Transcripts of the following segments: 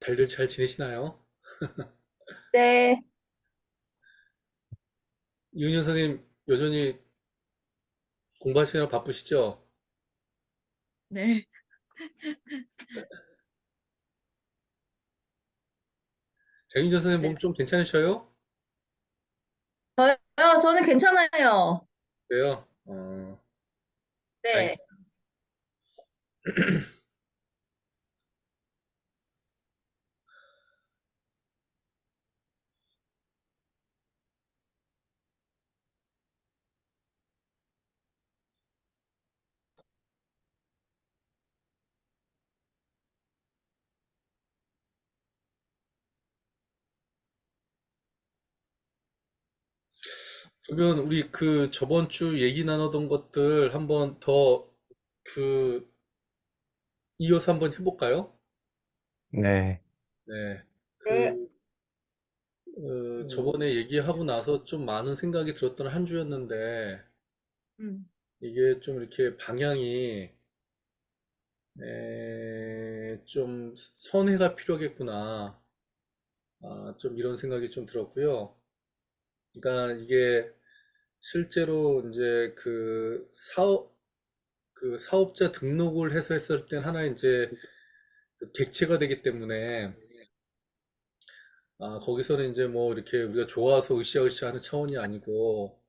잘들 잘 지내시나요? 네, 이은현 선생님, 여전히 공부하시느라 바쁘시죠? 네. 장윤선 선생님 네. 몸 좀 괜찮으셔요? 저는 괜찮아요. 그래요? 다행. 네. 그러면 우리 그 저번 주 얘기 나누던 것들 한번 더 그 이어서 한번 해볼까요? 네, 네. 네. 그 저번에 얘기하고 나서 좀 많은 생각이 들었던 한 주였는데 음. 이게 좀 이렇게 방향이 좀 선회가 필요하겠구나. 좀 이런 생각이 좀 들었고요. 그러니까 이게 실제로 이제 그 사업자 등록을 해서 했을 땐 하나 이제 그 객체가 되기 때문에 거기서는 이제 뭐 이렇게 우리가 좋아서 으쌰으쌰 하는 차원이 아니고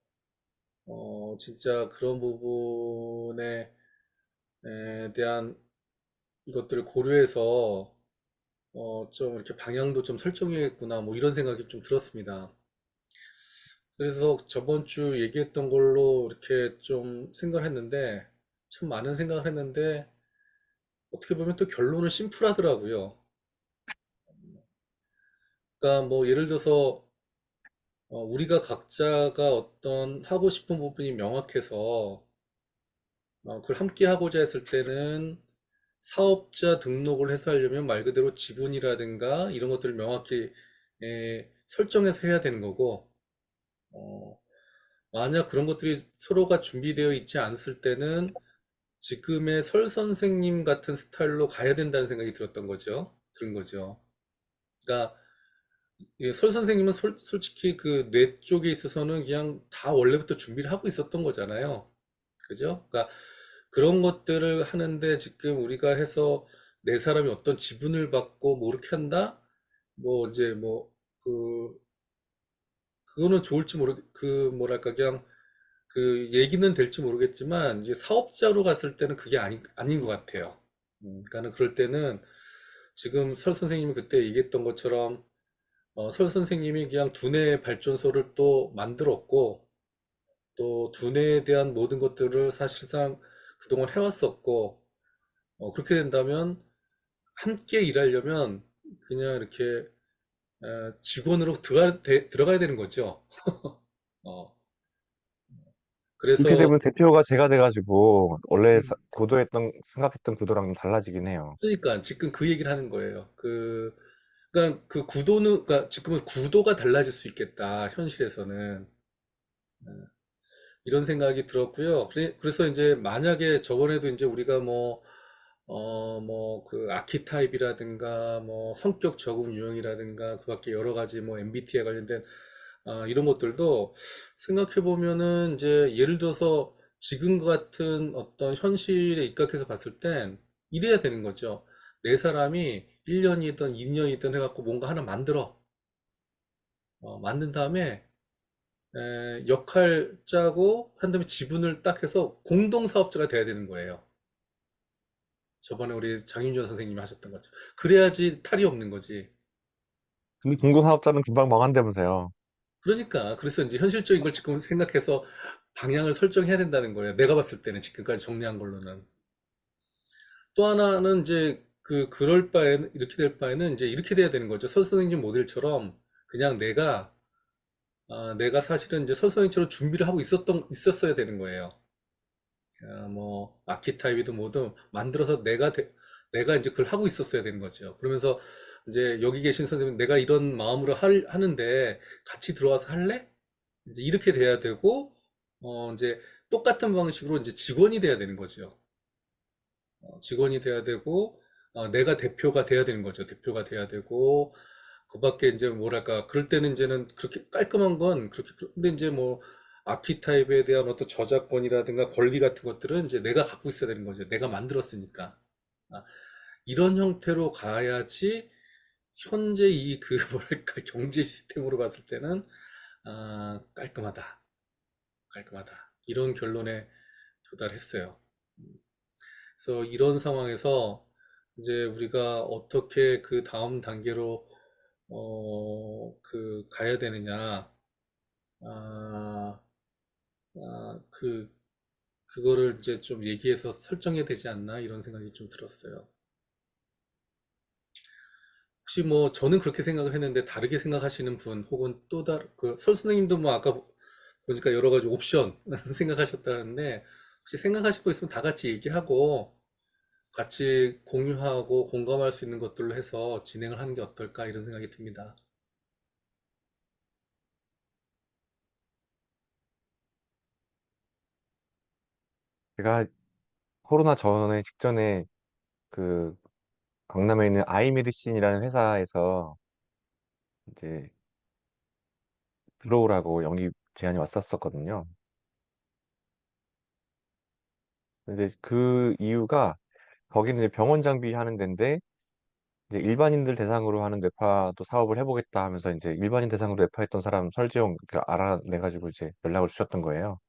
진짜 그런 부분에 대한 이것들을 고려해서 좀 이렇게 방향도 좀 설정해야겠구나 뭐 이런 생각이 좀 들었습니다. 그래서 저번 주 얘기했던 걸로 이렇게 좀 생각을 했는데, 참 많은 생각을 했는데, 어떻게 보면 또 결론은 심플하더라고요. 그러니까 뭐 예를 들어서, 우리가 각자가 어떤 하고 싶은 부분이 명확해서, 그걸 함께 하고자 했을 때는 사업자 등록을 해서 하려면 말 그대로 지분이라든가 이런 것들을 명확히 설정해서 해야 되는 거고, 어, 만약 그런 것들이 서로가 준비되어 있지 않았을 때는 지금의 설 선생님 같은 스타일로 가야 된다는 생각이 들은 거죠. 그러니까 설 선생님은 솔직히 그 뇌 쪽에 있어서는 그냥 다 원래부터 준비를 하고 있었던 거잖아요. 그죠? 그러니까 그런 것들을 하는데 지금 우리가 해서 내 사람이 어떤 지분을 받고 뭐 이렇게 한다? 뭐 이제 뭐 그 그거는 좋을지 그 뭐랄까 그냥 그 얘기는 될지 모르겠지만 이제 사업자로 갔을 때는 그게 아닌 것 같아요. 그러니까는 그럴 때는 지금 설 선생님이 그때 얘기했던 것처럼 설 선생님이 그냥 두뇌 발전소를 또 만들었고 또 두뇌에 대한 모든 것들을 사실상 그동안 해왔었고 그렇게 된다면 함께 일하려면 그냥 이렇게 직원으로 들어가야 되는 거죠. 어, 그렇게 그래서 되면 대표가 제가 돼가지고 원래 생각했던 구도랑 좀 달라지긴 해요. 그러니까 지금 그 얘기를 하는 거예요. 그러니까 그 구도는, 그러니까 지금은 구도가 달라질 수 있겠다, 현실에서는. 이런 생각이 들었고요. 그래서 이제 만약에 저번에도 이제 우리가 그 아키타입이라든가, 뭐, 성격 적응 유형이라든가, 그 밖에 여러 가지 뭐, MBTI에 관련된, 이런 것들도 생각해보면은 이제 예를 들어서 지금 같은 어떤 현실에 입각해서 봤을 땐 이래야 되는 거죠. 내 사람이 1년이든 2년이든 해갖고 뭔가 하나 만들어. 만든 다음에 역할 짜고 한 다음에 지분을 딱 해서 공동사업자가 돼야 되는 거예요. 저번에 우리 장윤준 선생님이 하셨던 거죠. 그래야지 탈이 없는 거지. 근데 공동사업자는 금방 망한다면서요. 그러니까 그래서 이제 현실적인 걸 지금 생각해서 방향을 설정해야 된다는 거예요. 내가 봤을 때는 지금까지 정리한 걸로는. 또 하나는 이제 그럴 바에는 이렇게 될 바에는 이제 이렇게 돼야 되는 거죠. 설 선생님 모델처럼 그냥 내가 사실은 이제 설 선생님처럼 준비를 하고 있었어야 되는 거예요. 뭐 아키타입이든 뭐든 만들어서 내가 이제 그걸 하고 있었어야 되는 거죠. 그러면서 이제 여기 계신 선생님 내가 이런 마음으로 하는데 같이 들어와서 할래? 이제 이렇게 돼야 되고 이제 똑같은 방식으로 이제 직원이 돼야 되는 거죠. 직원이 돼야 되고 내가 대표가 돼야 되는 거죠. 대표가 돼야 되고, 그 밖에 이제 뭐랄까, 그럴 때는 이제는 그렇게 깔끔한 건 그렇게, 근데 이제 뭐, 아키타입에 대한 어떤 저작권이라든가 권리 같은 것들은 이제 내가 갖고 있어야 되는 거죠. 내가 만들었으니까. 아, 이런 형태로 가야지 현재 이 그 뭐랄까 경제 시스템으로 봤을 때는 깔끔하다, 깔끔하다 이런 결론에 도달했어요. 그래서 이런 상황에서 이제 우리가 어떻게 그 다음 단계로 그 가야 되느냐, 아, 그 그거를 이제 좀 얘기해서 설정해야 되지 않나 이런 생각이 좀 들었어요. 혹시 뭐 저는 그렇게 생각을 했는데 다르게 생각하시는 분 혹은 또 다른 그설 선생님도 뭐 아까 보니까 여러 가지 옵션 생각하셨다는데 혹시 생각하실 거 있으면 다 같이 얘기하고 같이 공유하고 공감할 수 있는 것들로 해서 진행을 하는 게 어떨까 이런 생각이 듭니다. 제가 코로나 전에 직전에 그 강남에 있는 아이메디신이라는 회사에서 이제 들어오라고 영입 제안이 왔었거든요. 근데 그 이유가 거기는 이제 병원 장비 하는 데인데 이제 일반인들 대상으로 하는 뇌파도 사업을 해보겠다 하면서 이제 일반인 대상으로 뇌파했던 사람 설지용 알아내가지고 이제 연락을 주셨던 거예요.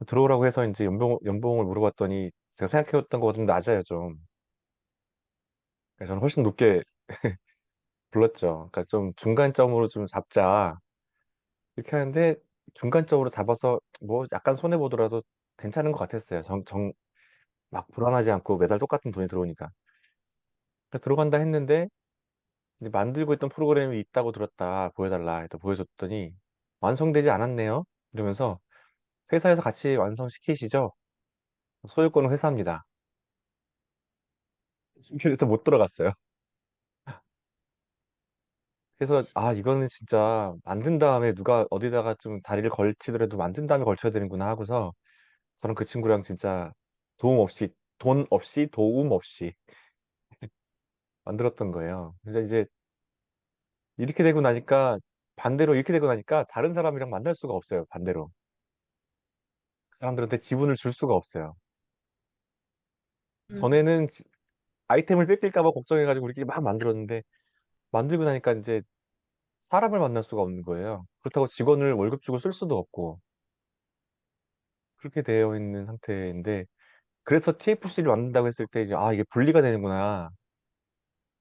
들어오라고 해서 이제 연봉을 물어봤더니 제가 생각해왔던 것보다 좀 낮아요, 좀. 그래서 저는 훨씬 높게 불렀죠. 그러니까 좀 중간점으로 좀 잡자. 이렇게 하는데 중간점으로 잡아서 뭐 약간 손해보더라도 괜찮은 것 같았어요. 막 불안하지 않고 매달 똑같은 돈이 들어오니까. 그래서 들어간다 했는데 이제 만들고 있던 프로그램이 있다고 들었다. 보여달라. 해서 보여줬더니 완성되지 않았네요. 이러면서 회사에서 같이 완성시키시죠. 소유권은 회사입니다. 그래서 못 들어갔어요. 그래서 아 이거는 진짜 만든 다음에 누가 어디다가 좀 다리를 걸치더라도 만든 다음에 걸쳐야 되는구나 하고서 저는 그 친구랑 진짜 돈 없이 도움 없이 만들었던 거예요. 근데 이제 이렇게 되고 나니까 반대로 이렇게 되고 나니까 다른 사람이랑 만날 수가 없어요. 반대로 그 사람들한테 지분을 줄 수가 없어요. 음. 전에는 아이템을 뺏길까 봐 걱정해가지고 우리끼리 막 만들었는데 만들고 나니까 이제 사람을 만날 수가 없는 거예요. 그렇다고 직원을 월급 주고 쓸 수도 없고 그렇게 되어 있는 상태인데 그래서 TFC를 만든다고 했을 때 이제 아 이게 분리가 되는구나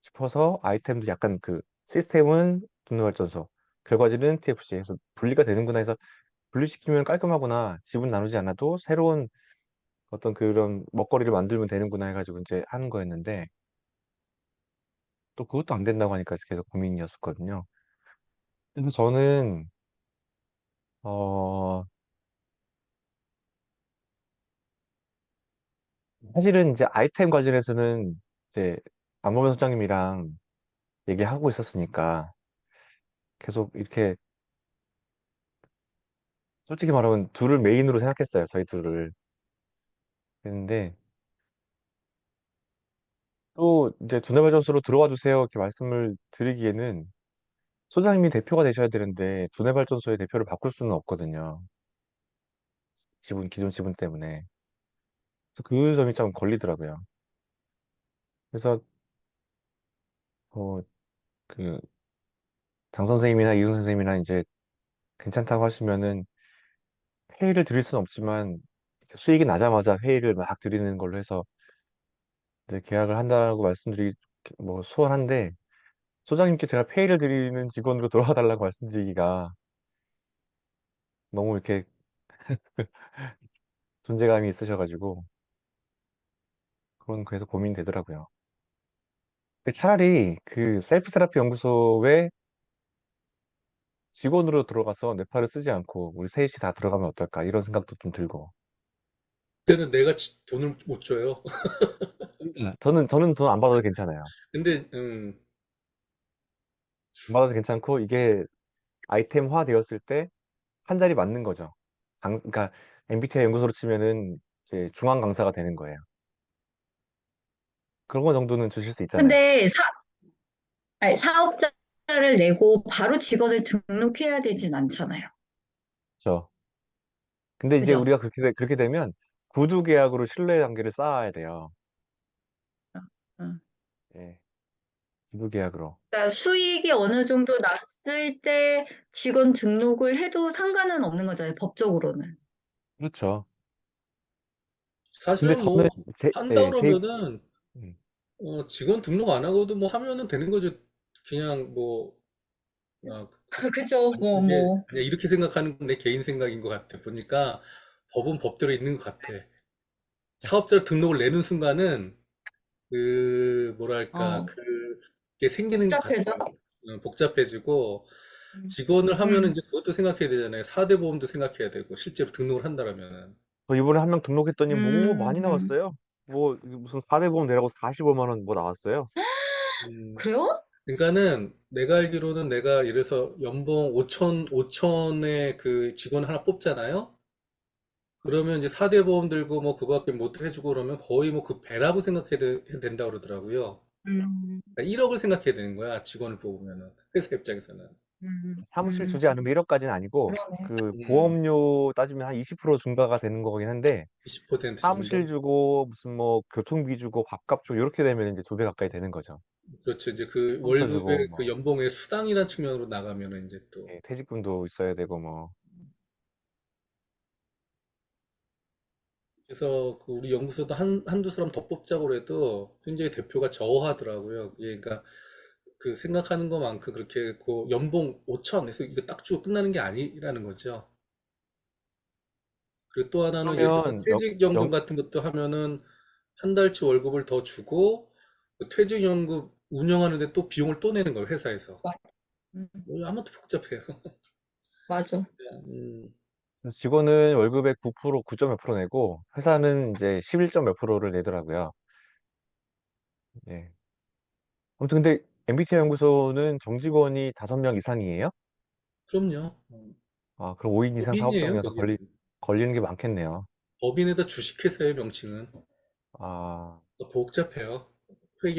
싶어서 아이템도 약간 그 시스템은 분노발전소 결과지는 TFC 해서 분리가 되는구나 해서 분리시키면 깔끔하구나 지분 나누지 않아도 새로운 어떤 그런 먹거리를 만들면 되는구나 해가지고 이제 하는 거였는데 또 그것도 안 된다고 하니까 계속 고민이었었거든요. 그래서 저는 어 사실은 이제 아이템 관련해서는 이제 안보면 소장님이랑 얘기하고 있었으니까 계속 이렇게 솔직히 말하면 둘을 메인으로 생각했어요. 저희 둘을. 했는데 또 이제 두뇌발전소로 들어와 주세요. 이렇게 말씀을 드리기에는 소장님이 대표가 되셔야 되는데 두뇌발전소의 대표를 바꿀 수는 없거든요. 기존 지분 때문에. 그래서 그 점이 좀 걸리더라고요. 그래서 어, 그 장 선생님이나 이훈 선생님이나 이제 괜찮다고 하시면은 회의를 드릴 수는 없지만 수익이 나자마자 회의를 막 드리는 걸로 해서 이제 계약을 한다고 말씀드리기 뭐 소원한데 소장님께 제가 페이를 드리는 직원으로 돌아와 달라고 말씀드리기가 너무 이렇게 존재감이 있으셔가지고 그건 그래서 고민이 되더라고요. 근데 차라리 그 셀프 세라피 연구소에 직원으로 들어가서 뇌파를 쓰지 않고 우리 셋이 다 들어가면 어떨까 이런 생각도 좀 들고. 그때는 내가 돈을 못 줘요. 저는 돈 안 받아도 괜찮아요. 근데 안 받아도 괜찮고 이게 아이템화 되었을 때 한 자리 맞는 거죠. 그러니까 MBTI 연구소로 치면은 이제 중앙 강사가 되는 거예요. 그런 거 정도는 주실 수 있잖아요. 근데 아니, 사업자를 내고 바로 직원을 등록해야 되진 않잖아요. 그렇죠. 근데 이제 그죠? 우리가 그렇게 되면 구두 계약으로 신뢰 관계를 쌓아야 돼요. 응. 예, 구두 계약으로. 그러니까 수익이 어느 정도 났을 때 직원 등록을 해도 상관은 없는 거잖아요, 법적으로는. 그렇죠. 근데 음. 사실은 뭐 저는 한다 제, 그러면은 음, 직원 등록 안 하고도 뭐 하면은 되는 거죠. 그냥 뭐 아, 그죠? 아니, 그게 뭐. 그냥 이렇게 생각하는 건 내 개인 생각인 것 같아. 보니까 법은 법대로 있는 것 같아. 사업자를 등록을 내는 순간은 그 뭐랄까 어, 그게 생기는 것 복잡해져. 같아요. 복잡해지고 음. 직원을 하면은 음. 이제 그것도 생각해야 되잖아요. 4대 보험도 생각해야 되고 실제로 등록을 한다라면은. 저 이번에 한 명 등록했더니 뭐 많이 음. 나왔어요. 뭐 이게 무슨 4대 보험 내라고 45만 원 뭐 나왔어요. 음, 그래요? 그러니까는 내가 알기로는 내가 예를 들어서 연봉 5천의 그 직원 하나 뽑잖아요. 그러면 이제 4대 보험 들고 뭐 그거밖에 못 해주고 그러면 거의 뭐 그 배라고 생각해야 된다 그러더라고요. 음. 그러니까 1억을 생각해야 되는 거야. 직원을 뽑으면은. 회사 입장에서는. 사무실 음. 주지 않으면 1억까지는 아니고 그러네. 그 음, 보험료 따지면 한 20% 증가가 되는 거긴 한데 20% 사무실 정도? 주고 무슨 뭐 교통비 주고 밥값 주고 이렇게 되면 이제 2배 가까이 되는 거죠. 그렇죠. 이제 그 컴퓨터 주고 월급의 그 뭐 연봉의 수당이라는 측면으로 나가면은 이제 또. 예, 퇴직금도 있어야 되고 뭐 그래서 그 우리 연구소도 한두 사람 더 뽑자고 해도 굉장히 대표가 저하더라고요. 그게 그러니까 그 생각하는 것만큼 그렇게 그 연봉 5천 해서 이거 딱 주고 끝나는 게 아니라는 거죠. 그리고 또 하나는 예를 들어서 그러면 퇴직연금 영, 같은 것도 하면은 한 달치 월급을 더 주고 그 퇴직연금 운영하는데 또 비용을 또 내는 거예요, 회사에서. 맞, 음, 아무것도 복잡해요. 맞아. 음, 직원은 월급의 9%, 9점 몇 프로 내고 회사는 이제 11점 몇 프로를 내더라고요. 예. 아무튼 근데 MBTI 연구소는 정직원이 5명 이상이에요? 그럼요. 아, 그럼 5인 이상 법인이에요, 사업장이어서 거기는. 걸리는 게 많겠네요. 법인에다 주식회사의 명칭은. 아, 복잡해요.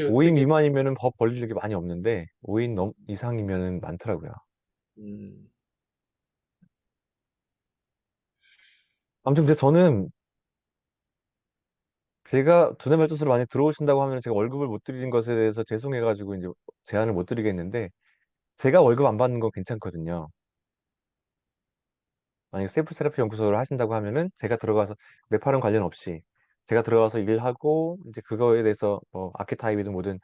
5인 회계. 미만이면은 법 걸릴 게 많이 없는데 5인 이상이면은 많더라고요. 음, 아무튼 근데 저는 제가 두뇌 말투스로 많이 들어오신다고 하면 제가 월급을 못 드리는 것에 대해서 죄송해가지고 이제 제안을 못 드리겠는데 제가 월급 안 받는 건 괜찮거든요. 만약에 셀프 세라피 연구소를 하신다고 하면은 제가 들어가서 뇌파른 관련 없이 제가 들어가서 일하고 이제 그거에 대해서 뭐 아키타입이든 뭐든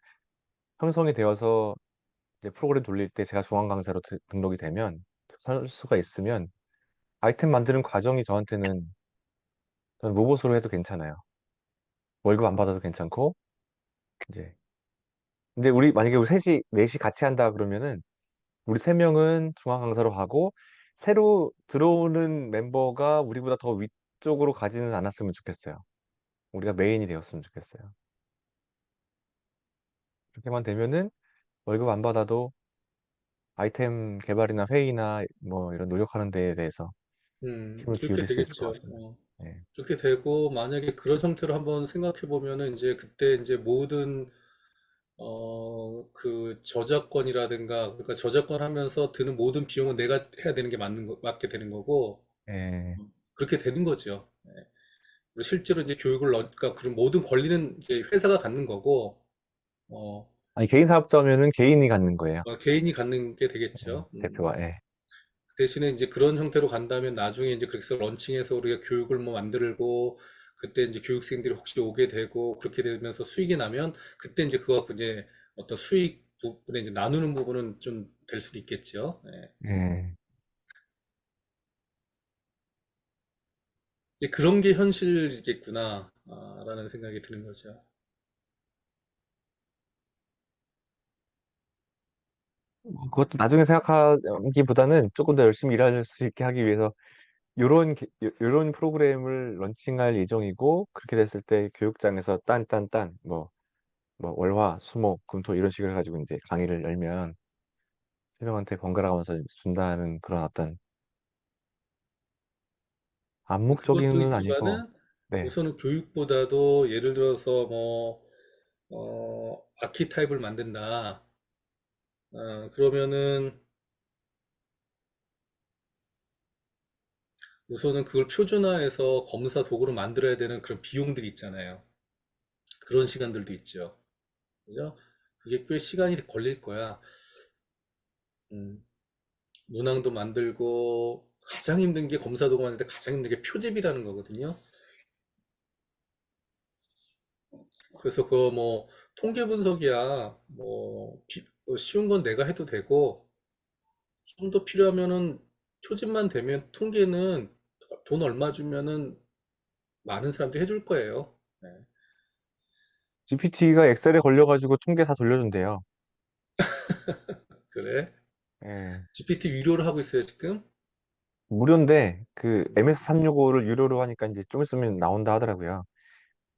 형성이 되어서 이제 프로그램 돌릴 때 제가 중앙 강사로 등록이 되면 설 수가 있으면 아이템 만드는 과정이 저는 로봇으로 해도 괜찮아요. 월급 안 받아도 괜찮고 이제 근데 우리 만약에 우리 셋이 넷이 같이 한다 그러면은 우리 세 명은 중앙 강사로 하고 새로 들어오는 멤버가 우리보다 더 위쪽으로 가지는 않았으면 좋겠어요. 우리가 메인이 되었으면 좋겠어요. 그렇게만 되면은 월급 안 받아도 아이템 개발이나 회의나 뭐 이런 노력하는 데에 대해서 힘을 그렇게 기울일 수 있을 것 되겠죠. 같습니다. 네. 그렇게 되고, 만약에 그런 형태로 한번 생각해 보면은, 이제 그때 이제 모든, 그 저작권이라든가, 그러니까 저작권 하면서 드는 모든 비용은 내가 해야 되는 게 맞게 되는 거고, 네. 그렇게 되는 거죠. 그리고 실제로 이제 교육을 그러니까 그런 모든 권리는 이제 회사가 갖는 거고, 어, 아니 개인 사업자면은 개인이 갖는 거예요. 개인이 갖는 게 네, 되겠죠. 대표가. 예. 대신에 이제 그런 형태로 간다면 나중에 이제 그렇게 해서 런칭해서 우리가 교육을 뭐 만들고 그때 이제 교육생들이 혹시 오게 되고 그렇게 되면서 수익이 나면 그때 이제 그거 이제 어떤 수익 부분에 이제 나누는 부분은 좀 될 수도 있겠죠. 예. 예. 이제 그런 게 현실이겠구나, 라는 생각이 드는 거죠. 그것도 나중에 생각하기보다는 조금 더 열심히 일할 수 있게 하기 위해서 요런 프로그램을 런칭할 예정이고 그렇게 됐을 때 교육장에서 딴딴딴 뭐 월화 수목 금토 이런 식으로 해가지고 이제 강의를 열면 세 명한테 번갈아 가면서 준다는 그런 어떤 그것도 암묵적인은 아니고 있지만은 네. 우선은 교육보다도 예를 들어서 뭐 아키타입을 만든다. 그러면은 우선은 그걸 표준화해서 검사 도구로 만들어야 되는 그런 비용들이 있잖아요. 그런 시간들도 있죠. 그죠? 그게 꽤 시간이 걸릴 거야. 음, 문항도 만들고 가장 힘든 게 검사 도구 만들 때 가장 힘든 게 표집이라는 거거든요. 그래서 그거 뭐 통계 분석이야 뭐 쉬운 건 내가 해도 되고 좀 더 필요하면은 표집만 되면 통계는 돈 얼마 주면은 많은 사람들이 해줄 거예요. 네. GPT가 엑셀에 걸려가지고 통계 다 돌려준대요. 그래? 예. GPT 유료로 하고 있어요, 지금? 무료인데 그 음, MS365를 유료로 하니까 이제 좀 있으면 나온다 하더라고요.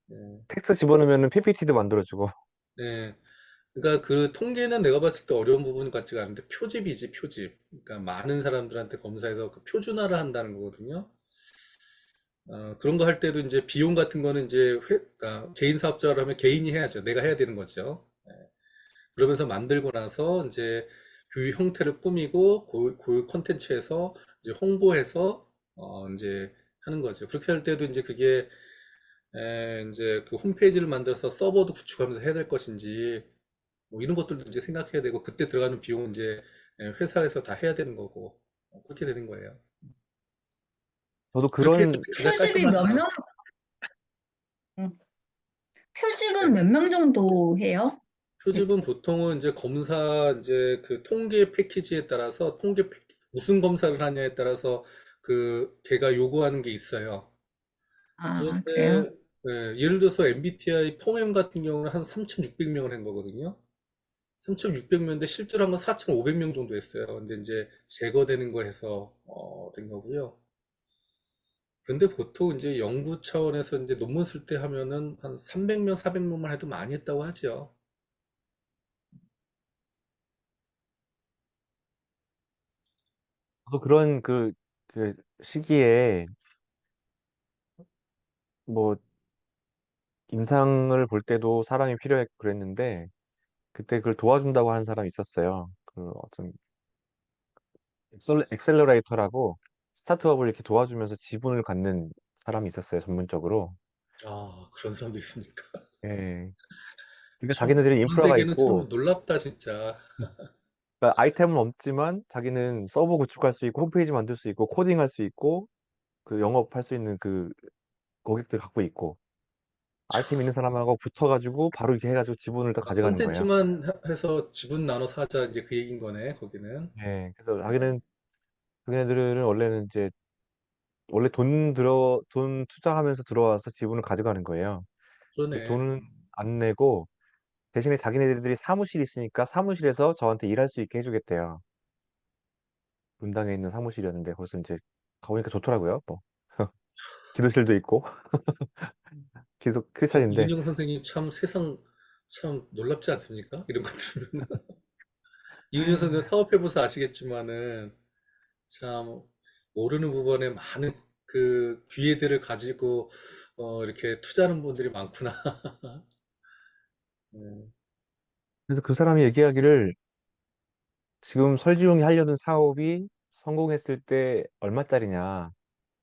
네. 텍스트 집어넣으면 PPT도 만들어주고. 네. 그러니까 그 통계는 내가 봤을 때 어려운 부분 같지가 않은데 표집이지, 표집. 그러니까 많은 사람들한테 검사해서 그 표준화를 한다는 거거든요. 그런 거 할 때도 이제 비용 같은 거는 이제 그러니까 개인 사업자를 하면 개인이 해야죠. 내가 해야 되는 거죠. 네. 그러면서 만들고 나서 이제 교육 형태를 꾸미고 그 콘텐츠에서 이제 홍보해서 이제 하는 거죠. 그렇게 할 때도 이제 그게 이제 그 홈페이지를 만들어서 서버도 구축하면서 해야 될 것인지 뭐 이런 것들도 이제 생각해야 되고 그때 들어가는 비용은 이제 회사에서 다 해야 되는 거고 그렇게 되는 거예요. 저도 그렇게 했을 그런 때 가장 표집이 몇 깔끔하다. 명, 음, 표집은 네. 몇 명 정도 해요? 표집은 보통은 이제 검사 이제 그 통계 패키지에 따라서 무슨 검사를 하냐에 따라서 그 걔가 요구하는 게 있어요. 아, 그래요? 그런데 예를 들어서 MBTI 폼엠 같은 경우는 한 3,600명을 한 거거든요. 3,600명인데 실제로 한 건 4,500명 정도 했어요. 근데 이제 제거되는 거 해서 된 거고요. 근데 보통 이제 연구 차원에서 이제 논문 쓸 때 하면은 한 300명, 400명만 해도 많이 했다고 하죠. 저도 그런 그 시기에 뭐 임상을 볼 때도 사람이 필요했고 그랬는데 그때 그걸 도와준다고 하는 사람이 있었어요. 그 어떤 엑셀러레이터라고 스타트업을 이렇게 도와주면서 지분을 갖는 사람이 있었어요, 전문적으로. 그런 사람도 있습니까? 예. 그러니까 참, 자기네들이 그런 인프라가 세계는 있고, 참 놀랍다, 진짜. 그러니까 아이템은 없지만 자기는 서버 구축할 수 있고, 홈페이지 만들 수 있고, 코딩할 수 있고, 그 영업할 수 있는 그 고객들 갖고 있고, 아이템 있는 사람하고 붙어가지고 바로 이렇게 해가지고 지분을 다 가져가는 거예요. 콘텐츠만 해서 지분 나눠서 하자, 이제 그 얘기인 거네, 거기는. 예. 그래서 자기네들은 원래는 이제 원래 돈 투자하면서 들어와서 지분을 가져가는 거예요. 근데 그러네. 돈은 안 내고 대신에 자기네들이 사무실이 있으니까 사무실에서 저한테 일할 수 있게 해주겠대요. 분당에 있는 사무실이었는데 거기서 이제 가보니까 좋더라고요. 뭐 기도실도 있고 계속 크리스찬인데 이은영 선생님 참 세상 참 놀랍지 않습니까? 이런 것 들으면. 이은영 선생님 사업해보서 아시겠지만은 참 모르는 부분에 많은 그 기회들을 가지고 이렇게 투자하는 분들이 많구나. 음, 그래서 그 사람이 얘기하기를 지금 설지용이 하려는 사업이 성공했을 때 얼마짜리냐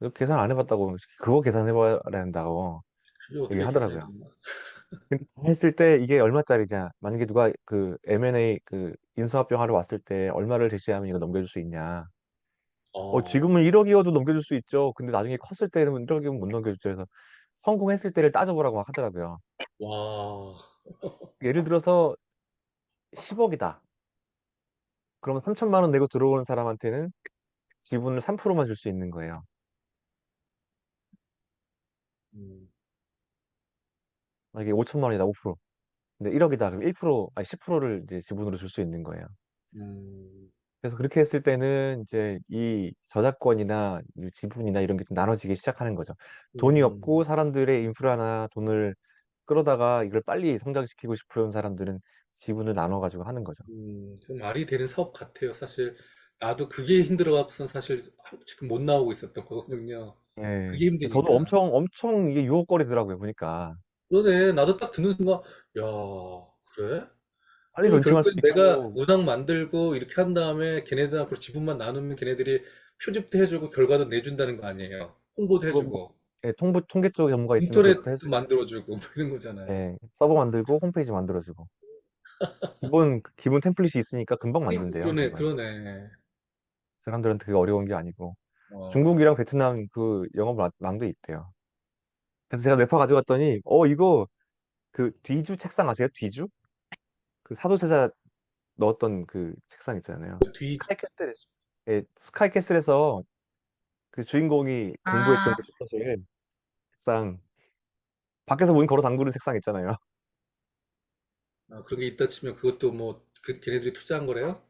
이거 계산 안 해봤다고 그거 계산해봐야 한다고 그게 어떻게 얘기하더라고요. 계산해봤나? 근데 했을 때 이게 얼마짜리냐 만약에 누가 그 M&A 그 인수합병 하러 왔을 때 얼마를 제시하면 이거 넘겨줄 수 있냐. 어, 지금은 1억이어도 넘겨줄 수 있죠. 근데 나중에 컸을 때는 1억이면 못 넘겨주죠. 그래서 성공했을 때를 따져보라고 막 하더라고요. 와, 예를 들어서 10억이다. 그러면 3천만 원 내고 들어오는 사람한테는 지분을 3%만 줄 수 있는 거예요. 음, 만약에 5천만 원이다, 5%. 근데 1억이다. 그럼 1%, 아니 10%를 이제 지분으로 줄 수 있는 거예요. 음, 그래서 그렇게 했을 때는 이제 이 저작권이나 이 지분이나 이런 게 좀 나눠지기 시작하는 거죠. 돈이 없고 음, 사람들의 인프라나 돈을 끌어다가 이걸 빨리 성장시키고 싶은 사람들은 지분을 나눠가지고 하는 거죠. 그 말이 되는 사업 같아요. 사실 나도 그게 힘들어갖고선 사실 지금 못 나오고 있었던 거거든요. 예. 그게 저도 힘드니까. 엄청 이게 유혹거리더라고요, 보니까. 그러네. 나도 딱 듣는 순간, 야, 그래? 빨리 그러면 런칭할 수도 결국엔 내가 있고, 문항 만들고 이렇게 한 다음에 걔네들하고 지분만 나누면 걔네들이 표집도 해주고 결과도 내준다는 거 아니에요. 홍보도 그거 뭐, 해주고. 예, 통계 쪽 전문가 있으면 그것도 인터넷도 해주죠. 만들어주고 뭐 이런 거잖아요. 예, 서버 만들고 홈페이지 만들어주고. 기본 템플릿이 있으니까 금방 만든대요, 그러네, 그건. 그러네. 사람들한테 그게 어려운 게 아니고. 어, 중국이랑 베트남 그 영업망도 있대요. 그래서 제가 네파 가져갔더니, 이거 그 뒤주 책상 아세요? 뒤주? 그 사도세자 넣었던 그 책상 있잖아요. 뒤, 스카이캐슬에서 그 주인공이 공부했던 아, 그 독서실 책상, 밖에서 문 걸어 잠그는 책상 있잖아요. 그런 게 있다 치면 그것도 뭐, 걔네들이 투자한 거래요?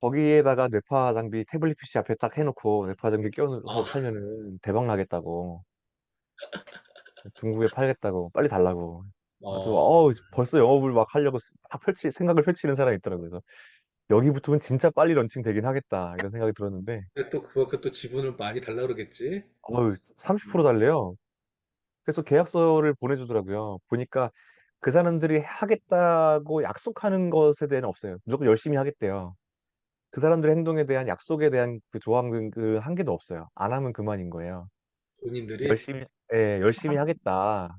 거기에다가 뇌파 장비 태블릿 PC 앞에 딱 해놓고 뇌파 장비 아, 끼워놓고 팔면은 대박 나겠다고. 중국에 팔겠다고. 빨리 달라고. 아주, 어, 벌써 영업을 막 하려고 생각을 펼치는 사람이 있더라고요. 그래서 여기부터는 진짜 빨리 런칭 되긴 하겠다. 이런 생각이 들었는데, 근데 또 그만큼 또 지분을 많이 달라 그러겠지? 30% 달래요. 그래서 계약서를 보내주더라고요. 보니까 그 사람들이 하겠다고 약속하는 것에 대해는 없어요. 무조건 열심히 하겠대요. 그 사람들의 행동에 대한 약속에 대한 그 조항 그 한 개도 없어요. 안 하면 그만인 거예요. 본인들이? 열심히 하겠다.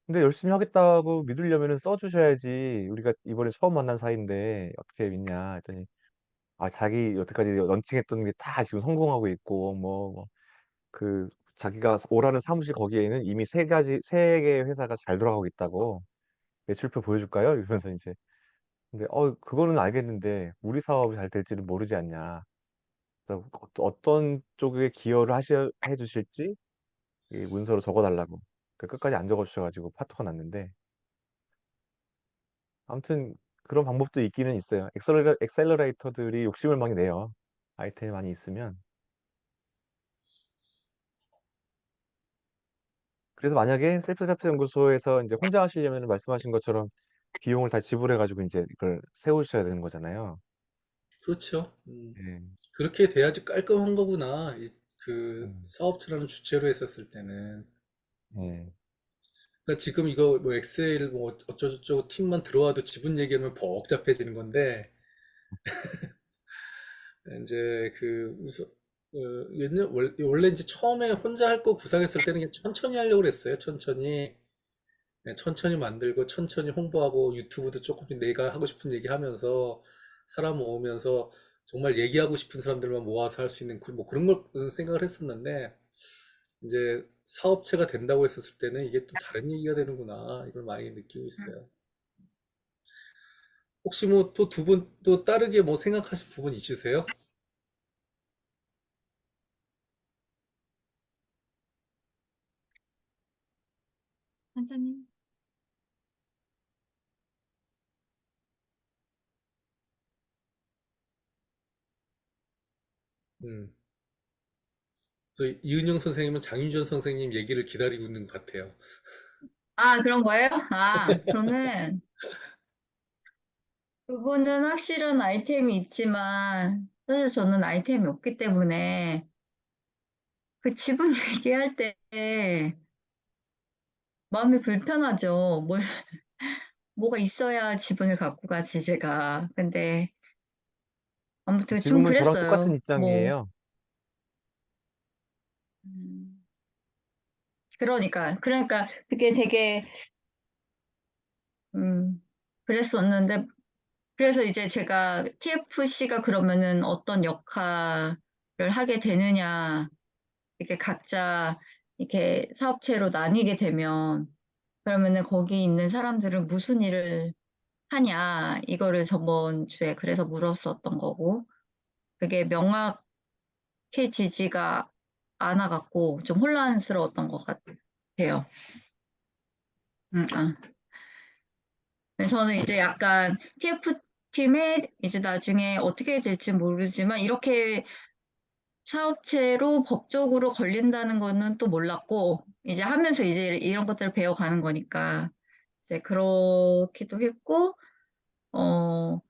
근데 열심히 하겠다고 믿으려면은 써주셔야지. 우리가 이번에 처음 만난 사이인데 어떻게 믿냐 했더니, 자기 여태까지 런칭했던 게 다 지금 성공하고 있고, 그 자기가 오라는 사무실 거기에는 이미 세 개의 회사가 잘 돌아가고 있다고. 매출표 보여줄까요? 이러면서 이제. 근데 그거는 알겠는데 우리 사업이 잘 될지는 모르지 않냐. 그래서 어떤 쪽에 기여를 해주실지 이 문서로 적어달라고. 끝까지 안 적어주셔가지고 파토가 났는데, 아무튼 그런 방법도 있기는 있어요. 엑셀러레이터들이 욕심을 많이 내요. 아이템이 많이 있으면. 그래서 만약에 셀프 카페 연구소에서 이제 혼자 하시려면 말씀하신 것처럼 비용을 다 지불해가지고 이제 이걸 세우셔야 되는 거잖아요. 그렇죠. 예. 그렇게 돼야지 깔끔한 거구나. 그 음, 사업체라는 주체로 했었을 때는. 예. 그러니까 지금 이거 뭐 엑셀 뭐 어쩌고저쩌고 팀만 들어와도 지분 얘기하면 복잡해지는 건데, 이제 그 우선 원래 이제 처음에 혼자 할 거 구상했을 때는 그냥 천천히 하려고 그랬어요. 천천히. 네, 천천히 만들고 천천히 홍보하고 유튜브도 조금씩 내가 하고 싶은 얘기 하면서 사람 모으면서 정말 얘기하고 싶은 사람들만 모아서 할 수 있는 뭐 그런 걸 생각을 했었는데 이제 사업체가 된다고 했었을 때는 이게 또 다른 얘기가 되는구나 이걸 많이 느끼고 있어요. 혹시 뭐 또 두 분 또 다르게 뭐 생각하실 부분 있으세요? 선생님. 음. 그래서 이은영 선생님은 장윤전 선생님 얘기를 기다리고 있는 것 같아요. 아, 그런 거예요? 아, 저는 그거는 확실한 아이템이 있지만, 사실 저는 아이템이 없기 때문에 그 지분 얘기할 때 마음이 불편하죠. 뭐가 있어야 지분을 갖고 가지, 제가. 근데 아무튼 좀 지금은 저랑 똑같은 그랬어요. 입장이에요. 음, 그러니까 그게 되게, 음, 그랬었는데, 그래서 이제 제가 TFC가 그러면은 어떤 역할을 하게 되느냐, 이렇게 각자 이렇게 사업체로 나뉘게 되면, 그러면은 거기 있는 사람들은 무슨 일을 하냐, 이거를 저번 주에 그래서 물었었던 거고, 그게 명확해지지가 않아갖고 좀 혼란스러웠던 것 같아요. 아. 그래서 저는 이제 약간 TF팀에 이제 나중에 어떻게 될지 모르지만 이렇게 사업체로 법적으로 걸린다는 거는 또 몰랐고, 이제 하면서 이제 이런 것들을 배워가는 거니까, 이제 그렇기도 했고, 어,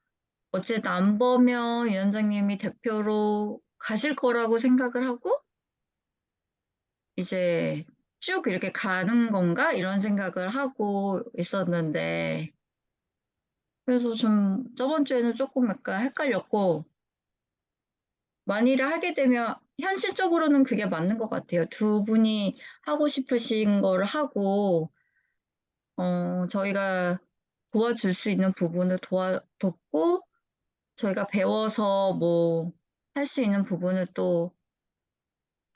어쨌든 안범현 위원장님이 대표로 가실 거라고 생각을 하고, 이제 쭉 이렇게 가는 건가? 이런 생각을 하고 있었는데, 그래서 좀 저번 주에는 조금 약간 헷갈렸고, 만일에 하게 되면 현실적으로는 그게 맞는 것 같아요. 두 분이 하고 싶으신 걸 하고, 저희가 도와줄 수 있는 부분을 돕고, 저희가 배워서 뭐 할 수 있는 부분을 또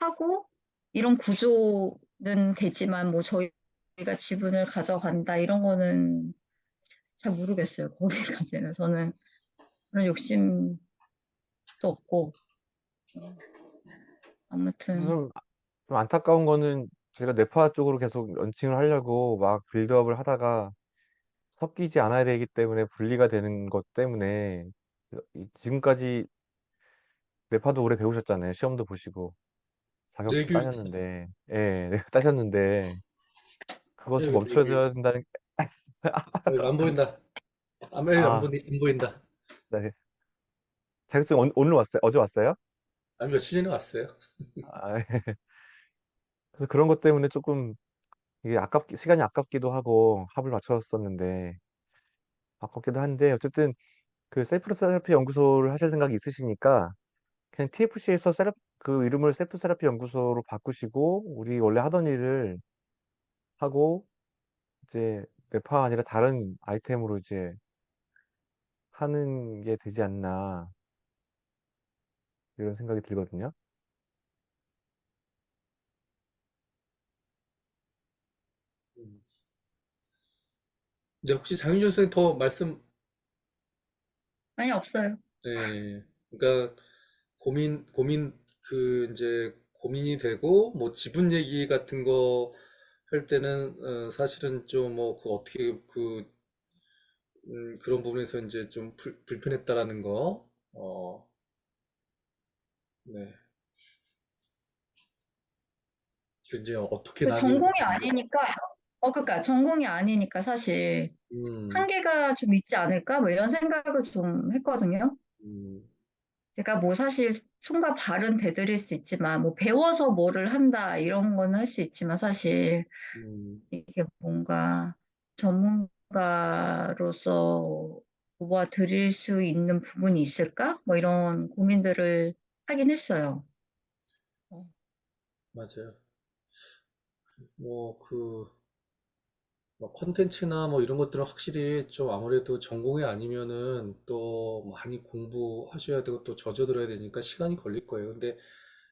하고, 이런 구조는 되지만 뭐 저희가 지분을 가져간다 이런 거는 잘 모르겠어요. 거기까지는 저는 그런 욕심도 없고. 아무튼 좀 안타까운 거는 제가 네파 쪽으로 계속 런칭을 하려고 막 빌드업을 하다가 섞이지 않아야 되기 때문에 분리가 되는 것 때문에 지금까지 네파도 오래 배우셨잖아요. 시험도 보시고 자격도 뇌교육사. 따셨는데, 예, 따셨는데 그것이 뇌 멈춰져야 된다는 안 보인다. 안 아, 안 보인다. 네. 자격증 오늘 왔어요? 어제 왔어요? 며칠 전에 왔어요. 아, 그래서 그런 것 때문에 조금 이게 시간이 아깝기도 하고 합을 맞췄었는데 아깝기도 한데 어쨌든 그 셀프 세라피 연구소를 하실 생각이 있으시니까 그냥 TFC에서 그 이름을 셀프 세라피 연구소로 바꾸시고 우리 원래 하던 일을 하고 이제 뇌파 아니라 다른 아이템으로 이제 하는 게 되지 않나 이런 생각이 들거든요. 음. 근데 혹시 장윤준 선생님 더 말씀, 많이 없어요. 네. 그러니까 이제 고민이 되고, 뭐 지분 얘기 같은 거 할 때는, 사실은 좀 뭐, 그런 부분에서 이제 좀 불편했다라는 거, 네. 그 이제 어떻게 그 나뉘는, 전공이 아니니까, 그러니까 전공이 아니니까 사실 음, 한계가 좀 있지 않을까? 뭐 이런 생각을 좀 했거든요. 음, 제가 뭐 사실 손과 발은 대드릴 수 있지만, 뭐 배워서 뭐를 한다 이런 거는 할 수 있지만 사실 음, 이게 뭔가 전문가로서 도와드릴 수 있는 부분이 있을까? 뭐 이런 고민들을 하긴 했어요. 어, 맞아요. 뭐, 뭐 컨텐츠나 뭐 이런 것들은 확실히 좀 아무래도 전공이 아니면은 또 많이 공부하셔야 되고 또 젖어들어야 되니까 시간이 걸릴 거예요. 근데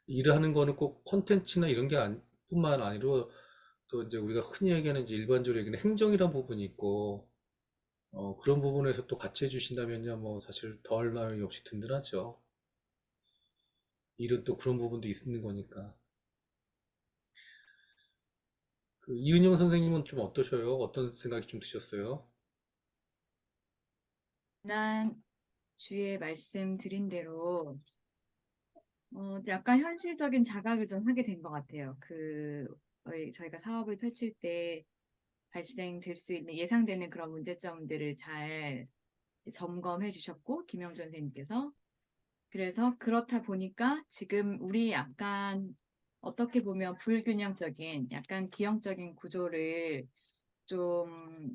일을 하는 거는 꼭 컨텐츠나 이런 게 뿐만 아니라 또 이제 우리가 흔히 얘기하는 이제 일반적으로 얘기하는 행정이란 부분이 있고, 그런 부분에서 또 같이 해주신다면요, 뭐 사실 더할 나위 없이 든든하죠. 일은 또 그런 부분도 있는 거니까. 그 이은영 선생님은 좀 어떠셔요? 어떤 생각이 좀 드셨어요? 지난 주에 말씀드린 대로 약간 현실적인 자각을 좀 하게 된 것 같아요. 저희가 사업을 펼칠 때 발생될 수 있는 예상되는 그런 문제점들을 잘 점검해 주셨고, 김영준 선생님께서. 그래서 그렇다 보니까 지금 우리 약간 어떻게 보면 불균형적인 약간 기형적인 구조를 좀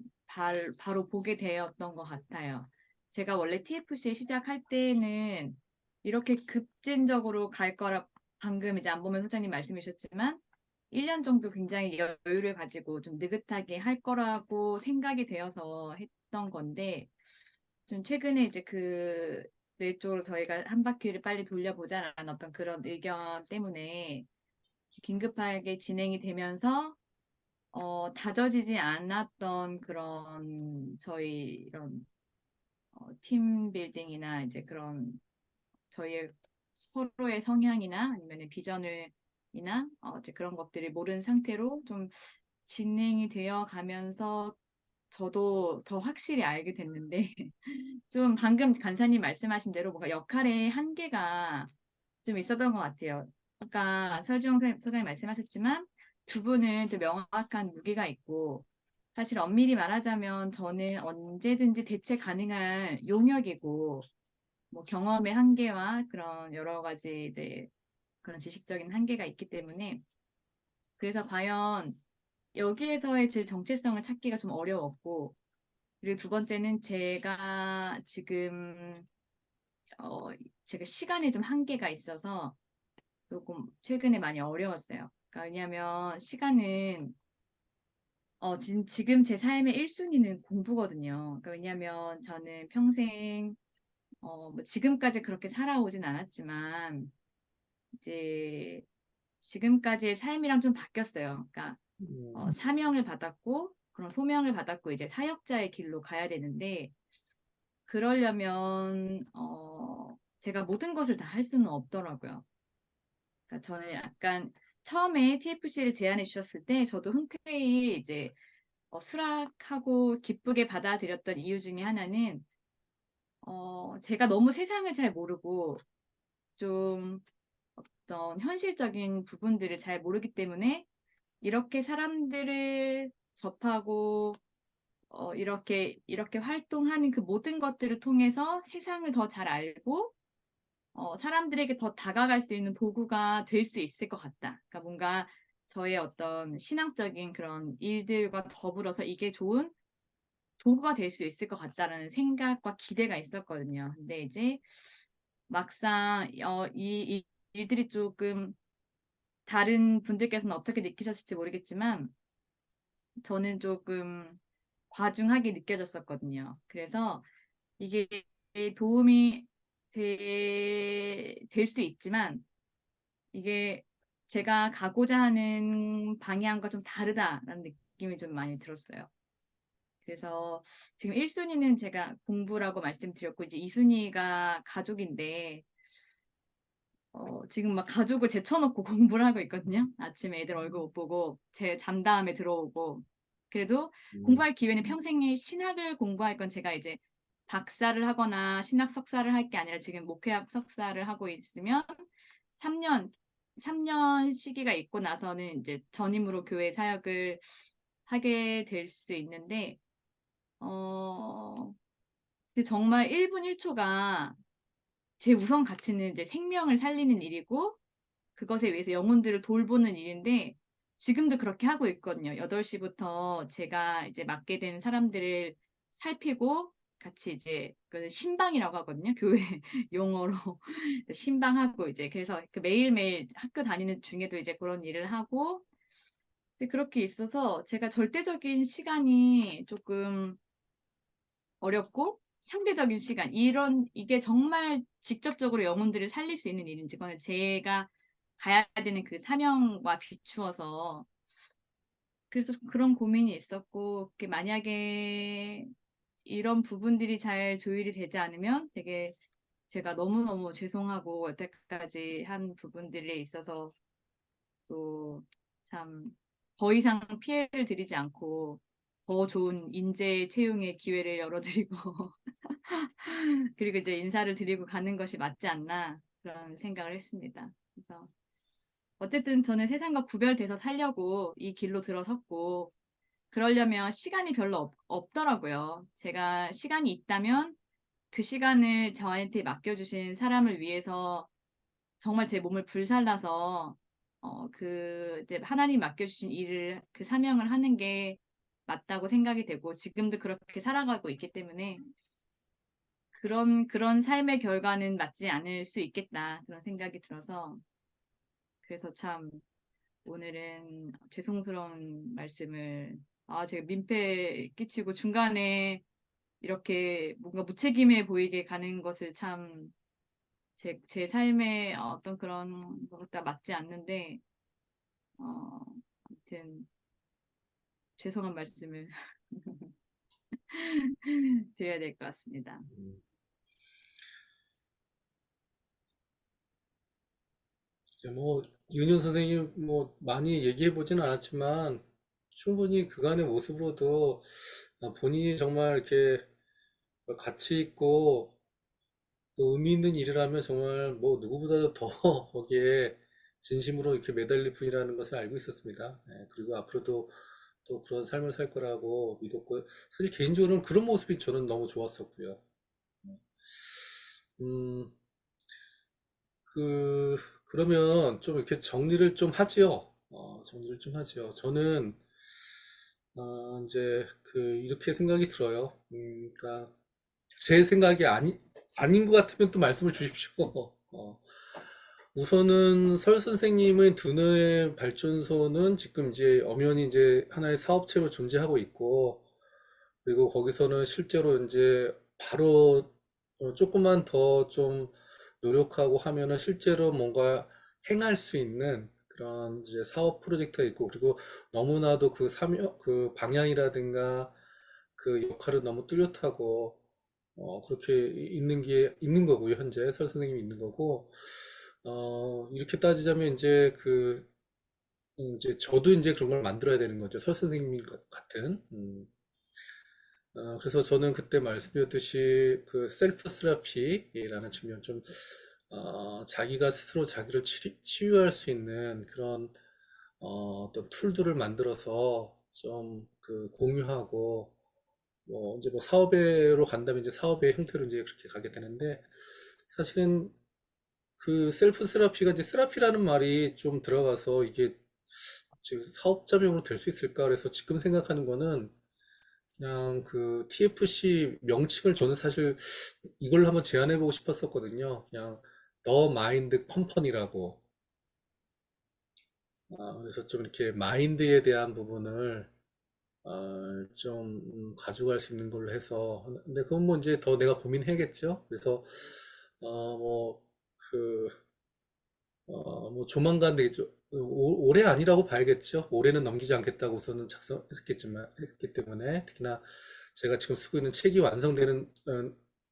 바로 보게 되었던 것 같아요. 제가 원래 TFC 시작할 때는 이렇게 급진적으로 갈 거라 방금 이제 안보면 소장님 말씀해 주셨지만 1년 정도 굉장히 여유를 가지고 좀 느긋하게 할 거라고 생각이 되어서 했던 건데 좀 최근에 이제 내 쪽으로 저희가 한 바퀴를 빨리 돌려보자라는 어떤 그런 의견 때문에 긴급하게 진행이 되면서 다져지지 않았던 그런 저희 이런 팀 빌딩이나 이제 그런 저희의 서로의 성향이나 아니면 비전을이나 이제 그런 것들을 모르는 상태로 좀 진행이 되어 가면서 저도 더 확실히 알게 됐는데 좀 방금 간사님 말씀하신 대로 뭔가 역할의 한계가 좀 있었던 것 같아요. 아까 설주영 소장님 말씀하셨지만 두 분은 또 명확한 무게가 있고 사실 엄밀히 말하자면 저는 언제든지 대체 가능한 용역이고 뭐 경험의 한계와 그런 여러 가지 이제 그런 지식적인 한계가 있기 때문에 그래서 과연 여기에서의 제 정체성을 찾기가 좀 어려웠고, 그리고 두 번째는 제가 지금, 어, 제가 시간에 좀 한계가 있어서 조금 최근에 많이 어려웠어요. 그러니까 왜냐하면 시간은, 지금 제 삶의 1순위는 공부거든요. 그러니까 왜냐하면 저는 평생, 뭐 지금까지 그렇게 살아오진 않았지만, 이제 지금까지의 삶이랑 좀 바뀌었어요. 그러니까 사명을 받았고 그런 소명을 받았고 이제 사역자의 길로 가야 되는데 그러려면 제가 모든 것을 다 할 수는 없더라고요. 그러니까 저는 약간 처음에 TFC를 제안해 주셨을 때 저도 흔쾌히 이제 수락하고 기쁘게 받아들였던 이유 중에 하나는 제가 너무 세상을 잘 모르고 좀 어떤 현실적인 부분들을 잘 모르기 때문에 이렇게 사람들을 접하고 이렇게 활동하는 그 모든 것들을 통해서 세상을 더 잘 알고 사람들에게 더 다가갈 수 있는 도구가 될 수 있을 것 같다. 그러니까 뭔가 저의 어떤 신앙적인 그런 일들과 더불어서 이게 좋은 도구가 될 수 있을 것 같다라는 생각과 기대가 있었거든요. 근데 이제 막상 이 일들이 조금 다른 분들께서는 어떻게 느끼셨을지 모르겠지만 저는 조금 과중하게 느껴졌었거든요. 그래서 이게 도움이 될 수 있지만 이게 제가 가고자 하는 방향과 좀 다르다라는 느낌이 좀 많이 들었어요. 그래서 지금 1순위는 제가 공부라고 말씀드렸고 이제 2순위가 가족인데 지금 막 가족을 제쳐놓고 공부를 하고 있거든요. 아침에 애들 얼굴 못 보고 제 잠 다음에 들어오고 그래도 음, 공부할 기회는 평생에 신학을 공부할 건 제가 이제 박사를 하거나 신학 석사를 할 게 아니라 지금 목회학 석사를 하고 있으면 3년, 3년 시기가 있고 나서는 이제 전임으로 교회 사역을 하게 될 수 있는데, 어, 근데 정말 1분 1초가 제 우선 가치는 이제 생명을 살리는 일이고, 그것에 위해서 영혼들을 돌보는 일인데, 지금도 그렇게 하고 있거든요. 8시부터 제가 이제 맡게 된 사람들을 살피고, 같이 이제, 그 신방이라고 하거든요. 교회 용어로. 신방하고 이제, 그래서 그 매일매일 학교 다니는 중에도 이제 그런 일을 하고, 이제 그렇게 있어서 제가 절대적인 시간이 조금 어렵고 상대적인 시간 이게 정말 직접적으로 영혼들을 살릴 수 있는 일인지 그건 제가 가야 되는 그 사명과 비추어서 그래서 그런 고민이 있었고 그게 만약에 이런 부분들이 잘 조율이 되지 않으면 되게 제가 너무너무 죄송하고 여태까지 한 부분들에 있어서 또 참 더 이상 피해를 드리지 않고 더 좋은 인재 채용의 기회를 열어드리고 그리고 이제 인사를 드리고 가는 것이 맞지 않나 그런 생각을 했습니다. 그래서 어쨌든 저는 세상과 구별돼서 살려고 이 길로 들어섰고 그러려면 시간이 별로 없더라고요. 제가 시간이 있다면 그 시간을 저한테 맡겨주신 사람을 위해서 정말 제 몸을 불살라서 이제 하나님 맡겨주신 일을 그 사명을 하는 게 맞다고 생각이 되고 지금도 그렇게 살아가고 있기 때문에 그런 삶의 결과는 맞지 않을 수 있겠다. 그런 생각이 들어서, 그래서 참, 오늘은 죄송스러운 말씀을, 제가 민폐 끼치고 중간에 이렇게 뭔가 무책임해 보이게 가는 것을 참, 제 삶의 어떤 그런 것과 맞지 않는데, 아무튼, 죄송한 말씀을 드려야 될 것 같습니다. 음. 이제 뭐 윤현 선생님 뭐 많이 얘기해 보진 않았지만 충분히 그간의 모습으로도 본인이 정말 이렇게 가치 있고 또 의미 있는 일을 하면 정말 뭐 누구보다도 더 거기에 진심으로 이렇게 매달릴 뿐이라는 것을 알고 있었습니다. 예, 그리고 앞으로도 또 그런 삶을 살 거라고 믿었고 사실 개인적으로는 그런 모습이 저는 너무 좋았었고요. 음, 그러면 좀 이렇게 정리를 좀 하지요. 정리를 좀 하죠. 저는 이제 이렇게 생각이 들어요. 그러니까 제 생각이 아닌 것 같으면 또 말씀을 주십시오. 우선은 설 선생님의 두뇌 발전소는 지금 이제 엄연히 이제 하나의 사업체로 존재하고 있고, 그리고 거기서는 실제로 이제 바로 조금만 더 좀 노력하고 하면은 실제로 뭔가 행할 수 있는 그런 이제 사업 프로젝트가 있고, 그리고 너무나도 그 사명, 그 방향이라든가 그 역할은 너무 뚜렷하고, 그렇게 있는 거고요. 현재 설 선생님이 있는 거고, 이렇게 따지자면 이제 이제 저도 이제 그런 걸 만들어야 되는 거죠. 설 선생님 같은. 그래서 저는 그때 말씀드렸듯이 그 셀프 스라피라는 측면 좀 자기가 스스로 자기를 치유할 수 있는 그런 어떤 툴들을 만들어서 좀 공유하고 뭐 이제 뭐 사업회로 간다면 이제 사업의 형태로 이제 그렇게 가게 되는데 사실은 그 셀프 세라피가 이제 세라피라는 말이 좀 들어가서 이게 지금 사업자명으로 될 수 있을까 그래서 지금 생각하는 거는 그냥 그 TFC 명칭을 저는 사실 이걸 한번 제안해 보고 싶었었거든요. 그냥 더 마인드 컴퍼니라고. 그래서 좀 이렇게 마인드에 대한 부분을 좀 가져갈 수 있는 걸로 해서 근데 그건 뭐 이제 더 내가 고민해야겠죠. 그래서 뭐 그 뭐 조만간 되겠죠. 올해 아니라고 봐야겠죠. 올해는 넘기지 않겠다고 우선은 했기 때문에 특히나 제가 지금 쓰고 있는 책이 완성되는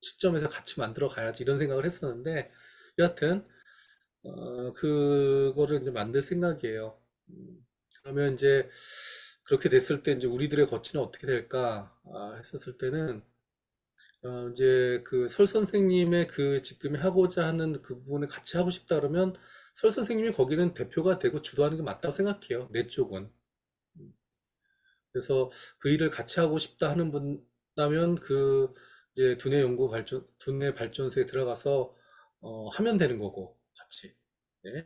시점에서 같이 만들어 가야지 이런 생각을 했었는데 여하튼 그거를 이제 만들 생각이에요. 그러면 이제 그렇게 됐을 때 이제 우리들의 거치는 어떻게 될까 했었을 때는 이제 그 설 선생님의 그 지금 하고자 하는 그 부분을 같이 하고 싶다 그러면 설 선생님이 거기는 대표가 되고 주도하는 게 맞다고 생각해요. 내 쪽은. 그래서 그 일을 같이 하고 싶다 하는 분다면 이제 두뇌 발전소에 들어가서 하면 되는 거고 같이. 예.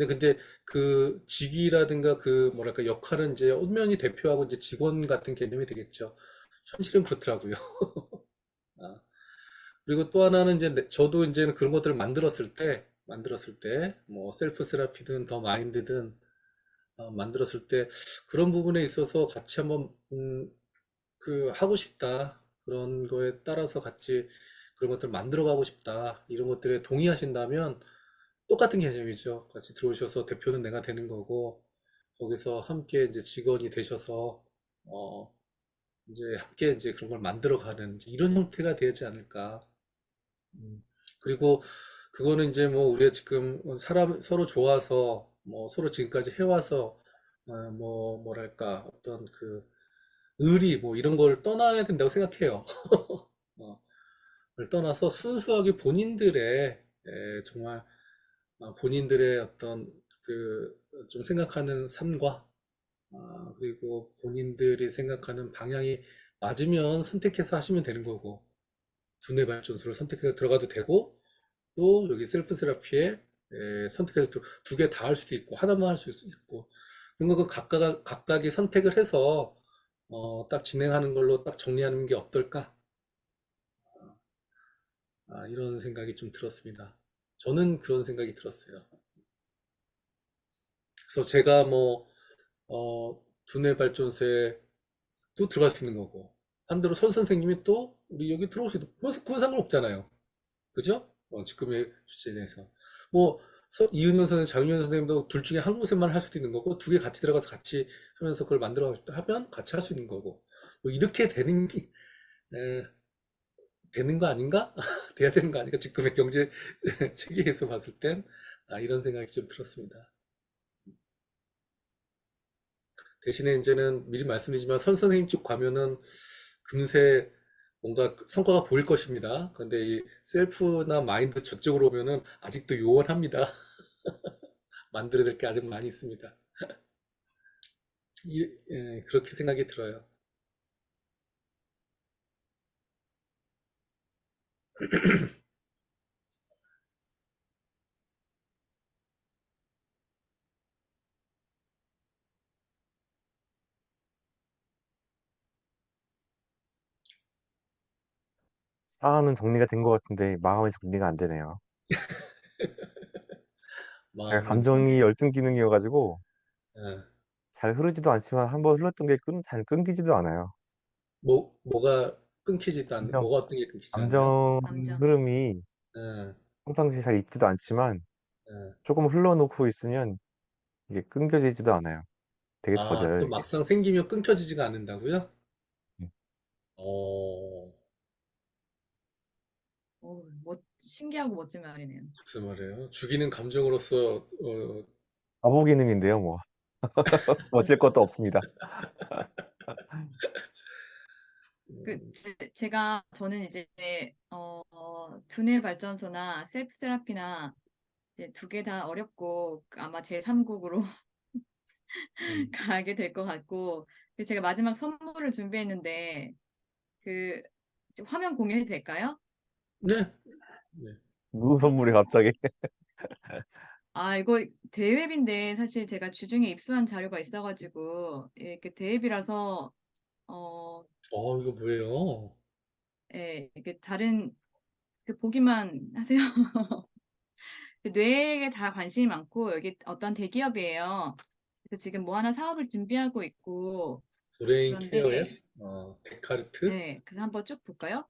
근데 그 직위라든가 그 뭐랄까 역할은 이제 엄연히 대표하고 이제 직원 같은 개념이 되겠죠. 현실은 그렇더라고요. 아, 그리고 또 하나는 이제 저도 이제는 그런 것들을 만들었을 때, 뭐 셀프 세라피든 더 마인드든 만들었을 때 그런 부분에 있어서 같이 한번 하고 싶다. 그런 거에 따라서 같이 그런 것들을 만들어 가고 싶다. 이런 것들에 동의하신다면 똑같은 개념이죠. 같이 들어오셔서 대표는 내가 되는 거고 거기서 함께 이제 직원이 되셔서 어 이제 함께 이제 그런 걸 만들어 가는 이런 형태가 되지 않을까. 그리고 그거는 이제 뭐 우리가 지금 사람 서로 좋아서 뭐 서로 지금까지 해와서 뭐 뭐랄까 어떤 의리 뭐 이런 걸 떠나야 된다고 생각해요. 어, 그걸 떠나서 순수하게 본인들의 정말 본인들의 어떤 좀 생각하는 삶과 그리고 본인들이 생각하는 방향이 맞으면 선택해서 하시면 되는 거고 두뇌 발전소를 선택해서 들어가도 되고 또 여기 셀프 세라피에 선택해서 두 개 다 할 수도 있고 하나만 할 수 있고 그런 거 각각이 선택을 해서 딱 진행하는 걸로 딱 정리하는 게 어떨까? 이런 생각이 좀 들었습니다. 저는 그런 생각이 들었어요. 그래서 제가 뭐 두뇌 발전소에 또 들어갈 수 있는 거고 반대로 선 선생님이 또 우리 여기 들어올 수 있는 그건 상관없잖아요. 그죠? 지금의 주제에 대해서. 뭐, 이은영 선생님, 장윤현 선생님도 둘 중에 한 곳에만 할 수도 있는 거고, 두 개 같이 들어가서 같이 하면서 그걸 만들어 싶다 하면 같이 할 수 있는 거고. 뭐 이렇게 에, 되는 거 아닌가? 돼야 되는 거 아닌가? 지금의 경제 체계에서 봤을 땐, 이런 생각이 좀 들었습니다. 대신에 이제는 미리 말씀드리지만 선 선생님 쪽 가면은 금세 뭔가 성과가 보일 것입니다. 근데 이 셀프나 마인드 저쪽으로 오면은 아직도 요원합니다. 만들어야 될 게 아직 많이 있습니다. 그렇게 생각이 들어요. 사안은 정리가 된 것 같은데 마음이 정리가 안 되네요. 제가 마음이, 감정이 열등 기능이어가지고 예. 잘 흐르지도 않지만 한번 흘렀던 게 잘 끊기지도 않아요. 뭐가 끊기지도 않는, 감정, 뭐가 어떤 게 끊기지 않아요? 감정 감정. 흐름이 예, 평상시에 잘 있지도 않지만 예. 조금 흘러놓고 있으면 이게 끊겨지지도 않아요. 되게 아, 더뎌요, 또 이게. 막상 생기면 끊겨지지가 않는다고요? 음. 어, 신기하고 멋진 말이네요. 글쎄 말이에요. 죽이는 감정으로서, 바보 기능인데요, 뭐. 어쩔 것도 없습니다. 저는 이제, 두뇌 발전소나 셀프 세라피나 이제 두 개 다 어렵고 아마 제3국으로 음. 가게 될 것 같고, 제가 마지막 선물을 준비했는데, 그, 화면 공유해도 될까요? 네. 네. 무슨 선물이 갑자기. 아, 이거 대웹인데 사실 제가 주중에 입수한 자료가 있어가지고, 이렇게 대웹이라서, 어, 이거 뭐예요? 예, 이게 다른, 보기만 하세요. 뇌에 다 관심이 많고, 여기 어떤 대기업이에요. 그래서 지금 뭐 하나 사업을 준비하고 있고, 브레인 케어 앱? 그런데, 데카르트? 네, 그래서 한번 쭉 볼까요?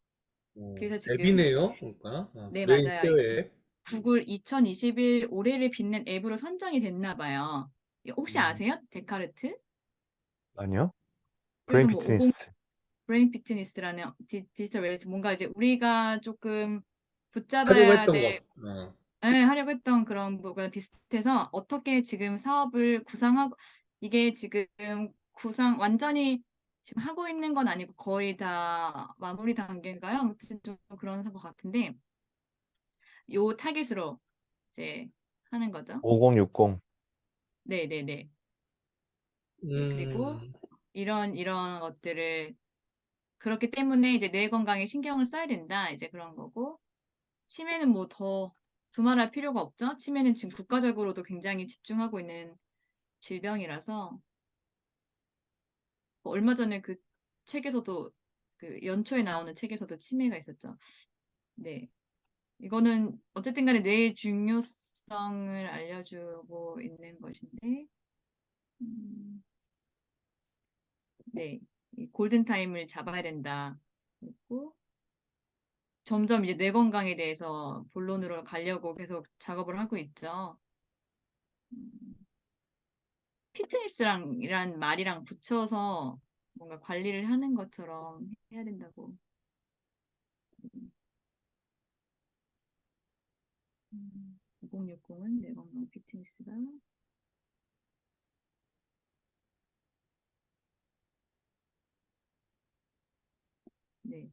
그래서 지금, 앱이네요. 그러니까. 네, 브레인 맞아요. 케어 앱. 구글 2021 올해를 빛낸 앱으로 선정이 됐나 봐요. 이거 혹시 음. 아세요? 데카르트? 아니요? 그래서 브레인 뭐 오공 피트니스. 브레인 피트니스라는 디지털 웰니스 뭔가 이제 우리가 조금 하려고 붙잡아야 했던 될 것. 어. 하려고 했던 그런 부분과 비슷해서 어떻게 지금 사업을 구상하고 이게 지금 완전히 지금 하고 있는 건 아니고 거의 다 마무리 단계인가요? 아무튼 좀 그런 것 같은데 요 타깃으로 이제 하는 거죠. 5060. 네네네. 네, 그리고 음. 이런 것들을 그렇기 때문에 이제 뇌 건강에 신경을 써야 된다. 이제 그런 거고 치매는 뭐 더 두말할 필요가 없죠. 치매는 지금 국가적으로도 굉장히 집중하고 있는 질병이라서 뭐 얼마 전에 그 책에서도 그 연초에 나오는 책에서도 치매가 있었죠. 네. 이거는 어쨌든 간에 뇌의 중요성을 알려주고 있는 것인데, 음, 네. 이 골든타임을 잡아야 된다. 그리고 점점 이제 뇌 건강에 대해서 본론으로 가려고 계속 작업을 하고 있죠. 음, 피트니스랑 이란 말이랑 붙여서 뭔가 관리를 하는 것처럼 해야 된다고. 2060은 뇌 건강 피트니스가 네.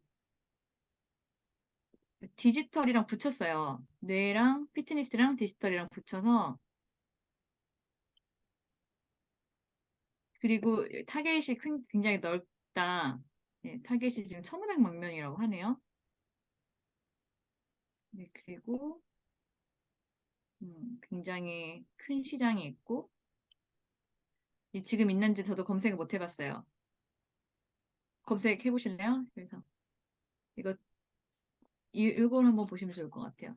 디지털이랑 붙였어요. 뇌랑 피트니스랑 디지털이랑 붙여서 그리고 타겟이 굉장히 넓다. 네, 타겟이 지금 1,500만 명이라고 하네요. 네, 그리고 굉장히 큰 시장이 있고 지금 있는지 저도 검색을 못 해봤어요. 검색해 보실래요? 그래서 이거 이걸 한번 보시면 좋을 것 같아요.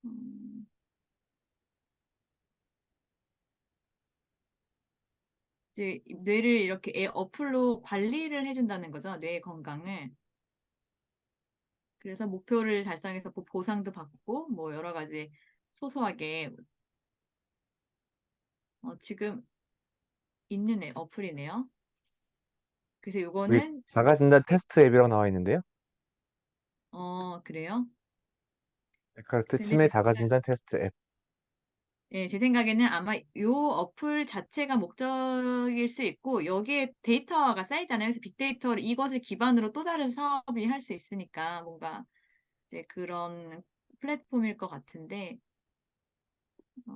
음, 이제 뇌를 이렇게 어플로 관리를 해준다는 거죠. 뇌 건강을. 그래서 목표를 달성해서 보상도 받고 뭐 여러 가지 소소하게 지금 있는 어플이네요. 그래서 여기 요거는 자가진단 네, 테스트 앱이라고 나와 있는데요. 그래요? 데카르트 근데 치매 이거는 자가진단 테스트 앱. 제 생각에는 아마 요 어플 자체가 목적일 수 있고 여기에 데이터가 쌓이잖아요. 그래서 빅데이터를 이것을 기반으로 또 다른 사업이 할 수 있으니까 뭔가 이제 그런 플랫폼일 것 같은데 어,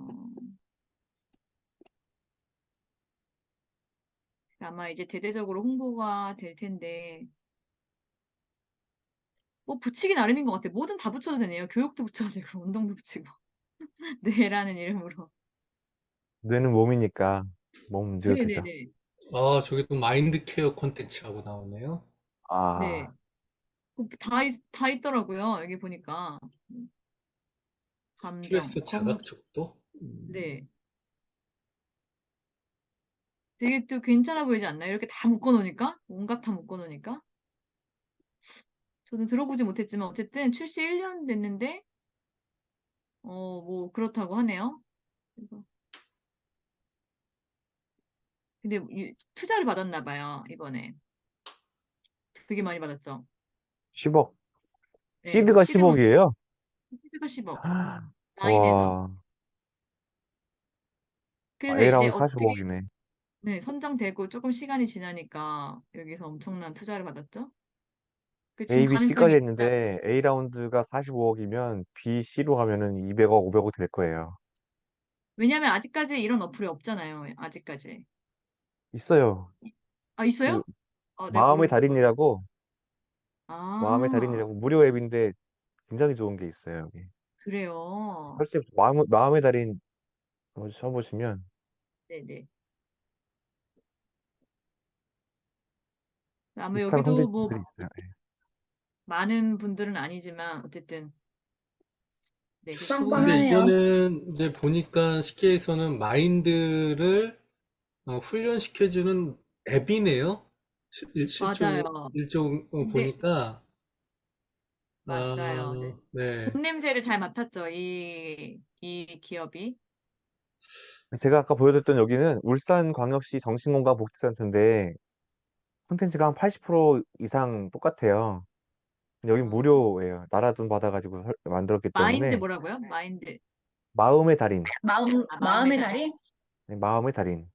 아마 이제 대대적으로 홍보가 될 텐데 뭐 붙이기 나름인 것 같아요. 뭐든 다 붙여도 되네요. 교육도 붙여도 되고 운동도 붙이고 뇌라는 이름으로. 뇌는 몸이니까 몸 움직여도 되죠. 네네네. 저게 또 마인드 케어 콘텐츠하고 나오네요. 아, 네. 다 있더라고요. 여기 보니까. 감정, 스트레스 자각 척도? 네. 되게 또 괜찮아 보이지 않나요? 이렇게 다 묶어놓으니까? 온갖 다 묶어놓으니까? 저는 들어보지 못했지만 어쨌든 출시 1년 됐는데 뭐 그렇다고 하네요. 그래서 근데 투자를 받았나 봐요, 이번에. 되게 많이 받았죠. 10억. 네, 시드가 시드 먼저 10억이에요? 시드가 10억. 라인에서. 와, 그래서 이제 A라운드 어떻게 45억이네. 네, 선정되고 조금 시간이 지나니까 여기서 엄청난 투자를 받았죠. 지금 A, B, 가능성이 C까지 진짜 했는데 A라운드가 45억이면 B, C로 가면은 200억, 500억 될 거예요. 왜냐면 아직까지 이런 어플이 없잖아요. 아직까지. 있어요. 아, 그 있어요? 내가 마음의 몰랐어. 달인이라고 마음의 아, 달인이라고 무료 앱인데 굉장히 좋은 게 있어요, 여기. 그래요. 사실 마음의 달인 쳐보시면 네네. 아마 비슷한 여기도 뭐 콘텐츠들이 있어요. 예. 많은 분들은 아니지만 어쨌든 네, 그 근데 좋은 빵빵하네요. 이거는 이제 보니까 쉽게에서는 마인드를 훈련시켜주는 앱이네요. 맞아요. 일종 근데 보니까 맞아요. 네. 네. 돈 냄새를 잘 맡았죠. 이 기업이. 제가 아까 보여드렸던 여기는 울산광역시 정신건강복지센터인데 콘텐츠가 한 80% 이상 똑같아요. 근데 여긴 어, 무료예요. 나라 돈 받아가지고 만들었기 마인드 때문에 뭐라고요? 마인드. 마음의 달인, 마음의 마음의 달인. 달인? 네, 마음의 달인.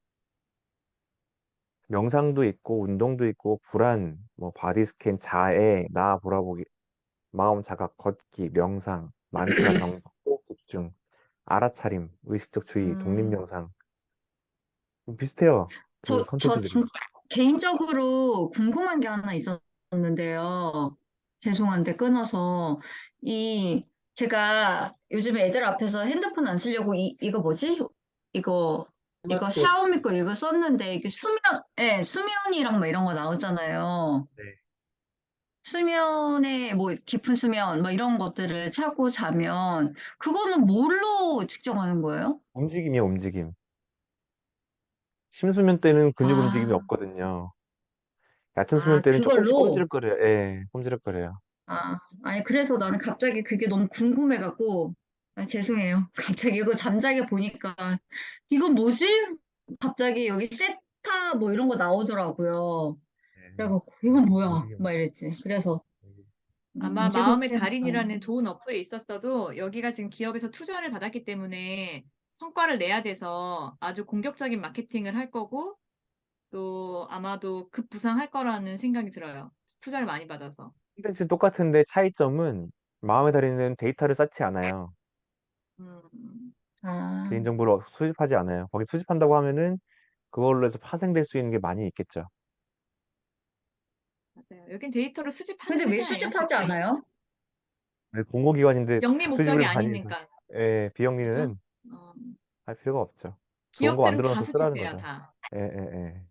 명상도 있고 운동도 있고 불안, 뭐 바디 스캔, 자해, 나 돌아보기, 마음 자각, 걷기, 명상, 만트라 정석, 호흡 집중, 알아차림, 의식적 주의, 독립 음, 명상. 비슷해요. 그 저 컨텐츠들이. 진짜 개인적으로 궁금한 게 하나 있었는데요. 죄송한데 끊어서. 이, 제가 요즘에 애들 앞에서 핸드폰 안 쓰려고 이거 뭐지? 이거, 이거 스마트워치. 샤오미 거 이거 썼는데 이게 수면이랑 뭐 이런 거 나오잖아요. 네. 수면에 뭐 깊은 수면 뭐 이런 것들을 차고 자면 그거는 뭘로 측정하는 거예요? 움직임이에요, 움직임. 심수면 때는 근육 움직임이 아, 없거든요. 얕은 수면 때는 조금씩 그걸로? 꼼지락거려요. 예, 꼼지락거려요. 아니, 그래서 나는 갑자기 그게 너무 궁금해갖고, 죄송해요. 갑자기 이거 잠자게 보니까, 이건 뭐지? 갑자기 여기 세타 뭐 이런 거 나오더라고요. 예, 그래갖고, 이건 뭐야? 움직임. 막 이랬지. 그래서, 아마 마음의 즐겁게 달인이라는 좋은 어플이 있었어도 여기가 지금 기업에서 투자를 받았기 때문에 성과를 내야 돼서 아주 공격적인 마케팅을 할 거고 또 아마도 급부상할 거라는 생각이 들어요. 투자를 많이 받아서. 콘텐츠는 똑같은데 차이점은 마음에 달리는 데이터를 쌓지 않아요. 음, 아, 개인정보를 수집하지 않아요. 거기 수집한다고 하면은 그걸로 해서 파생될 수 있는 게 많이 있겠죠. 맞아요. 여긴 데이터를 근데 수집하는 왜 회사예요, 수집하지 가까이. 않아요? 네, 공공기관인데 영리 목적이 수집을 많이 해서 아니니까. 예, 그죠? 비영리는 어, 할 필요가 없죠. 좋은 거 기업들은 만들어 다 놓고 쓰라는 수집해요, 거죠. 다. 예, 예, 예.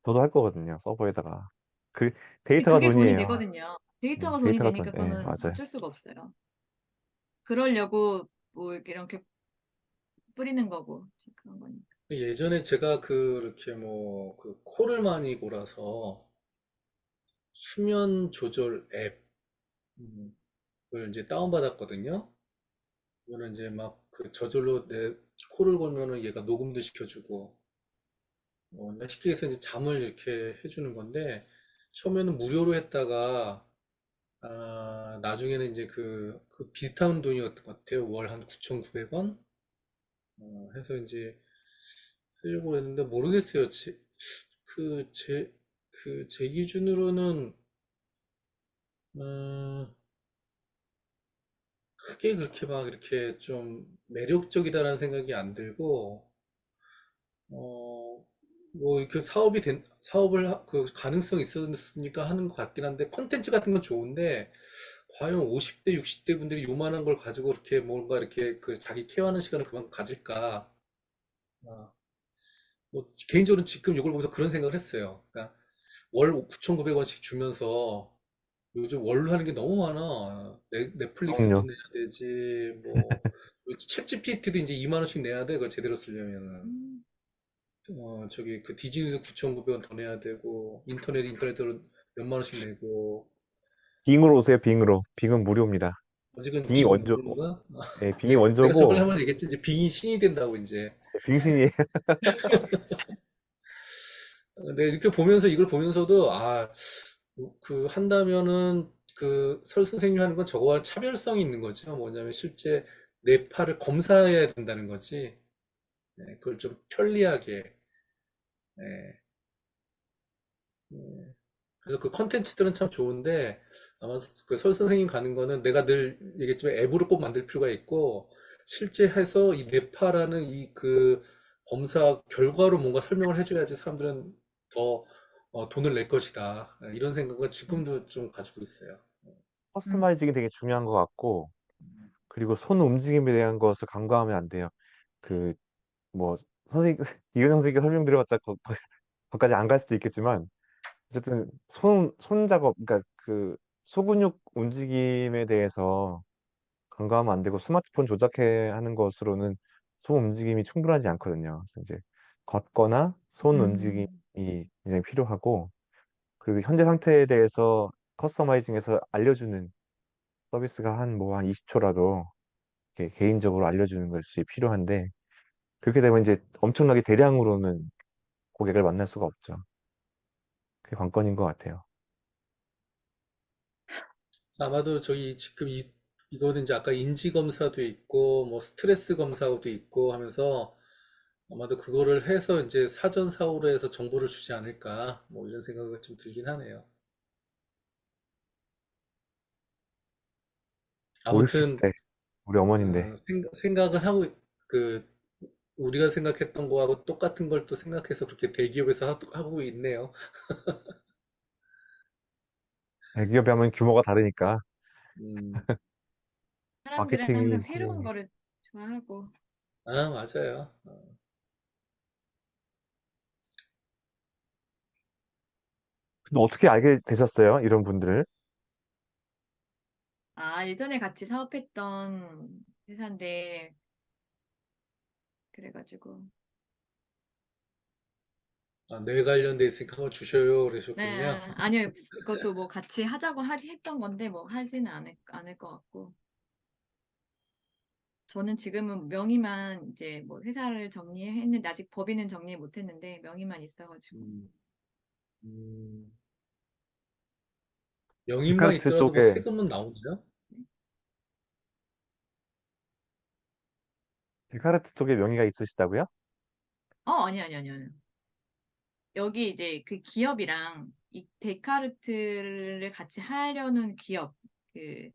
저도 할 거거든요. 서버에다가. 그 데이터가 그게 돈이 돈이에요. 되거든요. 데이터가 돈이 데이터가 돈. 되니까 예, 그거는 맞아요. 어쩔 수가 없어요. 그러려고 뭐 이렇게 뿌리는 거고 그런 거니까. 예전에 제가 이렇게 그 코를 많이 골아서 수면 조절 앱을 이제 다운받았거든요. 이거는 이제 막 그 저절로 내 코를 골면은 얘가 녹음도 시켜주고, 그러니까 쉽게 해서 이제 잠을 이렇게 해주는 건데, 처음에는 무료로 했다가, 나중에는 이제 비슷한 돈이었던 것 같아요. 월 한 9,900원? 해서 이제 하려고 했는데 모르겠어요. 제 기준으로는, 어, 크게 그렇게 막 이렇게 좀 매력적이다라는 생각이 안 들고, 어, 뭐 이렇게 그 가능성이 있었으니까 하는 것 같긴 한데, 컨텐츠 같은 건 좋은데, 과연 50대, 60대 분들이 요만한 걸 가지고 이렇게 뭔가 이렇게 자기 케어하는 시간을 그만 가질까? 아, 뭐 개인적으로 지금 이걸 보면서 그런 생각을 했어요. 그러니까 월 9,900원씩 주면서 요즘 월로 하는 게 너무 많아. 넷플릭스도 그럼요. 내야 되지, 뭐, 챗 GPT도 이제 2만 원씩 내야 돼, 그거 제대로 쓰려면은. 음, 저기, 그 디즈니도 9,900원 더 내야 되고, 인터넷으로 몇만 원씩 내고, 빙으로 오세요, 빙으로. 빙은 무료입니다. 아직은 빙이 빙은 원조고. 모르는가? 예, 빙이 내가 저번에 원조고, 한번 얘기했지, 이제 빙이 신이 된다고, 이제. 빙신이 근데 이렇게 보면서, 이걸 보면서도, 한다면은, 설 선생님이 하는 건 저거와 차별성이 있는 거죠. 뭐냐면, 실제 내 팔을 검사해야 된다는 거지. 그걸 좀 편리하게. 예, 예. 그래서 그 컨텐츠들은 참 좋은데, 아마 그 설 선생님 가는 거는 내가 늘 얘기했지만 앱으로 꼭 만들 필요가 있고, 실제 해서 이 뇌파라는 검사 결과로 뭔가 설명을 해줘야지 사람들은 더 돈을 낼 것이다. 이런 생각은 지금도 좀 가지고 있어요. 음, 커스터마이징이 되게 중요한 것 같고, 그리고 손 움직임에 대한 것을 간과하면 안 돼요. 그, 뭐, 선생님, 이은영 선생님께 설명드려봤자 거기까지 안 갈 수도 있겠지만, 어쨌든 손 작업, 그러니까 그 소근육 움직임에 대해서 간과하면 안 되고 스마트폰 조작해 하는 것으로는 손 움직임이 충분하지 않거든요. 그래서 이제 걷거나 손 움직임이 음, 굉장히 필요하고 그리고 현재 상태에 대해서 커스터마이징해서 알려주는 서비스가 한 20초라도 개인적으로 알려주는 것이 필요한데 그렇게 되면 이제 엄청나게 대량으로는 고객을 만날 수가 없죠. 그게 관건인 것 같아요. 아마도 저희 지금 이거는 이제 아까 인지 검사도 있고, 뭐 스트레스 검사도 있고 하면서 아마도 그거를 해서 이제 사전 사후로 해서 정보를 주지 않을까, 뭐 이런 생각을 좀 들긴 하네요. 아무튼 50대 우리 어머니인데 생각은 하고 그 우리가 생각했던 거하고 똑같은 걸 또 생각해서 그렇게 대기업에서 하고 있네요. 대기업에 하면 규모가 다르니까 음, 사람들은 항상 마케팅이 새로운 훌륭해. 거를 좋아하고. 맞아요. 근데 어떻게 알게 되셨어요? 이런 분들을? 아, 예전에 같이 사업했던 회사인데, 그래가지고. 뇌 관련돼 있으니까 한번 주셔요 네, 그러셨군요. 아니요. 이것도 뭐 같이 하자고 했던 건데, 뭐 하지는 않을 것 같고. 저는 지금은 명의만 이제 뭐 회사를 정리했는데, 아직 법인은 정리 못 했는데, 명의만 있어가지고. 음, 음, 영인만 데카르트 있더라도 뭐 쪽에 세금은 나오나요? 데카르트 쪽에 명의가 있으시다고요? 아니. 여기 이제 그 기업이랑 이 데카르트를 같이 하려는 기업, 그,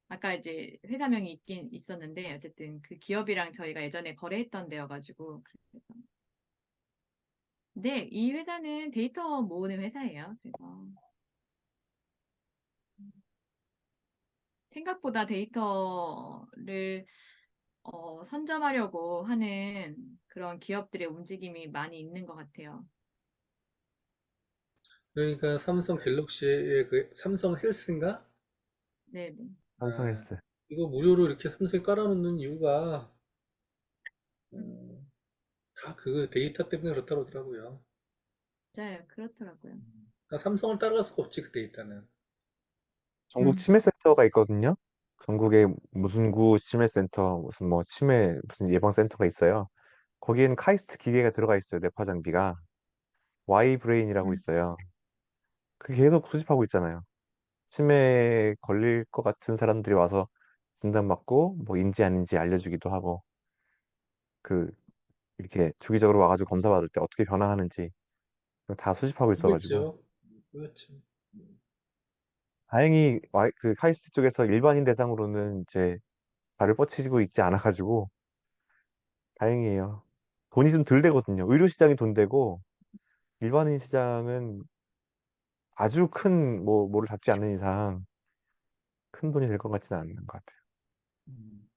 아까 이제 회사명이 있긴 있었는데, 어쨌든 그 기업이랑 저희가 예전에 거래했던 데여가지고. 그래서. 근데 이 회사는 데이터 모으는 회사예요. 그래서 생각보다 데이터를 선점하려고 하는 그런 기업들의 움직임이 많이 있는 것 같아요. 그러니까 삼성 갤럭시의 그 삼성 헬스인가? 네네. 삼성 아, 헬스. 이거 무료로 이렇게 삼성에 깔아놓는 이유가 다 그 데이터 때문에 그렇다고 하더라고요. 맞아요. 그렇더라고요. 그러니까 삼성을 따라갈 수가 없지, 그 데이터는. 전국 음, 치매센터가 있거든요. 전국에 무슨 구 치매센터, 무슨 뭐 치매 무슨 예방센터가 있어요. 거기에는 카이스트 기계가 들어가 있어요. 뇌파 장비가. Y 브레인이라고 음. 있어요. 그게 계속 수집하고 있잖아요. 치매에 걸릴 것 같은 사람들이 와서 진단받고 뭐 인지 아닌지 알려주기도 하고 그 이렇게 주기적으로 와가지고 검사받을 때 어떻게 변화하는지 다 수집하고 그거 있어가지고 있죠. 그렇지. 다행히 그 카이스트 쪽에서 일반인 대상으로는 이제 발을 뻗치고 있지 않아가지고 다행이에요. 돈이 좀 덜 되거든요. 의료 시장이 돈 되고 일반인 시장은 아주 큰 뭐를 잡지 않는 이상 큰 돈이 될 것 같지는 않는 것 같아요. 음.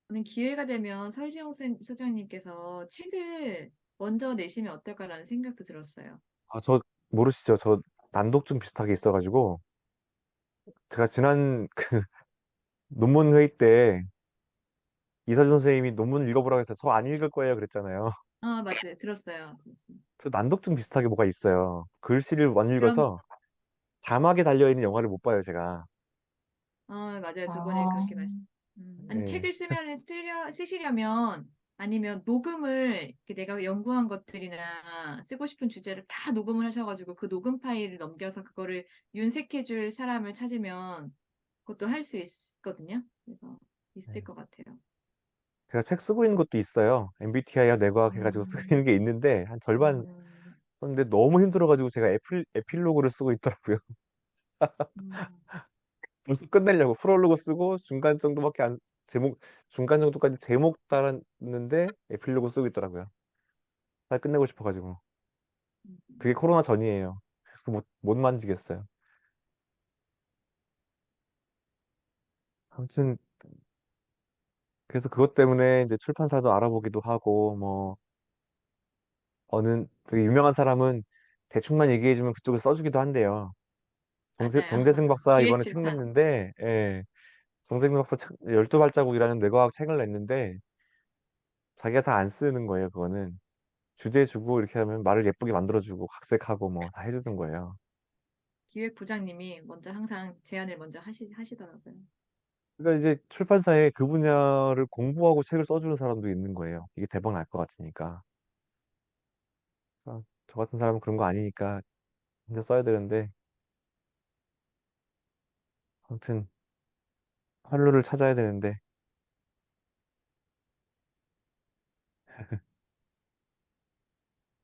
저는 기회가 되면 설지영 소장님께서 책을 먼저 내시면 어떨까라는 생각도 들었어요. 저 모르시죠? 저 난독증 비슷하게 있어가지고 제가 지난 그 논문 회의 때 이사준 선생님이 논문 읽어보라고 해서 저 안 읽을 거예요 그랬잖아요. 아, 맞아요. 들었어요. 저 난독증 비슷하게 뭐가 있어요. 글씨를 못 그럼, 읽어서 자막에 달려있는 영화를 못 봐요, 제가. 맞아요. 저번에 아, 그렇게 아니, 예. 책을 쓰시려면, 아니면 녹음을, 이렇게 내가 연구한 것들이나 쓰고 싶은 주제를 다 녹음을 하셔가지고 그 녹음 파일을 넘겨서 그거를 윤색해줄 사람을 찾으면 그것도 할 수 있거든요. 그래서 있을 예. 것 같아요. 제가 책 쓰고 있는 것도 있어요. MBTI와 뇌과학 해가지고 쓰고 있는 음, 게 있는데 한 절반 음, 썼는데 너무 힘들어가지고 제가 에필로그를 쓰고 있더라고요. 음, 벌써 끝내려고 프롤로그 쓰고 중간 정도밖에 안 제목 중간 정도까지 제목 달았는데 에필로그 쓰고 있더라고요. 빨리 끝내고 싶어가지고 음. 그게 코로나 전이에요. 그래서 못 만지겠어요. 아무튼 그래서 그것 때문에 이제 출판사도 알아보기도 하고 뭐 어느 되게 유명한 사람은 대충만 얘기해주면 그쪽에 써주기도 한대요. 맞아요. 정재승 박사 이번에 책 기획출판. 냈는데, 예, 정재승 박사 12발자국이라는 뇌과학 책을 냈는데, 자기가 다 안 쓰는 거예요, 그거는. 주제 주고 이렇게 하면 말을 예쁘게 만들어주고, 각색하고 뭐 다 해주는 거예요. 기획부장님이 먼저 항상 제안을 먼저 하시더라고요. 그러니까 이제 출판사에 그 분야를 공부하고 책을 써주는 사람도 있는 거예요. 이게 대박 날 것 같으니까. 저 같은 사람은 그런 거 아니니까 혼자 써야 되는데, 아무튼 활로를 찾아야 되는데,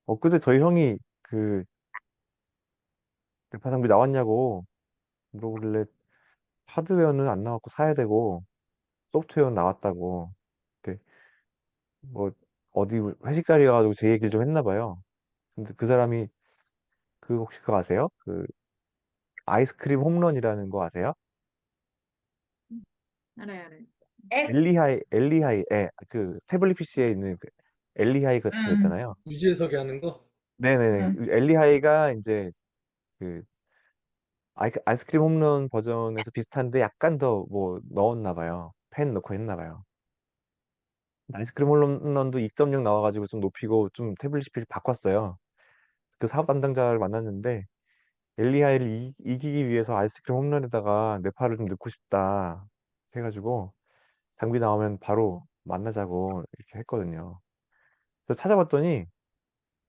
엊그제 저희 형이 그 대파 장비 나왔냐고 물어보길래 하드웨어는 안 나왔고 사야 되고 소프트웨어는 나왔다고. 근데 뭐 어디 회식 자리 가가지고 제 얘기를 좀 했나 봐요. 근데 그 사람이 그 혹시 그거 아세요? 그 아이스크림 홈런이라는 거 아세요? 음, 알아요, 알아요. 앱? 엘리하이 그 태블릿 PC에 있는 그 엘리하이 같은 거 음, 있잖아요. 유지해석이 하는 거? 네네네. 음. 그 엘리하이가 이제 그 아이스크림 홈런 버전에서 비슷한데 약간 더 뭐 넣었나 봐요. 펜 넣고 했나 봐요. 아이스크림 홈런도 2.0 나와가지고 좀 높이고 좀 태블릿 PC 바꿨어요. 그 사업 담당자를 만났는데 엘리하이를 이기기 위해서 아이스크림 홈런에다가 뇌파를 좀 넣고 싶다 해가지고 장비 나오면 바로 만나자고 이렇게 했거든요. 그래서 찾아봤더니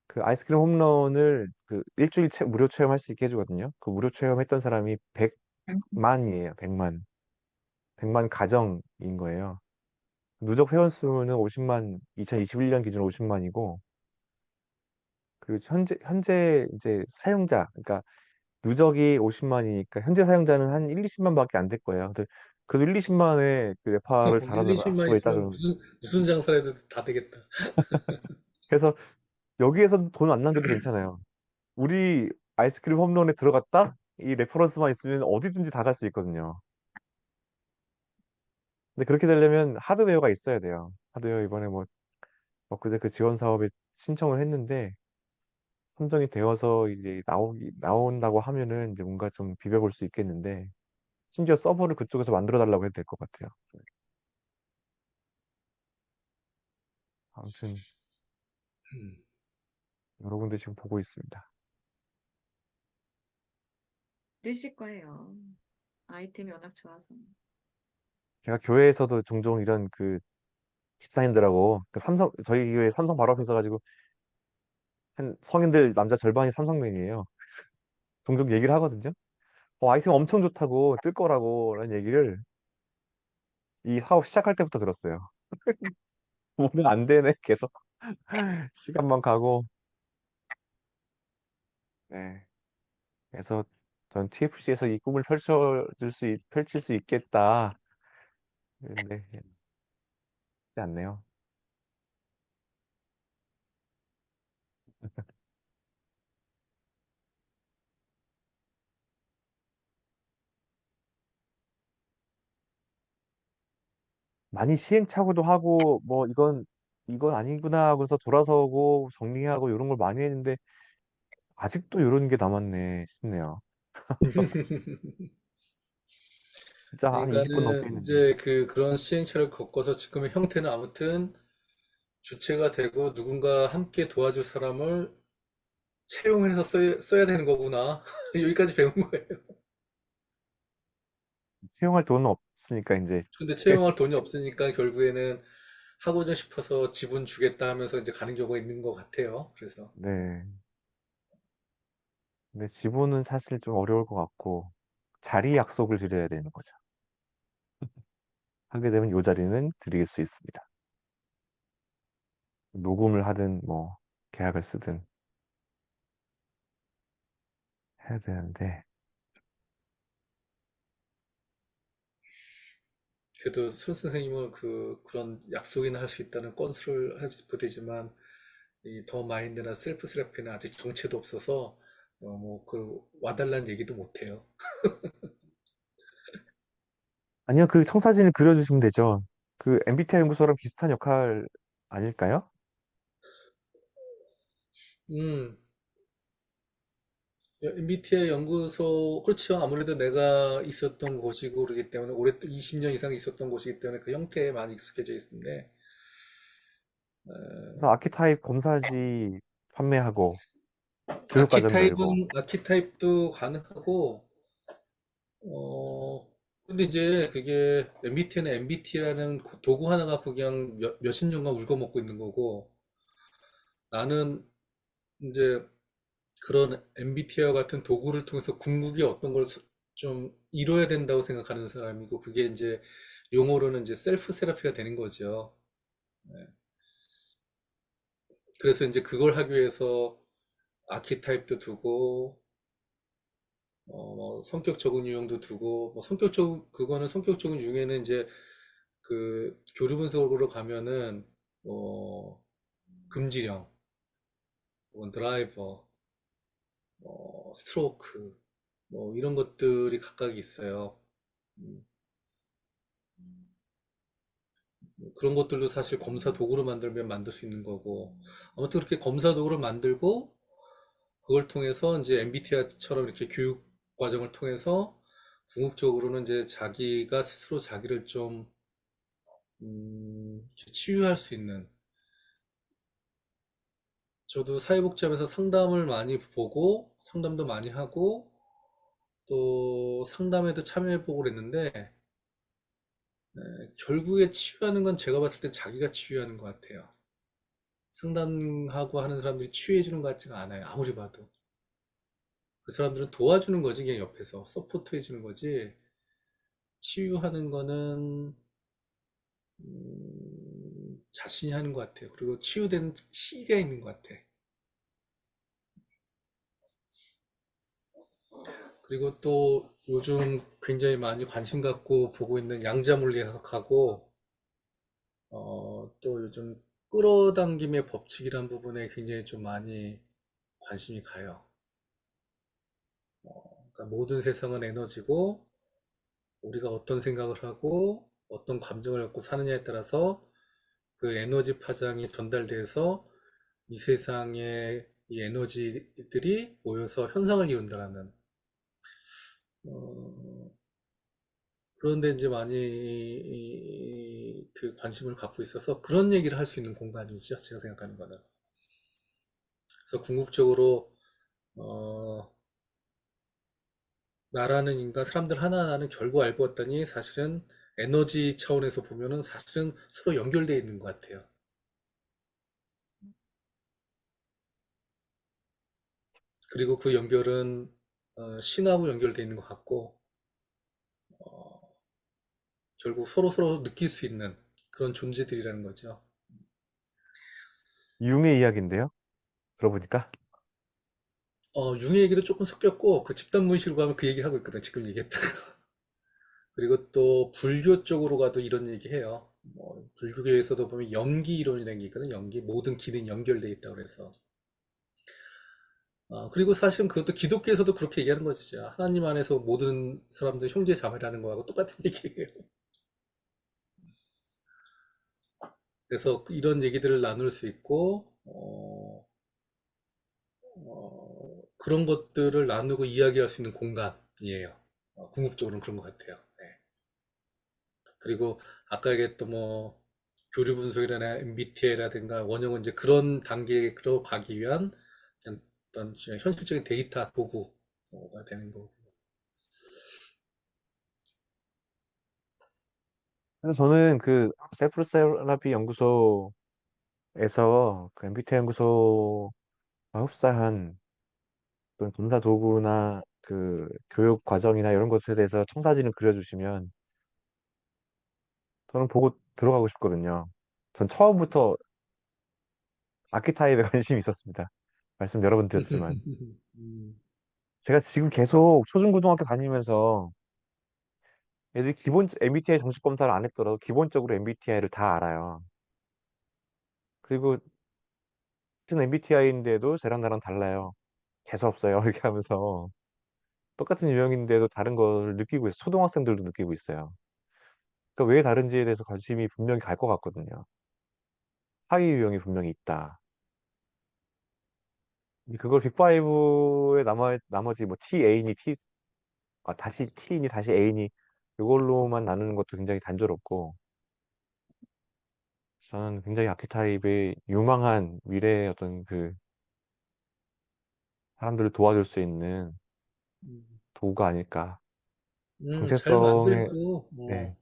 그 아이스크림 홈런을 그 일주일 무료 체험할 수 있게 해주거든요. 그 무료 체험했던 사람이 음. 100만이에요. 100만. 100만 가정인 거예요. 누적 회원 수는 50만, 2021년 기준 50만이고, 그리고 현재 이제 사용자, 그러니까 누적이 50만이니까 현재 사용자는 한 1, 20만밖에 안 될 거예요. 근데 그래도 1, 20만의 그 뇌파를 1, 달아날 20만 수가 있다 있으면 그러면 무슨 장사를 해도 다 되겠다. 그래서 여기에서 돈 안 남겨도 괜찮아요. 우리 아이스크림 홈런에 들어갔다? 이 레퍼런스만 있으면 어디든지 다 갈 수 있거든요. 근데 그렇게 되려면 하드웨어가 있어야 돼요. 하드웨어 이번에 그제 그 지원 사업에 신청을 했는데 선정이 되어서 이제 나온다고 하면은 이제 뭔가 좀 비벼볼 수 있겠는데 심지어 서버를 그쪽에서 만들어 달라고 해도 될 것 같아요. 아무튼 음. 여러 군데 지금 보고 있습니다. 뜨실 거예요. 아이템이 워낙 좋아서. 제가 교회에서도 종종 이런 그 집사님들하고 그 저희 교회 삼성 바로 앞에 있어가지고 한 성인들 남자 절반이 삼성맨이에요. 종종 얘기를 하거든요. 아이템 엄청 좋다고 뜰 거라고 라는 얘기를 이 사업 시작할 때부터 들었어요. 보면 안 되네 계속 시간만 가고. 네. 그래서 전 TFC에서 이 꿈을 펼칠 수 있겠다. 근데 쉽지 않네요. 많이 시행착오도 하고 뭐 이건 아니구나 하고서 돌아서고 정리하고 이런 걸 많이 했는데 아직도 이런 게 남았네 싶네요. 진짜 한 20분 넘게 그러니까는 했는데. 이제 그런 시행착오를 겪어서 지금의 형태는 아무튼 주체가 되고 누군가 함께 도와줄 사람을 채용을 해서 써야 되는 거구나. 여기까지 배운 거예요. 채용할 돈은 없으니까 이제 근데 채용할 돈이 없으니까 결국에는 하고자 싶어서 지분 주겠다 하면서 이제 가는 경우가 있는 것 같아요. 그래서 네. 근데 지분은 사실 좀 어려울 것 같고 자리 약속을 드려야 되는 거죠. 하게 되면 요 자리는 드릴 수 있습니다. 녹음을 하든 뭐 계약을 쓰든 해야 되는데 그래도 손 선생님은 그런 약속이나 할 수 있다는 건수를 하지 못하지만 이 더 마인드나 셀프 세라피는 아직 정체도 없어서 뭐그 와달라는 얘기도 못해요. 아니요, 그 청사진을 그려주시면 되죠. 그 MBTI 연구소랑 비슷한 역할 아닐까요? 음, MBTI 연구소, 그렇죠. 아무래도 내가 있었던 곳이고 그러기 때문에 20년 이상 있었던 곳이기 때문에 그 형태에 많이 익숙해져 있는데, 그래서 아키타입 검사지 판매하고 교육과정 열고. 아키타입도 가능하고, 어, 근데 이제 그게 MBTI는 MBTI라는 도구 하나 갖고 그냥 몇십 년간 울고먹고 있는 거고, 나는 이제 그런 MBTI와 같은 도구를 통해서 궁극이 어떤 걸 좀 이뤄야 된다고 생각하는 사람이고, 그게 이제 용어로는 이제 셀프 세라피가 되는 거죠. 네. 그래서 이제 그걸 하기 위해서 아키타입도 두고, 뭐 성격 적응 유형도 두고, 뭐 그거는 성격 적응 유형에는 이제 그 교류 분석으로 가면은, 뭐, 금지령, 뭐 드라이버, 스트로크, 뭐 이런 것들이 각각 있어요. 음, 뭐 그런 것들도 사실 검사 도구로 만들면 만들 수 있는 거고, 아무튼 그렇게 검사 도구를 만들고, 그걸 통해서 이제 MBTI처럼 이렇게 교육 과정을 통해서 궁극적으로는 이제 자기가 스스로 자기를 좀 이렇게 치유할 수 있는. 저도 사회복지하면서 상담을 많이 보고 상담도 많이 하고 또 상담에도 참여해보고 그랬는데 결국에 치유하는 건 제가 봤을 때 자기가 치유하는 것 같아요. 상담하고 하는 사람들이 치유해주는 것 같지가 않아요. 아무리 봐도. 그 사람들은 도와주는 거지, 그냥 옆에서 서포트 해주는 거지. 치유하는 거는 자신이 하는 것 같아요. 그리고 치유된 시기가 있는 것 같아. 그리고 또 요즘 굉장히 많이 관심 갖고 보고 있는 양자물리학하고 또 요즘 끌어당김의 법칙이란 부분에 굉장히 좀 많이 관심이 가요. 그러니까 모든 세상은 에너지고 우리가 어떤 생각을 하고 어떤 감정을 갖고 사느냐에 따라서 그 에너지 파장이 전달돼서 이 세상에 이 에너지들이 모여서 현상을 이룬다라는 어, 그런데 이제 많이 그 관심을 갖고 있어서 그런 얘기를 할 수 있는 공간이죠. 제가 생각하는 거는. 그래서 궁극적으로 어, 나라는 인간, 사람들 하나하나는 결국 알고 봤더니 사실은 에너지 차원에서 보면은 사실은 서로 연결되어 있는 것 같아요. 그리고 그 연결은 신하고 연결되어 있는 것 같고 결국 서로 느낄 수 있는 그런 존재들이라는 거죠. 융의 이야기인데요. 들어보니까. 융의 얘기도 조금 섞였고 그 집단 무의식으로 가면 그 얘기 하고 있거든. 지금 얘기했다. 그리고 또 불교 쪽으로 가도 이런 얘기 해요. 뭐 불교에서도 보면 연기 이론이라는 게 있거든. 연기 모든 기능이 연결돼 있다 그래서. 그리고 사실은 그것도 기독교에서도 그렇게 얘기하는 거지. 하나님 안에서 모든 사람들 형제 자매라는 거하고 똑같은 얘기예요. 그래서 이런 얘기들을 나눌 수 있고, 그런 것들을 나누고 이야기할 수 있는 공간이에요. 궁극적으로는 그런 것 같아요. 네. 그리고 아까 얘기했던 뭐 교류 분석이라나 MBTI라든가 원형은 이제 그런 단계로 가기 위한 그냥 어떤 현실적인 데이터 도구가 되는 거고. 그래서 저는 그 셀프 세라피 연구소에서 그 MBTI 연구소와 흡사한 그런 검사 도구나 그 교육 과정이나 이런 것에 대해서 청사진을 그려주시면 저는 보고 들어가고 싶거든요. 전 처음부터 아키타입에 관심이 있었습니다. 말씀 여러 번 드렸지만. 음, 제가 지금 계속 초중고등학교 다니면서 애들이 기본 MBTI 정식 검사를 안 했더라도 기본적으로 MBTI를 다 알아요. 그리고 같은 MBTI인데도 쟤랑 나랑 달라요. 재수 없어요. 이렇게 하면서 똑같은 유형인데도 다른 걸 느끼고 있어요. 초등학생들도 느끼고 있어요. 그러니까 왜 다른지에 대해서 관심이 분명히 갈 것 같거든요. 하위 유형이 분명히 있다. 그걸 빅5에 나머지 뭐 TA니 다시 T니 다시 A니 이걸로만 나누는 것도 굉장히 단조롭고 저는 굉장히 아키타입의 유망한 미래의 어떤 그 사람들을 도와줄 수 있는 음, 도구가 아닐까. 잘 정체성에, 만들고, 네.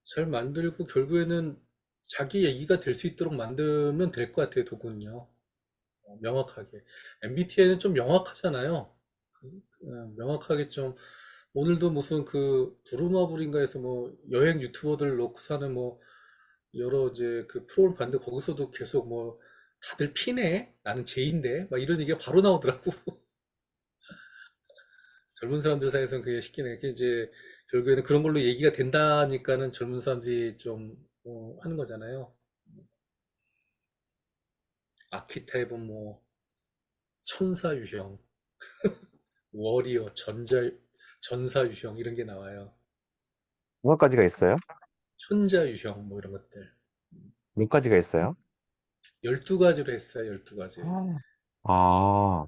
잘 만들고 결국에는 자기 얘기가 될 수 있도록 만들면 될 것 같아요, 도구는요. 명확하게. MBTI는 좀 명확하잖아요. 명확하게 좀, 오늘도 무슨 그 부루마블인가에서 뭐 여행 유튜버들 놓고 사는 뭐 여러 이제 그 프로그램 봤는데 거기서도 계속 뭐 다들 P네? 나는 J인데? 막 이런 얘기가 바로 나오더라고. 젊은 사람들 사이에서는 그게 쉽긴 해. 그게 이제 결국에는 그런 걸로 얘기가 된다니까는 젊은 사람들이 좀 하는 거잖아요. 아키타입은 뭐 천사 유형, 워리어, 전사 유형 이런 게 나와요. 몇 가지가 있어요? 현자 유형 뭐 이런 것들. 몇 가지가 있어요? 12가지로 했어요, 12가지. 아,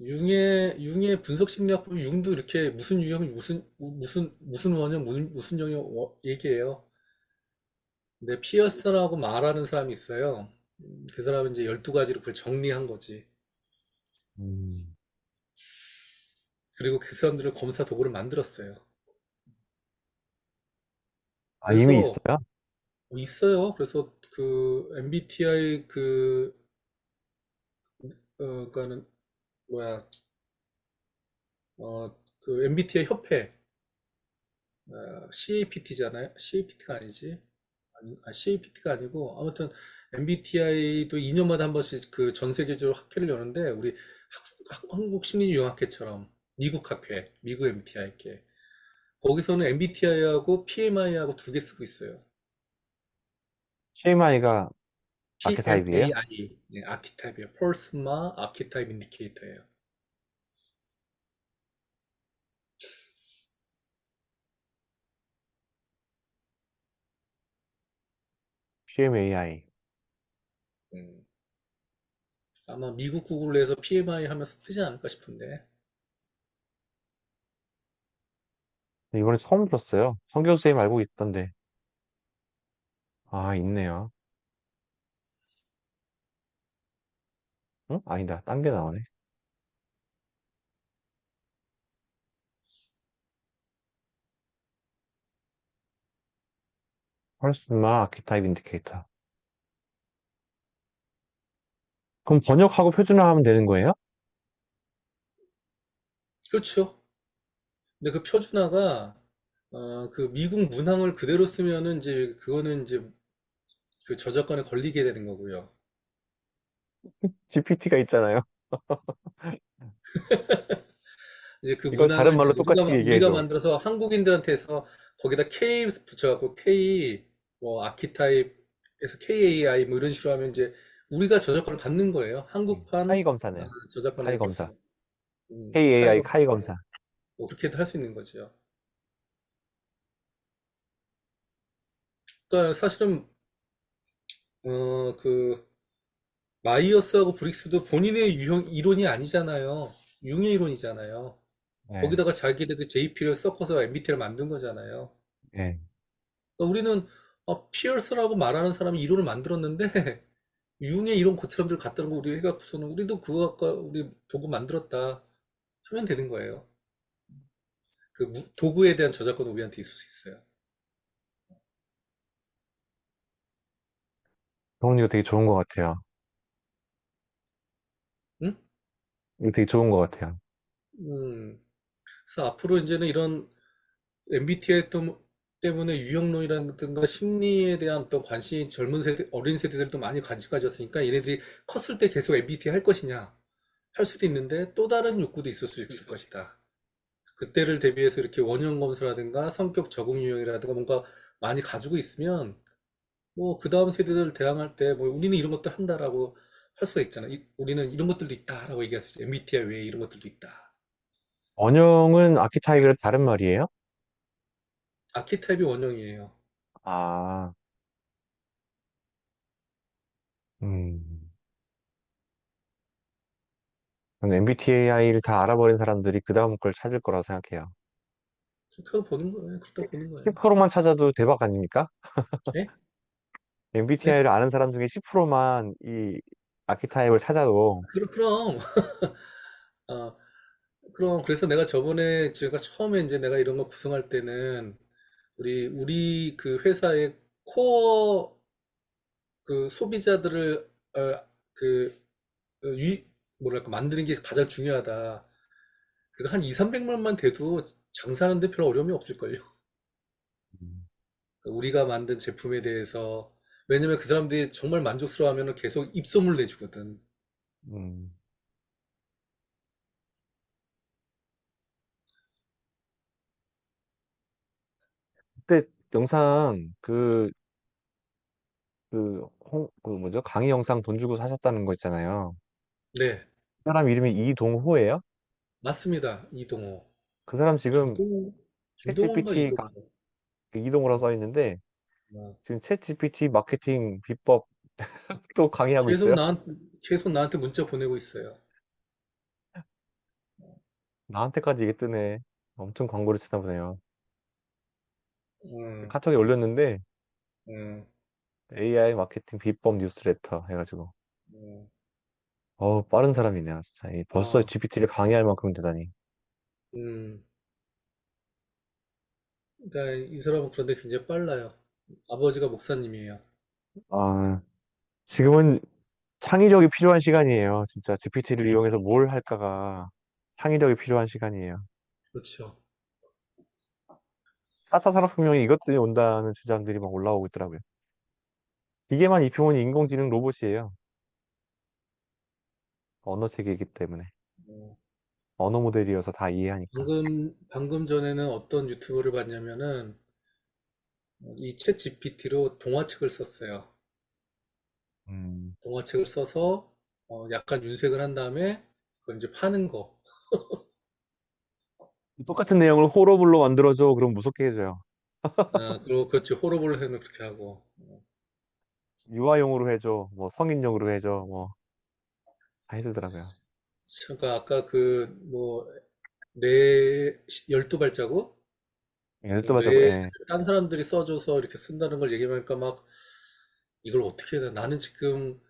융의 분석 심리학 보면 융도 이렇게 무슨 유형이 무슨 원형, 무슨 영역 얘기해요. 근데 피어슨하고 말하는 사람이 있어요. 그 사람은 이제 12가지로 그걸 정리한 거지. 음. 그리고 그 사람들을 검사 도구를 만들었어요. 아, 이미 그래서 있어요? 있어요. 그래서 그 MBTI 그니까는 뭐야, 그 MBTI 협회, CAPT잖아요. CAPT가 아니지. CAPT가 아니고 아무튼 MBTI도 2년마다 한 번씩 그 전 세계적으로 학회를 여는데 우리 한국 심리유형학회처럼 미국 학회, 미국 MBTI 학회. 거기서는 MBTI하고 PMI하고 두 개 쓰고 있어요. CMI가 아키타입이에요? PMAI, 네, 아키타입이에요. 펄스마 아키타입 인디케이터예요. CMAI. 음, 아마 미국 구글에서 PMI 하면서 뜨지 않을까 싶은데. 이번에 처음 들었어요. 성교 선생님 알고 있던데. 아, 있네요. 응? 아니다. 딴 게 나오네. 펄스마 아키타입 인디케이터. 그럼 번역하고 표준화하면 되는 거예요? 그렇죠. 근데 그 표준화가 그 미국 문항을 그대로 쓰면은 이제 그거는 이제 그 저작권에 걸리게 되는 거고요. GPT가 있잖아요. 이제 그 이거 다른 문항을 이제 말로 똑같이 우리가 얘기해줘. 만들어서 한국인들한테 해서 거기다 K 붙여갖고 K 뭐 아키타입에서 KAI 뭐 이런 식으로 하면 이제 우리가 저작권을 갖는 거예요. 한국판 카이 검사네요. 저작권을 카이 이렇게 검사. 해서 KAI 카이로 카이 검사. 뭐 그렇게도 할 수 있는 거죠. 그러니까 사실은 그 마이어스하고 브릭스도 본인의 유형 이론이 아니잖아요. 융의 이론이잖아요. 네, 거기다가 자기네들 JP를 섞어서 MBT를 만든 거잖아요. 네. 그러니까 우리는 피어스라고 말하는 사람이 이론을 만들었는데 융의 이론 그 사람들 갖다는 거 우리 해갖고서는 우리도 그거 갖고 우리 도구 만들었다 하면 되는 거예요. 그 도구에 대한 저작권은 우리한테 있을 수 있어요. 형님 이거 되게 좋은 것 같아요. 응? 이거 되게 좋은 것 같아요. 음. 그래서 앞으로 이제는 이런 MBTI 때문에 유형론이라든가 심리에 대한 어떤 관심이 젊은 세대, 어린 세대들도 많이 가졌으니까 얘네들이 컸을 때 계속 MBTI 할 것이냐? 할 수도 있는데 또 다른 욕구도 있을 수 있을 것이다. 그때를 대비해서 이렇게 원형 검사라든가 성격 적응 유형이라든가 뭔가 많이 가지고 있으면 뭐 그 다음 세대들 대항할 때 뭐 우리는 이런 것들 한다라고 할 수가 있잖아. 우리는 이런 것들도 있다라고 얘기할 수 있어. MBTI 외에 이런 것들도 있다. 원형은 아키타입이랑 다른 말이에요? 아키타입이 원형이에요. 아, 음. MBTI를 다 알아버린 사람들이 그 다음 걸 찾을 거라고 생각해요. 그렇게 보는 거예요. 그렇다 보는 거예요. 10%만 찾아도 대박 아닙니까? 네? 네? MBTI를 아는 사람 중에 10%만 이 아키타입을 찾아도, 그럼 아, 그럼 그래서 내가 저번에 제가 처음에 이제 내가 이런 거 구성할 때는 우리 그 회사의 코어 그 소비자들을 그 뭐랄까 만드는 게 가장 중요하다. 그거 한 2, 300만만 돼도 장사하는데 별 어려움이 없을걸요. 음, 우리가 만든 제품에 대해서 왜냐면 그 사람들이 정말 만족스러워하면 계속 입소문 내주거든. 음. 그때 영상 그 뭐죠? 강의 영상 돈 주고 사셨다는 거 있잖아요. 네, 그 사람 이름이 이동호예요? 맞습니다. 이동호. 그 사람 지금 김동호, 김동호인가 챗GPT 이동호. 이동호라 써 있는데 어, 지금 챗GPT 마케팅 비법 또 강의하고 계속 있어요. 계속 나한테 문자 보내고 있어요. 나한테까지 이게 뜨네. 엄청 광고를 치나 보네요. 음, 카톡에 올렸는데 음, AI 마케팅 비법 뉴스레터 해가지고 음. 빠른 사람이네요. 진짜 벌써 아, GPT를 강의할 만큼 되다니. 음. 그러니까 이 사람은 그런데 굉장히 빨라요. 아버지가 목사님이에요. 아, 지금은 창의력이 필요한 시간이에요. 진짜 GPT를 이용해서 뭘 할까가 창의력이 필요한 시간이에요. 그렇죠. 4차 산업혁명이 이것 때문에 온다는 주장들이 막 올라오고 있더라고요. 기계만 입혀온 인공지능 로봇이에요. 언어 체계이기 때문에. 어, 언어 모델이어서 다 이해하니까. 방금 전에는 어떤 유튜브를 봤냐면은 이 챗 GPT로 동화책을 썼어요. 음, 동화책을 써서 약간 윤색을 한 다음에 그걸 이제 파는 거. 똑같은 내용을 호러블로 만들어줘. 그럼 무섭게 해줘요. 그리고 그렇지 호러볼 해는 그렇게 하고. 유아용으로 해줘. 뭐 성인용으로 해줘. 뭐 다 해주더라고요. 잠깐 아까 그 뭐 뇌 12발자국 열두 발자국, 뇌 예. 딴 사람들이 써줘서 이렇게 쓴다는 걸 얘기하니까 막 이걸 어떻게 해야 되나 나는 지금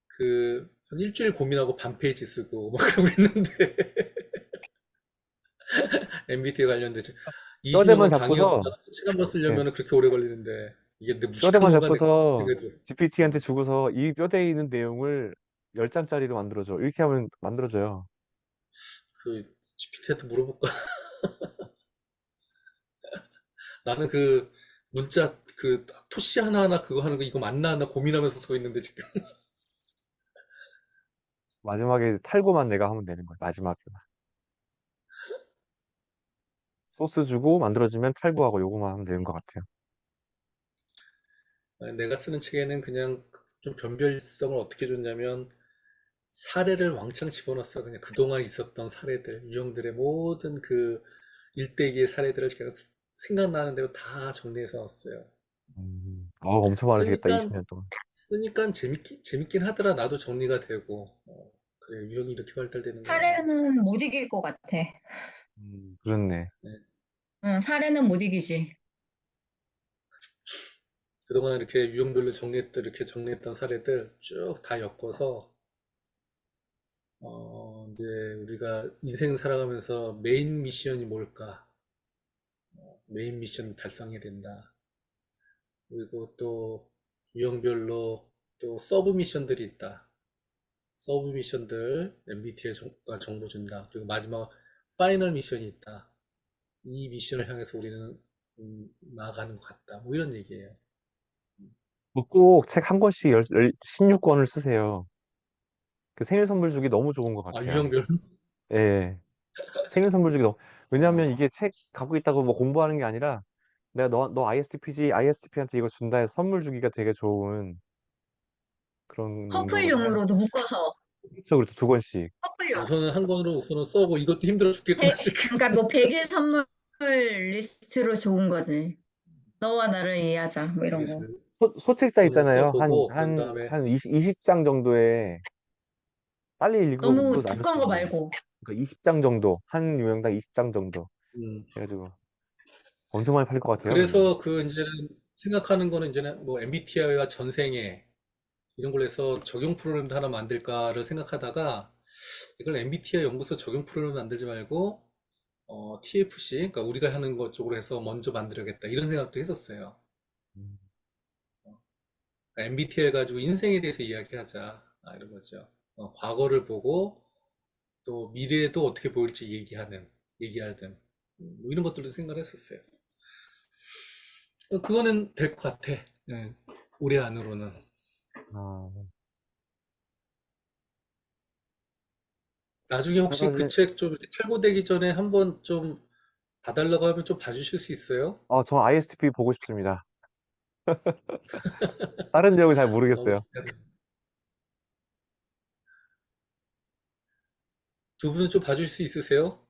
그 한 일주일 고민하고 반 페이지 쓰고 막 그러고 있는데 MBTI 관련된 20년간 뼈대만 강의하고 잡고서, 나서 책 한 번 예. 쓰려면 그렇게 오래 걸리는데 이게 내 무식한 뼈대만 건가 내가 싶은 잡고서 생각이 들었어. GPT한테 주고서 이 뼈대에 있는 내용을 10장짜리로 만들어줘. 이렇게 하면 만들어줘요. 그 GPT한테 물어볼까? 나는 그 문자 그 토시 하나하나 그거 하는 거 이거 맞나 하나 고민하면서 써 있는데 지금 마지막에 탈고만 내가 하면 되는 거예요. 마지막에. 소스 주고 만들어주면 탈고하고 요거만 하면 되는 것 같아요. 내가 쓰는 책에는 그냥 좀 변별성을 어떻게 줬냐면 사례를 왕창 집어넣었어. 그냥 그동안 있었던 사례들, 유형들의 모든 그 일대기의 사례들을 제가 생각나는 대로 다 정리해서 넣었어요. 엄청 많으시겠다. 쓰니까 20년 동안. 재밌긴 하더라. 나도 정리가 되고 그래 유형이 이렇게 발달되는구나. 사례는 못 이길 것 같아. 그렇네. 응, 사례는 못 이기지. 그동안 이렇게 유형별로 정리했던 이렇게 정리했던 사례들 쭉 다 엮어서 이제 우리가 인생 살아가면서 메인 미션이 뭘까? 메인 미션 달성해야 된다. 그리고 또 유형별로 또 서브 미션들이 있다. 서브 미션들 MBTI가 정보 준다. 그리고 마지막 파이널 미션이 있다. 이 미션을 향해서 우리는 나아가는 것 같다. 뭐 이런 얘기예요. 뭐 꼭 책 한 권씩 16권을 쓰세요. 그 생일 선물 주기 너무 좋은 것 아, 같아요. 유형별? 예. 생일 선물 주기 너무, 왜냐하면 아, 이게 책 갖고 있다고 뭐 공부하는 게 아니라 내가 너 ISTP지, ISTP한테 이거 준다 해서 선물 주기가 되게 좋은 그런 용도거든요. 커플용으로도 묶어서 그렇죠, 그렇죠. 두 권씩. 커플용. 우선은 한 권으로 우선은 써고 이것도 힘들어 죽겠구나 지금. 그러니까 뭐 100일 선물 리스트로 좋은 거지. 너와 나를 이해하자 뭐 이런 거. 알겠습니다. 소책자 우선 있잖아요. 써보고 그런 다음에 20장 정도에 빨리 읽어도 너무 남을 수 두꺼운 거 있는. 말고. 그러니까 20장 정도, 한 유형당 20장 정도 음, 해가지고 엄청 많이 팔릴 것 같아요, 그러면. 그래서 그 이제는 생각하는 거는 이제는 뭐 MBTI와 전생에 이런 걸로 해서 적용 프로그램도 하나 만들까를 생각하다가 이걸 MBTI 연구소 적용 프로그램 만들지 말고 TFC, 그러니까 우리가 하는 것 쪽으로 해서 먼저 만들어야겠다 이런 생각도 했었어요. 음. MBTI 가지고 인생에 대해서 이야기하자 이런 거죠. 과거를 보고 또 미래에도 어떻게 보일지 얘기하든 뭐 이런 것들도 생각을 했었어요. 그거는 될 것 같아. 예, 올해 안으로는. 아, 나중에 혹시 그 그래가지고 책 좀 탈고되기 전에 한번 좀 봐달라고 하면 좀 봐주실 수 있어요? 저 ISTP 보고 싶습니다. 다른 내용을 잘 너무 모르겠어요. 기대돼. 두 분은 좀 봐줄 수 있으세요?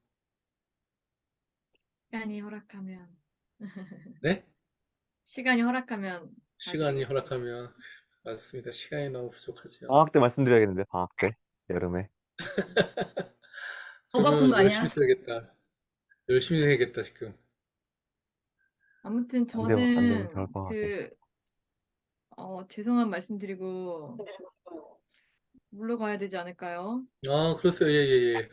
시간이 허락하면, 네? 시간이 허락하면 시간이 봐드리겠습니다. 허락하면. 맞습니다. 시간이 너무 부족하죠. 방학 때 말씀드려야겠는데, 방학 때. 여름에. 더 바쁜 그러면 거 열심히 아니야? 써야겠다. 열심히 해야겠다, 지금. 아무튼 안 되면 저는 겨울방학에. 죄송한 말씀드리고 물러가야 되지 않을까요? 아, 그렇어요. 예, 예, 예.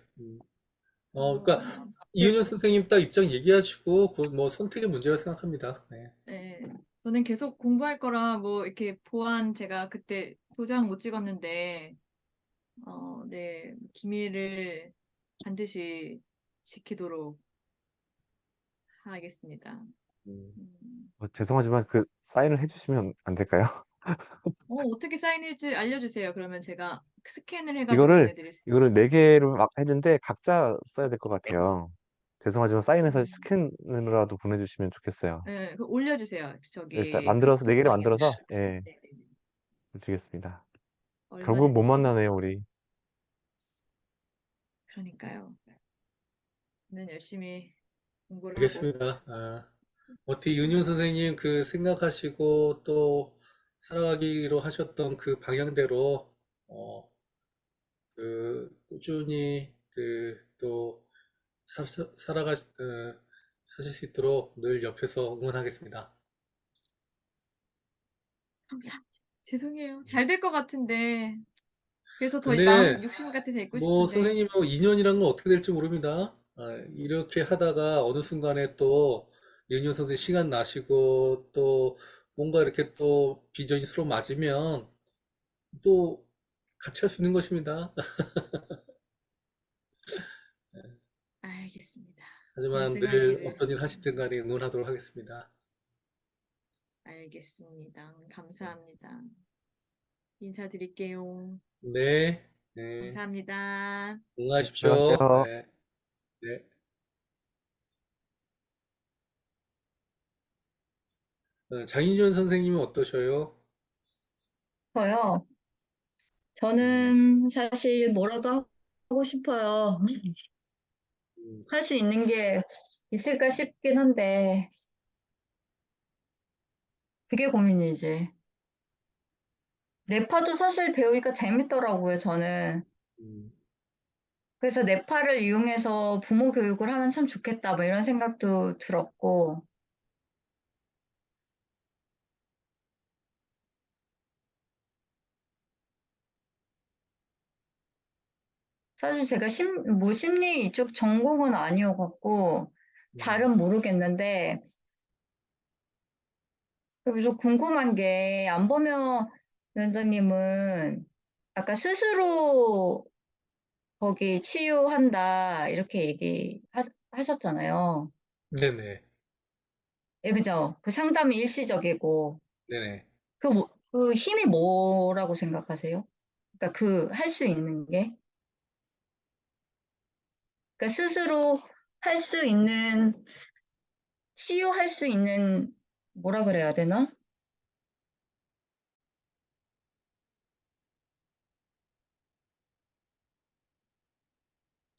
그러니까 제- 이은현 선생님 딱 입장 얘기하시고 그 뭐 선택의 문제라 생각합니다. 네. 네, 저는 계속 공부할 거라 뭐 이렇게 보안 제가 그때 도장 못 찍었는데 네, 기밀을 반드시 지키도록 하겠습니다. 음. 죄송하지만 그 사인을 해주시면 안 될까요? 어떻게 사인할지 알려주세요. 그러면 제가 스캔을 해가지고 이거를, 보내드릴 수 이거를 있습니다. 4개로 막 했는데 각자 써야 될 것 같아요. 죄송하지만 사인해서 음, 스캔으로라도 보내주시면 좋겠어요. 네, 올려주세요. 네, 저기 만들어서, 4개를 카톡방에. 만들어서, 예, 네, 네, 네. 드리겠습니다. 결국은 못 얼마든지. 만나네요, 우리. 그러니까요. 저는 열심히 공부를 하고. 알겠습니다. 어떻게 윤윤 선생님 그 생각하시고 또 살아가기로 하셨던 그 방향대로 어, 그 꾸준히 그 또 사실 수 있도록 늘 옆에서 응원하겠습니다. 감사합니다. 죄송해요. 잘 될 것 같은데. 그래서 더 마음 근데 욕심 같아서 있고 뭐 싶은데. 선생님은 인연이란 건 어떻게 될지 모릅니다. 이렇게 하다가 어느 순간에 또 윤윤 선생님 시간 나시고 또 뭔가 이렇게 또 비전이 서로 맞으면 또 같이 할 수 있는 것입니다. 알겠습니다. 하지만 늘 건승하기를. 어떤 일 하시든 간에 응원하도록 하겠습니다. 알겠습니다. 감사합니다. 인사드릴게요. 네, 네, 감사합니다. 응하십시오. 들어가세요. 네, 네. 장인준 선생님은 어떠셔요? 저요. 음, 저는 사실 뭐라도 하고 싶어요. 음, 할 수 있는 게 있을까 싶긴 한데 그게 고민이지. 뇌파도 사실 배우니까 재밌더라고요, 저는. 음. 그래서 뇌파를 이용해서 부모 교육을 하면 참 좋겠다, 뭐 이런 생각도 들었고, 사실 제가 뭐 심리 이쪽 전공은 아니어갖고, 음, 잘은 모르겠는데, 그래서 궁금한 게, 안보면 위원장님은 아까 스스로 거기 치유한다, 이렇게 얘기하셨잖아요. 네네. 예, 그죠? 그 상담이 일시적이고, 네네. 그 힘이 뭐라고 생각하세요? 그러니까 할 수 있는 게? 그러니까 스스로 할 수 있는, 치유할 수 있는, 뭐라 그래야 되나?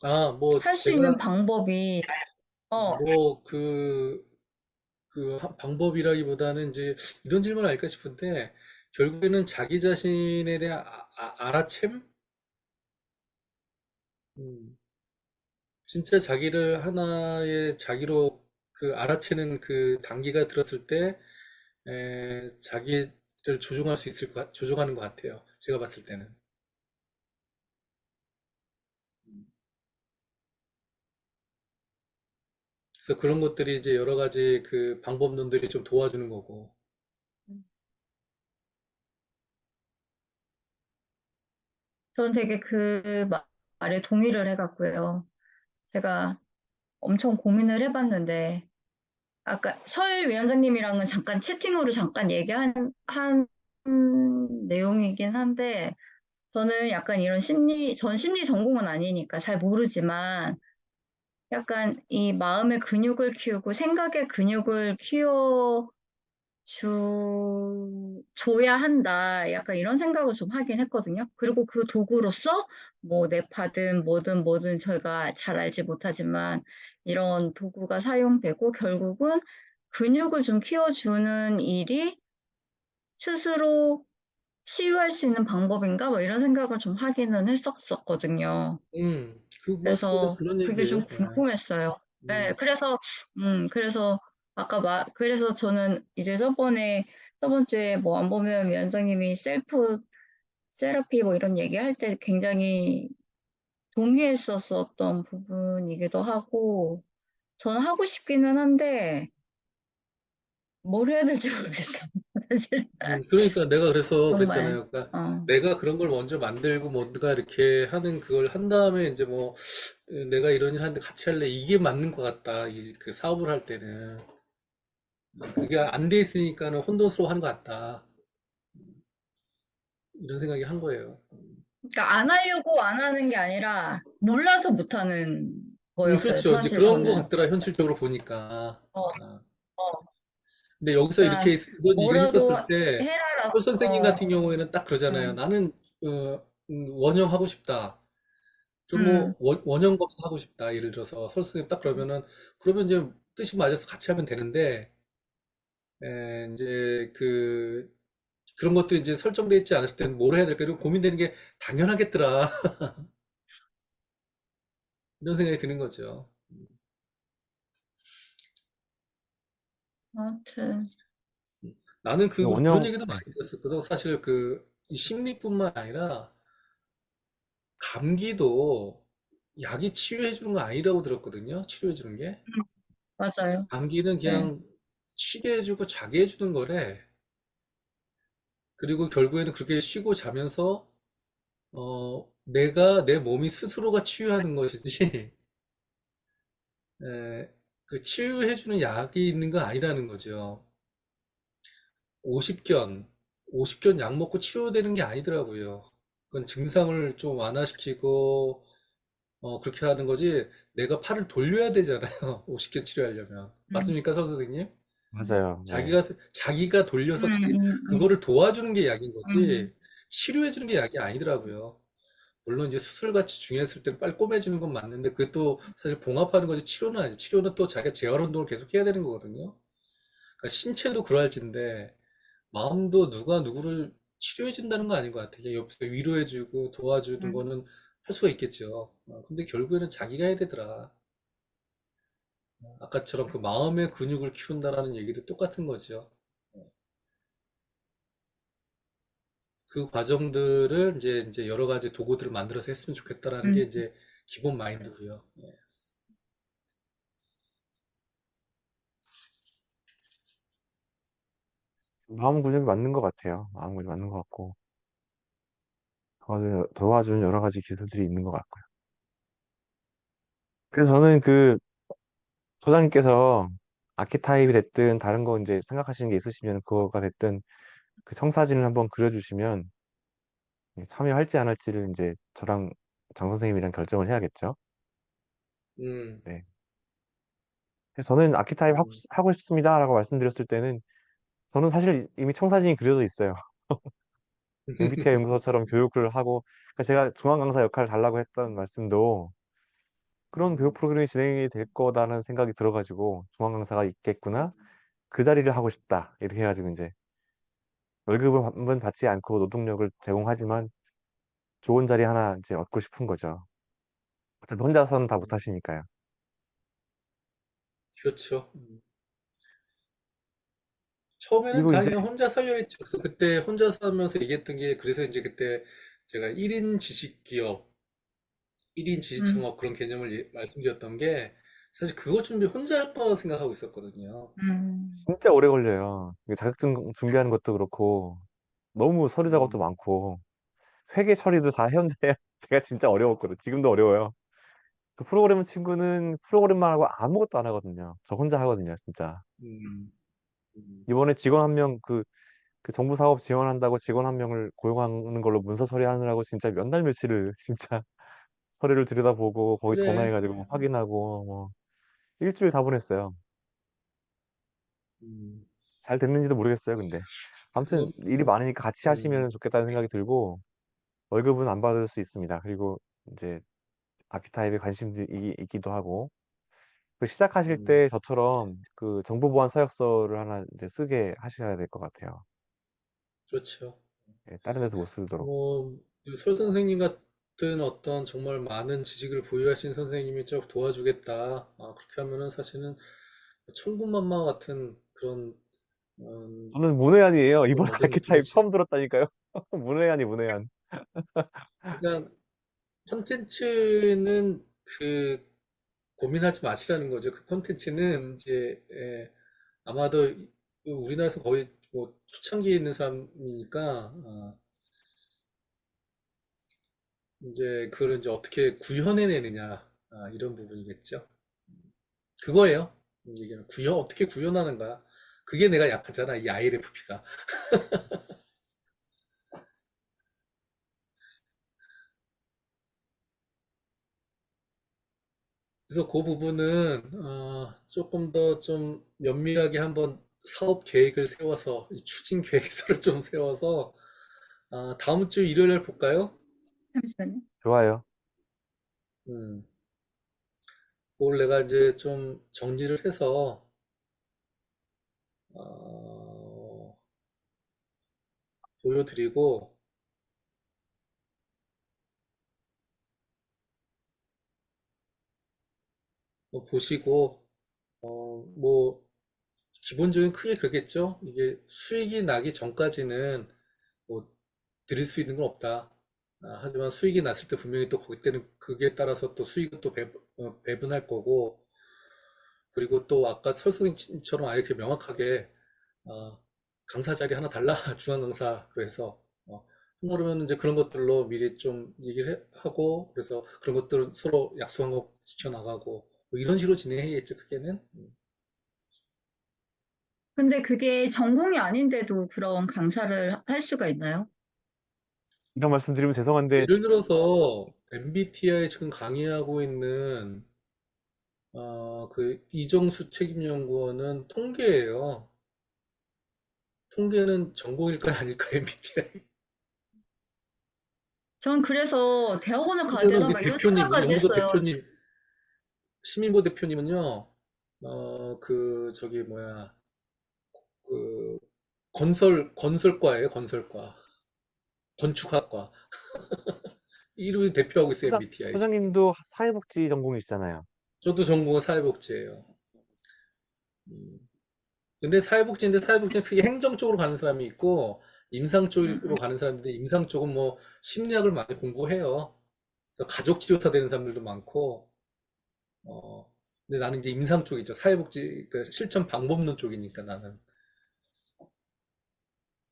아, 뭐, 할 수 있는 제가, 방법이, 뭐, 방법이라기보다는 이제 이런 질문 아닐까 싶은데, 결국에는 자기 자신에 대한 알아챔? 음, 진짜 자기를 하나의 자기로 그 알아채는 그 단계가 들었을 때, 자기를 조종할 수 조종하는 것 같아요. 제가 봤을 때는. 그래서 그런 것들이 이제 여러 가지 그 방법론들이 좀 도와주는 거고. 저는 되게 말에 동의를 해갖고요. 제가 엄청 고민을 해봤는데, 아까 설 위원장님이랑은 잠깐 채팅으로 잠깐 한 내용이긴 한데, 저는 약간 전 심리 전공은 아니니까 잘 모르지만, 약간 이 마음의 근육을 키우고 생각의 근육을 줘야 한다. 약간 이런 생각을 좀 하긴 했거든요. 그리고 그 도구로서 뭐 뇌파든 뭐든 저희가 잘 알지 못하지만 이런 도구가 사용되고 결국은 근육을 좀 키워주는 일이 스스로 치유할 수 있는 방법인가? 뭐 이런 생각을 좀 하기는 했었거든요. 맞습니다. 그래서 그런 그게 좀 얘기예요. 네. 궁금했어요. 네, 음, 그래서 그래서 저는 이제 저번 주에 뭐 안보면 위원장님이 셀프 세라피 뭐 이런 얘기할 때 굉장히 동의했었었던 부분이기도 하고, 저는 하고 싶기는 한데, 뭘 해야 될지 모르겠어요. 사실, 그러니까 내가 그래서 정말. 그랬잖아요. 그러니까 어, 내가 그런 걸 먼저 만들고 뭔가 이렇게 하는 그걸 한 다음에 이제 뭐 내가 이런 일 하는데 같이 할래 이게 맞는 것 같다. 그 사업을 할 때는 그게 안 돼 있으니까는 혼돈스러워 하는 것 같다. 이런 생각이 한 거예요. 그러니까 안 하려고 안 하는 게 아니라, 몰라서 못 하는 거였어요, 그렇죠. 이제 사실 그런 것 저는. 같더라, 현실적으로 보니까. 어, 아, 어. 근데 여기서 이렇게 그러니까 이런 일을 뭐라도 했었을 때, 해라라고. 설 선생님 같은 경우에는 딱 그러잖아요. 음, 나는, 원형 하고 싶다. 좀 음, 뭐, 원형 검사 하고 싶다. 예를 들어서, 설 선생님 딱 그러면은, 그러면 이제 뜻이 맞아서 같이 하면 되는데, 이제 그런 것들이 이제 설정돼 있지 않을 때는 뭘 해야 될까? 이런 고민되는 게 당연하겠더라. 이런 생각이 드는 거죠. 아무튼, 나는 그런 원형 얘기도 네. 많이 들었었거든. 사실 이 심리뿐만 아니라 감기도 약이 치료해 주는 거 아니라고 들었거든요. 치료해 주는 게. 맞아요. 감기는 네. 그냥 쉬게 해주고 자게 해주는 거래. 그리고 결국에는 그렇게 쉬고 자면서 내가 내 몸이 스스로가 치유하는 것이지 그 치유해 주는 약이 있는 건 아니라는 거죠. 50견, 50견 약 먹고 치료되는 게 아니더라고요. 그건 증상을 좀 완화시키고 그렇게 하는 거지. 내가 팔을 돌려야 되잖아요. 50견 치료하려면. 음, 맞습니까, 서 선생님? 맞아요. 네. 자기가 돌려서 음, 음, 음, 그거를 도와주는 게 약인 음, 거지, 치료해주는 게 약이 아니더라고요. 물론 이제 수술같이 중요했을 때는 빨리 꼬매주는 건 맞는데, 그것도 사실 봉합하는 거지, 치료는 아니지. 치료는 또 자기가 재활 운동을 계속 해야 되는 거거든요. 그러니까 신체도 그러할진데, 마음도 누가 누구를 치료해준다는 거 아닌 것 같아요. 옆에서 위로해주고 도와주는 음, 거는 할 수가 있겠죠. 근데 결국에는 자기가 해야 되더라. 아까처럼 그 마음의 근육을 키운다라는 얘기도 똑같은 거죠. 그 과정들을 이제 여러 가지 도구들을 만들어서 했으면 좋겠다라는 게 음, 이제 기본 마인드고요. 예. 마음 근육이 맞는 것 같아요. 마음 근육이 맞는 것 같고 도와주는 여러 가지 기술들이 있는 것 같고요. 그래서 저는 그 소장님께서 아키타입이 됐든 다른 거 이제 생각하시는 게 있으시면 그거가 됐든 그 청사진을 한번 그려주시면 참여할지 안 할지를 이제 저랑 장 선생님이랑 결정을 해야겠죠. 음, 네. 그래서 저는 아키타입 음, 하고 싶습니다라고 말씀드렸을 때는 저는 사실 이미 청사진이 그려져 있어요. MBTI 연구소처럼 교육을 하고 그러니까 제가 중앙 강사 역할을 달라고 했던 말씀도 그런 교육 프로그램이 진행이 될 거다라는 생각이 들어가지고 중앙 강사가 있겠구나 그 자리를 하고 싶다 이렇게 해가지고 이제 월급을 한 받지 않고 노동력을 제공하지만 좋은 자리 하나 이제 얻고 싶은 거죠. 어차피 혼자서는 다 못하시니까요. 그렇죠. 처음에는 그리고 다 이제 그냥 혼자 살려 했죠. 그래서 그때 혼자 살면서 얘기했던 게 그래서 이제 그때 제가 1인 지식기업, 1인 음, 지시창업 그런 개념을 말씀드렸던 게 사실 그거 준비 혼자 할 거 생각하고 있었거든요. 음, 진짜 오래 걸려요. 이게 자격증 준비하는 것도 그렇고 너무 서류 작업도 음, 많고 회계 처리도 다 혼자 해야 제가 진짜 어려웠거든요. 지금도 어려워요. 그 프로그램 친구는 프로그램만 하고 아무것도 안 하거든요. 저 혼자 하거든요, 진짜. 음, 음, 이번에 직원 한 명 그 정부 사업 지원한다고 직원 한 명을 고용하는 걸로 문서 처리하느라고 진짜 몇 날 며칠을 진짜 서류를 들여다보고 거기 그래. 전화해가지고 확인하고 뭐 일주일 다 보냈어요. 음, 잘 됐는지도 모르겠어요, 근데. 아무튼 그거, 일이 많으니까 같이 음, 하시면 좋겠다는 생각이 들고 월급은 안 받을 수 있습니다. 그리고 이제 아키타입에 관심이 있기도 하고 그 시작하실 음, 때 저처럼 그 정보보안 서약서를 하나 이제 쓰게 하셔야 될 것 같아요. 그렇죠. 예, 다른 데서 못 쓰도록. 뭐, 솔 선생님 같은 어떤 정말 많은 지식을 보유하신 선생님이 좀 도와주겠다. 그렇게 하면은 사실은 천군만마 같은 그런, 저는 문외한이에요. 이번 그런 얻은 아키타입 느낌이죠. 처음 들었다니까요. 문외한이 문외한. 그러니까 콘텐츠는 그 고민하지 마시라는 거죠. 그 콘텐츠는 이제 아마도 우리나라에서 거의 뭐 초창기에 있는 사람이니까 이제 그걸 이제 어떻게 구현해내느냐 이런 부분이겠죠. 그거예요. 얘기는 어떻게 구현하는 거야. 그게 내가 약하잖아. 이 INFP가. 그래서 그 부분은 조금 더 좀 면밀하게 한번 사업 계획을 세워서 이 추진 계획서를 좀 세워서 다음 주 일요일에 볼까요? 잠시만요. 좋아요. 음, 그걸 내가 이제 좀 정리를 해서 어, 보여드리고 보시고 뭐 기본적인 크게 그러겠죠. 이게 수익이 나기 전까지는 뭐 드릴 수 있는 건 없다. 하지만 수익이 났을 때 분명히 또 그때는 그게 따라서 또 수익은 또 배분할 거고 그리고 또 아까 설수님처럼 아예 이렇게 명확하게 어, 강사 자리 하나 달라 중앙 강사로 해서 그러면 이제 그런 것들로 미리 좀 얘기를 하고 그래서 그런 것들은 서로 약속한 거 지켜나가고 뭐 이런 식으로 진행해야겠죠 크게는. 근데 그게 전공이 아닌데도 그런 강사를 할 수가 있나요? 이런 말씀 드리면 죄송한데 예를 들어서 MBTI 지금 강의하고 있는 그 이정수 책임연구원은 통계예요. 통계는 전공일까요, 아닐까요, MBTI? 전 그래서 대학원을 가야 심지어는 되나 우리 막 이런 대표님, 우리 생각까지 연구소 했어요. 대표님, 시민보 대표님은요, 그 저기 뭐야, 그 건설과예요, 건설과, 건축학과. 1위 대표하고 있어요, MBTI 중에. 소장님도 사회복지 전공이시잖아요. 저도 전공은 사회복지예요. 음. 근데 사회복지는 크게 행정 쪽으로 가는 사람이 있고, 임상 쪽으로 가는 사람인데, 임상 쪽은 뭐, 심리학을 많이 공부해요. 그래서 가족 치료사 되는 사람들도 많고, 어, 근데 나는 이제 임상 쪽이죠. 사회복지, 그 실천 방법론 쪽이니까 나는.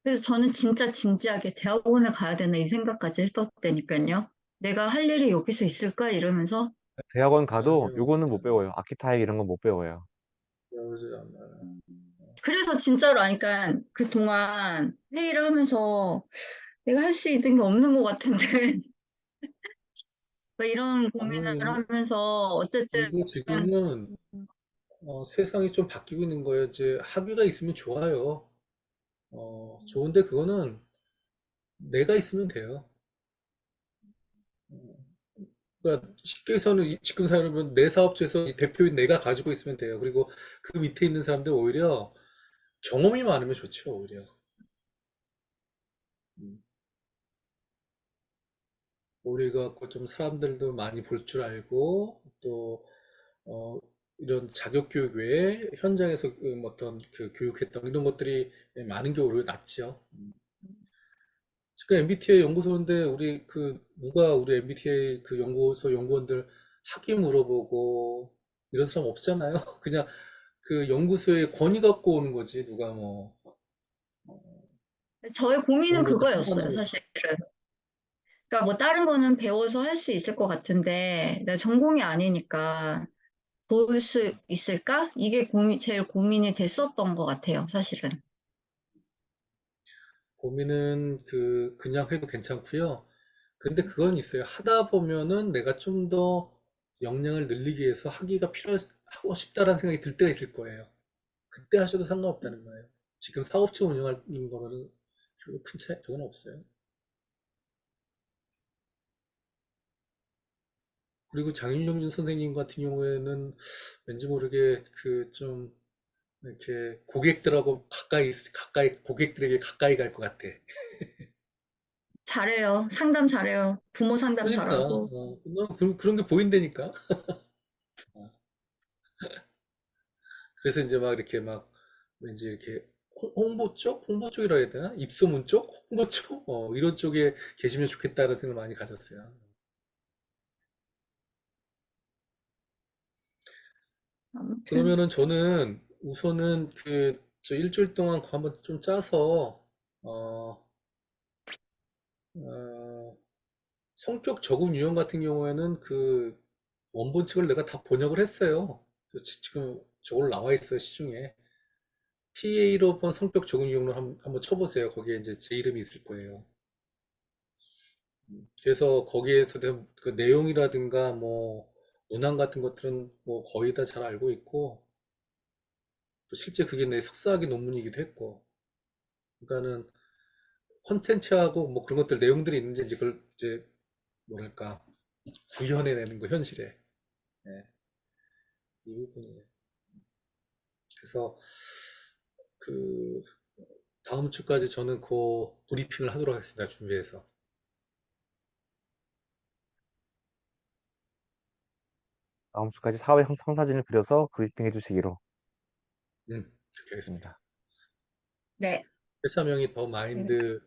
그래서 저는 진짜 진지하게 대학원을 가야 되나 이 생각까지 했었다니까요. 내가 할 일이 여기서 있을까 이러면서. 대학원 가도 아니요. 요거는 못 배워요. 아키타입 이런 건 못 배워요. 배우지 않아요. 그래서 진짜로 아니까 그동안 회의를 하면서 내가 할 수 있는 게 없는 것 같은데 뭐 이런 고민을 아니, 하면서 어쨌든 그리고 지금은 세상이 좀 바뀌고 있는 거예요. 이제 학위가 있으면 좋아요. 좋은데 그거는 내가 있으면 돼요. 그러니까 쉽게 해서는 지금 사회는 내 사업체에서 이 대표인 내가 가지고 있으면 돼요. 그리고 그 밑에 있는 사람들 오히려 경험이 많으면 좋죠, 오히려. 음, 우리가 좀 사람들도 많이 볼 줄 알고 또 어, 이런 자격 교육 외에 현장에서 어떤 그 교육했던 이런 것들이 많은 게 오히려 낫죠. 지금 MBTI 연구소인데 우리 그 누가 우리 MBTI 그 연구소 연구원들 학위 물어보고 이런 사람 없잖아요. 그냥 그 연구소에 건의 갖고 오는 거지 누가 뭐 저의 고민은 좋은 거 딱 그거였어요, 하나만. 사실은. 그러니까 뭐 다른 거는 배워서 할 수 있을 것 같은데 내가 전공이 아니니까 도울 수 있을까? 이게 제일 고민이 됐었던 것 같아요, 사실은. 고민은 그냥 해도 괜찮고요. 근데 그건 있어요. 하다 보면은 내가 좀 더 역량을 늘리기 위해서 하기가 하고 싶다라는 생각이 들 때가 있을 거예요. 그때 하셔도 상관없다는 거예요. 지금 사업체 운영하는 거는 별로 큰 차이, 저건 없어요. 그리고 장윤정진 선생님 같은 경우에는 왠지 모르게 그 좀 이렇게 고객들하고 가까이, 고객들에게 가까이 갈 것 같아. 잘해요. 상담 잘해요. 부모 상담 그러니까, 잘하고. 그런 게 보인다니까. 어. 그래서 이제 막 이렇게 막 왠지 이렇게 홍보 쪽? 홍보 쪽이라 해야 되나? 입소문 쪽? 홍보 쪽? 이런 쪽에 계시면 좋겠다는 생각을 많이 가졌어요. 아무튼 그러면은 저는 우선은 저 일주일 동안 그거 한번 좀 짜서, 어, 어, 성격 적응 유형 같은 경우에는 그 원본책을 내가 다 번역을 했어요. 그래서 지금 저걸 나와 있어요, 시중에. TA로 본 성격 적응 유형을 한번 쳐보세요. 거기에 이제 제 이름이 있을 거예요. 그래서 거기에서 그 내용이라든가 뭐 문항 같은 것들은 뭐 거의 다 잘 알고 있고 또 실제 그게 내 석사학위 논문이기도 했고 그러니까는 컨텐츠하고 뭐 그런 것들 내용들이 있는지 이제 그걸 이제 뭐랄까 구현해내는 거 현실에 네, 이 부분이에요. 그래서 그 다음 주까지 저는 그 브리핑을 하도록 하겠습니다. 준비해서 다음 주까지 사회 성사진을 그려서 브리핑 해주시기로 그렇게 하겠습니다. 했습니다. 네. 회사명이 더 마인드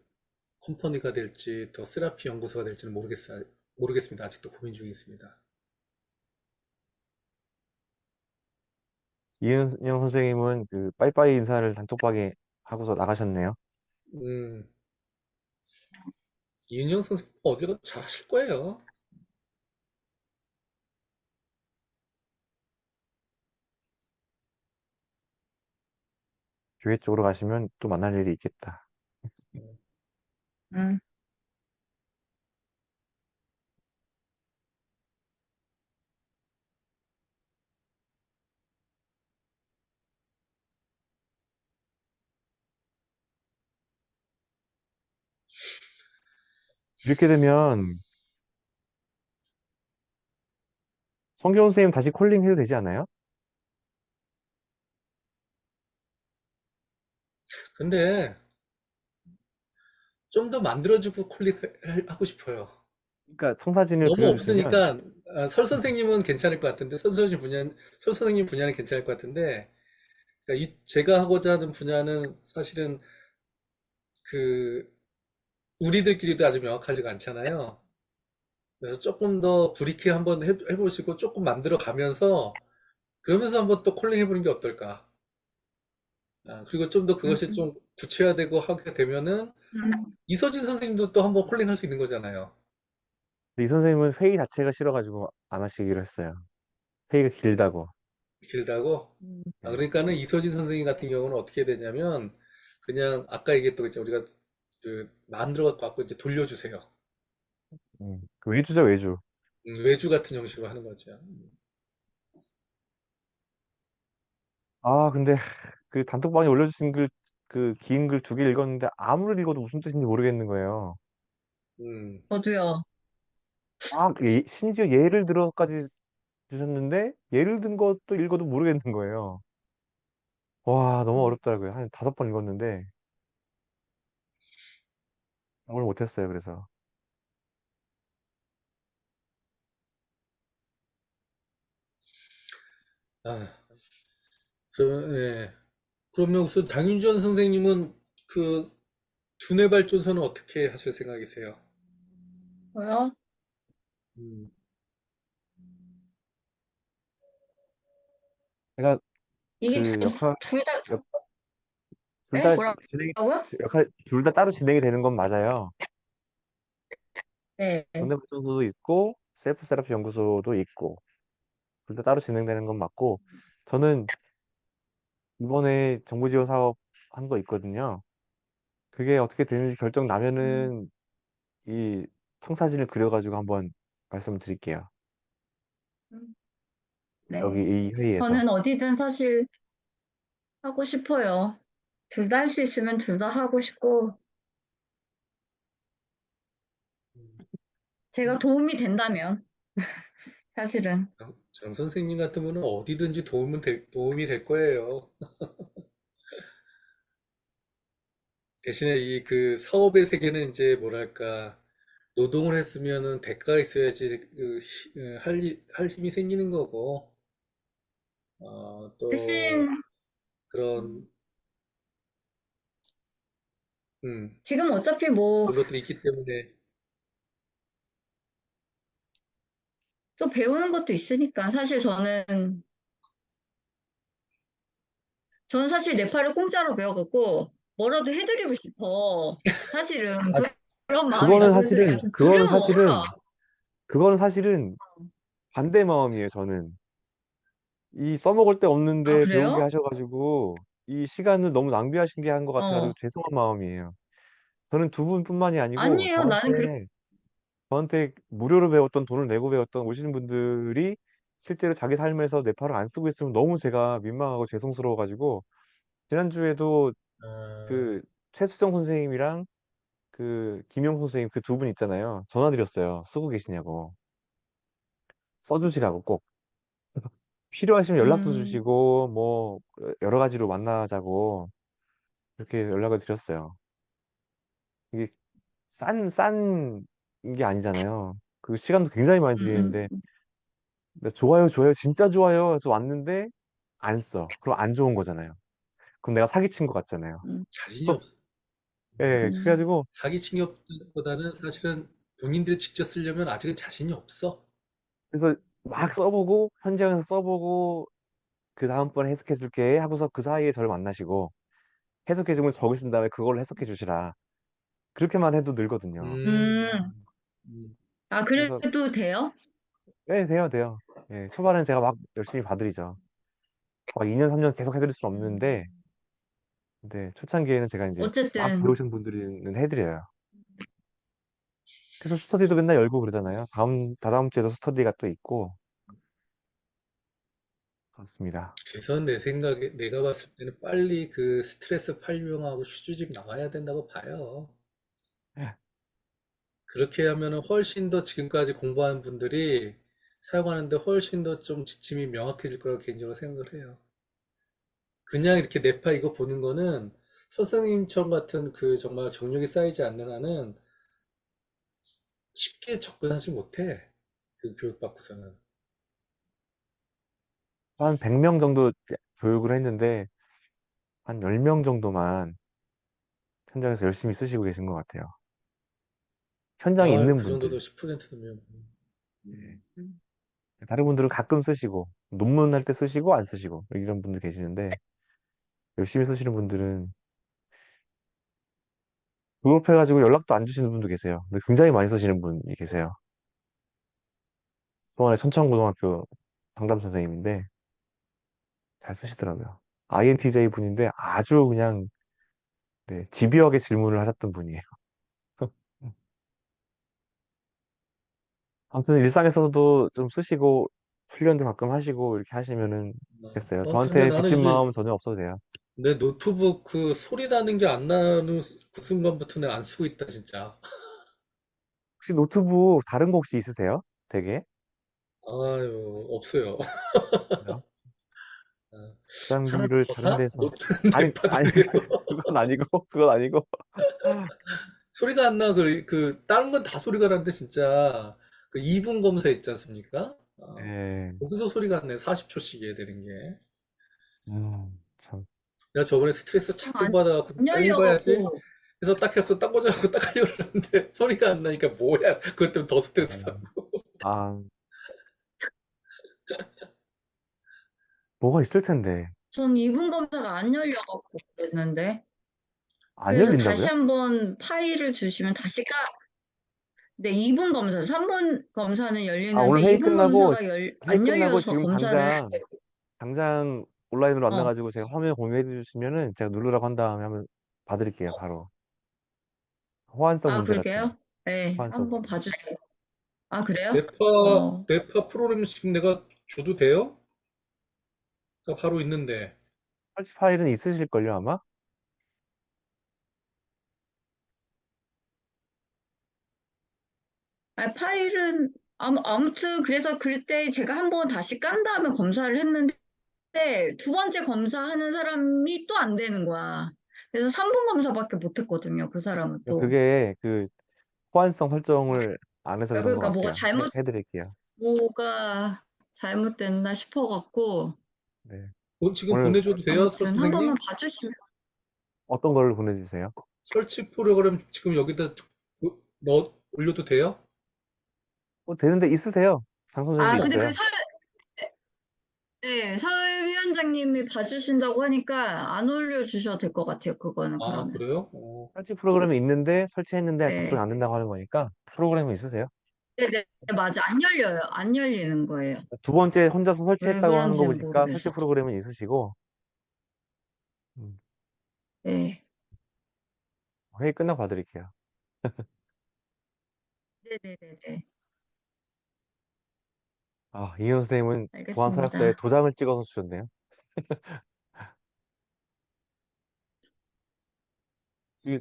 컴퍼니가 될지 더 세라피 연구소가 될지는 모르겠습니다. 아직도 고민 중에 있습니다. 이은영 선생님은 그 빠이빠이 인사를 단톡방에 하고서 나가셨네요. 음, 이은영 선생님 어디 가도 잘하실 거예요. 교회 쪽으로 가시면 또 만날 일이 있겠다. 음, 음. 이렇게 되면 성경 선생님 다시 콜링 해도 되지 않아요? 근데 좀 더 만들어지고 콜릭하고 싶어요. 그러니까 청사진을 너무 그려주시면 없으니까 설 선생님은 괜찮을 것 같은데 설 선생님 분야는 괜찮을 것 같은데 그러니까 제가 하고자 하는 분야는 사실은 그 우리들끼리도 아주 명확하지가 않잖아요. 그래서 조금 더 브리핑 한번 해보시고 조금 만들어 가면서 그러면서 한번 또 콜링 해보는 게 어떨까? 그리고 좀 더 그것이 음, 좀 구체화되고 하게 되면은 음. 이서진 선생님도 또 한번 콜링 할 수 있는 거잖아요. 이 선생님은 회의 자체가 싫어가지고 안 하시기로 했어요. 회의가 길다고. 길다고? 네. 그러니까는 이서진 선생님 같은 경우는 어떻게 되냐면 그냥 아까 얘기했던 거 있죠. 우리가 그 만들어 갖고 왔고 이제 돌려주세요. 그 외주죠, 외주. 외주 같은 형식으로 하는 거죠. 아, 근데 그 단톡방에 올려주신 글, 그 긴 글 2개 읽었는데 아무리 읽어도 무슨 뜻인지 모르겠는 거예요. 음, 저도요. 심지어 예를 들어까지 주셨는데 예를 든 것도 읽어도 모르겠는 거예요. 와, 너무 어렵더라고요. 한 5번 읽었는데 오늘 못했어요. 그래서 아, 예. 그러면 우선 장윤주원 선생님은 그 두뇌 발전소는 어떻게 하실 생각이세요? 뭐요? 음, 제가 이게 그 역할 둘 다, 둘 에? 다 진행이 뭐라고요? 역할 둘 다 따로 진행이 되는 건 맞아요. 네. 두뇌발전소도 있고 셀프 세라피 연구소도 있고 둘 다 따로 진행되는 건 맞고 저는 이번에 정부 지원 사업 한 거 있거든요. 그게 어떻게 되는지 결정 음, 나면은 이 청사진을 그려가지고 한번 말씀을 드릴게요. 음, 여기 네. 이 회의에서. 저는 어디든 사실 하고 싶어요. 둘 다 할 수 있으면 둘 다 하고 싶고, 제가 도움이 된다면, 사실은. 장 선생님 같은 분은 어디든지 도움이 될 거예요. 대신에 이 그 사업의 세계는 이제 뭐랄까 노동을 했으면은 대가가 있어야지 할 힘이 생기는 거고 또 대신, 그런 음, 지금 어차피 뭐, 그런 것들이 있기 때문에 또 배우는 것도 있으니까, 사실 저는 사실 네팔을 공짜로 배워갖고, 뭐라도 해드리고 싶어. 사실은, 아, 그런 마음이 그거는 있어. 근데 사실은 그거는 두려워. 사실은 그거는 사실은 반대 마음이에요. 저는 이 써먹을 데 아, 없는데 배우게 그래요? 하셔가지고 이 시간을 너무 낭비하신 게 한 것 같아가지고 어. 죄송한 마음이에요. 저는 두 분뿐만이 아니고 아니에요. 나는 저한테 무료로 배웠던 돈을 내고 배웠던 오시는 분들이 실제로 자기 삶에서 네팔을 안 쓰고 있으면 너무 제가 민망하고 죄송스러워가지고 지난주에도 어, 그 최수정 선생님이랑 그 김용 선생님 그 두 분 있잖아요. 전화 드렸어요. 쓰고 계시냐고. 써주시라고 꼭. 필요하시면 연락도 음, 주시고 뭐 여러 가지로 만나자고 이렇게 연락을 드렸어요. 이게 싼 게 아니잖아요. 그 시간도 굉장히 많이 들이는데 음, 좋아요, 좋아요, 진짜 좋아요. 해서 왔는데 안 써. 그럼 안 좋은 거잖아요. 그럼 내가 사기친 것 같잖아요. 음, 자신이 없어. 예, 음, 그래가지고 사기친 것보다는 사실은 본인들이 직접 쓰려면 아직은 자신이 없어. 그래서 막 써보고 현장에서 써보고 그 다음번에 해석해 줄게 하고서 그 사이에 저를 만나시고 해석해 주면 저기 쓴 다음에 그걸로 해석해 주시라. 그렇게만 해도 늘거든요. 음. 음, 아, 그래서 그래도 돼요? 네, 돼요, 돼요. 예, 초반엔 제가 막 열심히 봐드리죠. 막 2년, 3년 계속 해드릴 수는 음, 없는데, 근데 초창기에는 제가 이제 막 어쨌든, 배우신 분들은 해드려요. 그래서 스터디도 맨날 열고 그러잖아요. 다다음 주에도 스터디가 또 있고, 그렇습니다. 그래서 내 생각에 내가 봤을 때는 빨리 그 스트레스 팔령하고 휴지집 나와야 된다고 봐요. 그렇게 하면은 훨씬 더 지금까지 공부하는 분들이 사용하는데 훨씬 더 좀 지침이 명확해질 거라고 개인적으로 생각을 해요. 그냥 이렇게 내파 이거 보는 거는 선생님처럼 같은 그 정말 경력이 쌓이지 않는 한은 쉽게 접근하지 못해. 그 교육받고서는. 한 100명 정도 교육을 했는데 한 10명 정도만 현장에서 열심히 쓰시고 계신 것 같아요. 현장에 아, 있는 그 정도도 분들. 10%면. 예. 음. 다른 분들은 가끔 쓰시고 논문 할 때 쓰시고 안 쓰시고 이런 분들 계시는데 열심히 쓰시는 분들은 졸업해가지고 연락도 안 주시는 분도 계세요. 근데 굉장히 많이 쓰시는 분이 계세요. 수원의 천천고등학교 상담 선생님인데 잘 쓰시더라고요. INTJ 분인데 아주 그냥 네, 집요하게 질문을 하셨던 분이에요. 아무튼 일상에서도 좀 쓰시고 훈련도 가끔 하시고 이렇게 하시면은 좋겠어요. 근데 저한테 나는 빚진 이제 마음은 전혀 없어도 돼요. 내 노트북 그 소리 나는 게 안 나는 그 순간부터 내가 안 쓰고 있다, 진짜. 혹시 노트북 다른 거 혹시 있으세요? 되게? 아유, 없어요. 그래요? 아, 하나 장비를 더 다른 사? 데서 아니 뇌파들 아니 위해서. 그건 아니고 그건 아니고 소리가 안 나. 다른 건 다 소리가 나는데, 진짜. 그 2분 검사 있지 않습니까? 예. 거기서 소리가 안 나. 40초씩 해야 되는 게. 참. 내가 저번에 스트레스 잔뜩 안, 받아갖고 안 빨리 해봐야지. 열려갖고 그래서 딱 해서 딱 꽂아갖고 딱 하려고 그러는데 소리가 안 나니까 뭐야. 그것 때문에 더 스트레스 어, 받고. 아, 뭐가 있을 텐데. 전 2분 검사가 안 열려갖고 그랬는데 안 그래서 다시 열린다고요? 한번 파일을 주시면 다시 네, 2분 검사, 3분 검사는 아, 열리는데 오늘 회의 2분 끝나고, 검사가 회의 안 끝나고 열려서 지금 검사를 당장 온라인으로 어, 만나가지고 제가 화면 공유해 주시면은 제가 누르라고 한 다음에 한번 봐드릴게요, 바로. 호환성 아, 문제 같은 거. 그러게요? 네, 호환성 한번 문제. 봐주세요. 아, 그래요? 뇌파, 어, 뇌파 프로그램 지금 내가 줘도 돼요? 나 바로 있는데. 설치 파일은 있으실걸요, 아마? 파일은, 아무튼, 그래서 그때 제가 한번 다시 깐 다음에 검사를 했는데, 두 번째 검사하는 사람이 또 안 되는 거야. 그래서 3분 검사밖에 못 했거든요, 그 사람은 또. 그게 그 호환성 설정을 안 해서 그런 것 그러니까 같아요. 해드릴게요. 뭐가 잘못됐나 싶어갖고, 네. 지금 오늘 보내줘도 돼요, 아무튼 한 번만 선생님? 봐주시면. 어떤 걸 보내주세요? 설치 프로그램 지금 여기다 넣어 올려도 돼요? 되는데 있으세요. 장 선생님도 근데 있어요. 네, 설 위원장님이 봐주신다고 하니까 안 올려주셔도 될 것 같아요. 그거는 아, 그러면. 그래요? 설치 프로그램이 있는데 설치했는데 네. 접근 안 된다고 하는 거니까 프로그램이 있으세요. 네네, 맞아. 안 열려요. 안 열리는 거예요. 두 번째 혼자서 왜 설치했다고 하는 거 그런지는 보니까 설치 모르겠어. 프로그램은 있으시고 음, 네. 회의 끝나고 봐드릴게요. 네네네네. 아, 이현 선생님은 보안 서약서에 알겠습니다. 도장을 찍어서 주셨네요.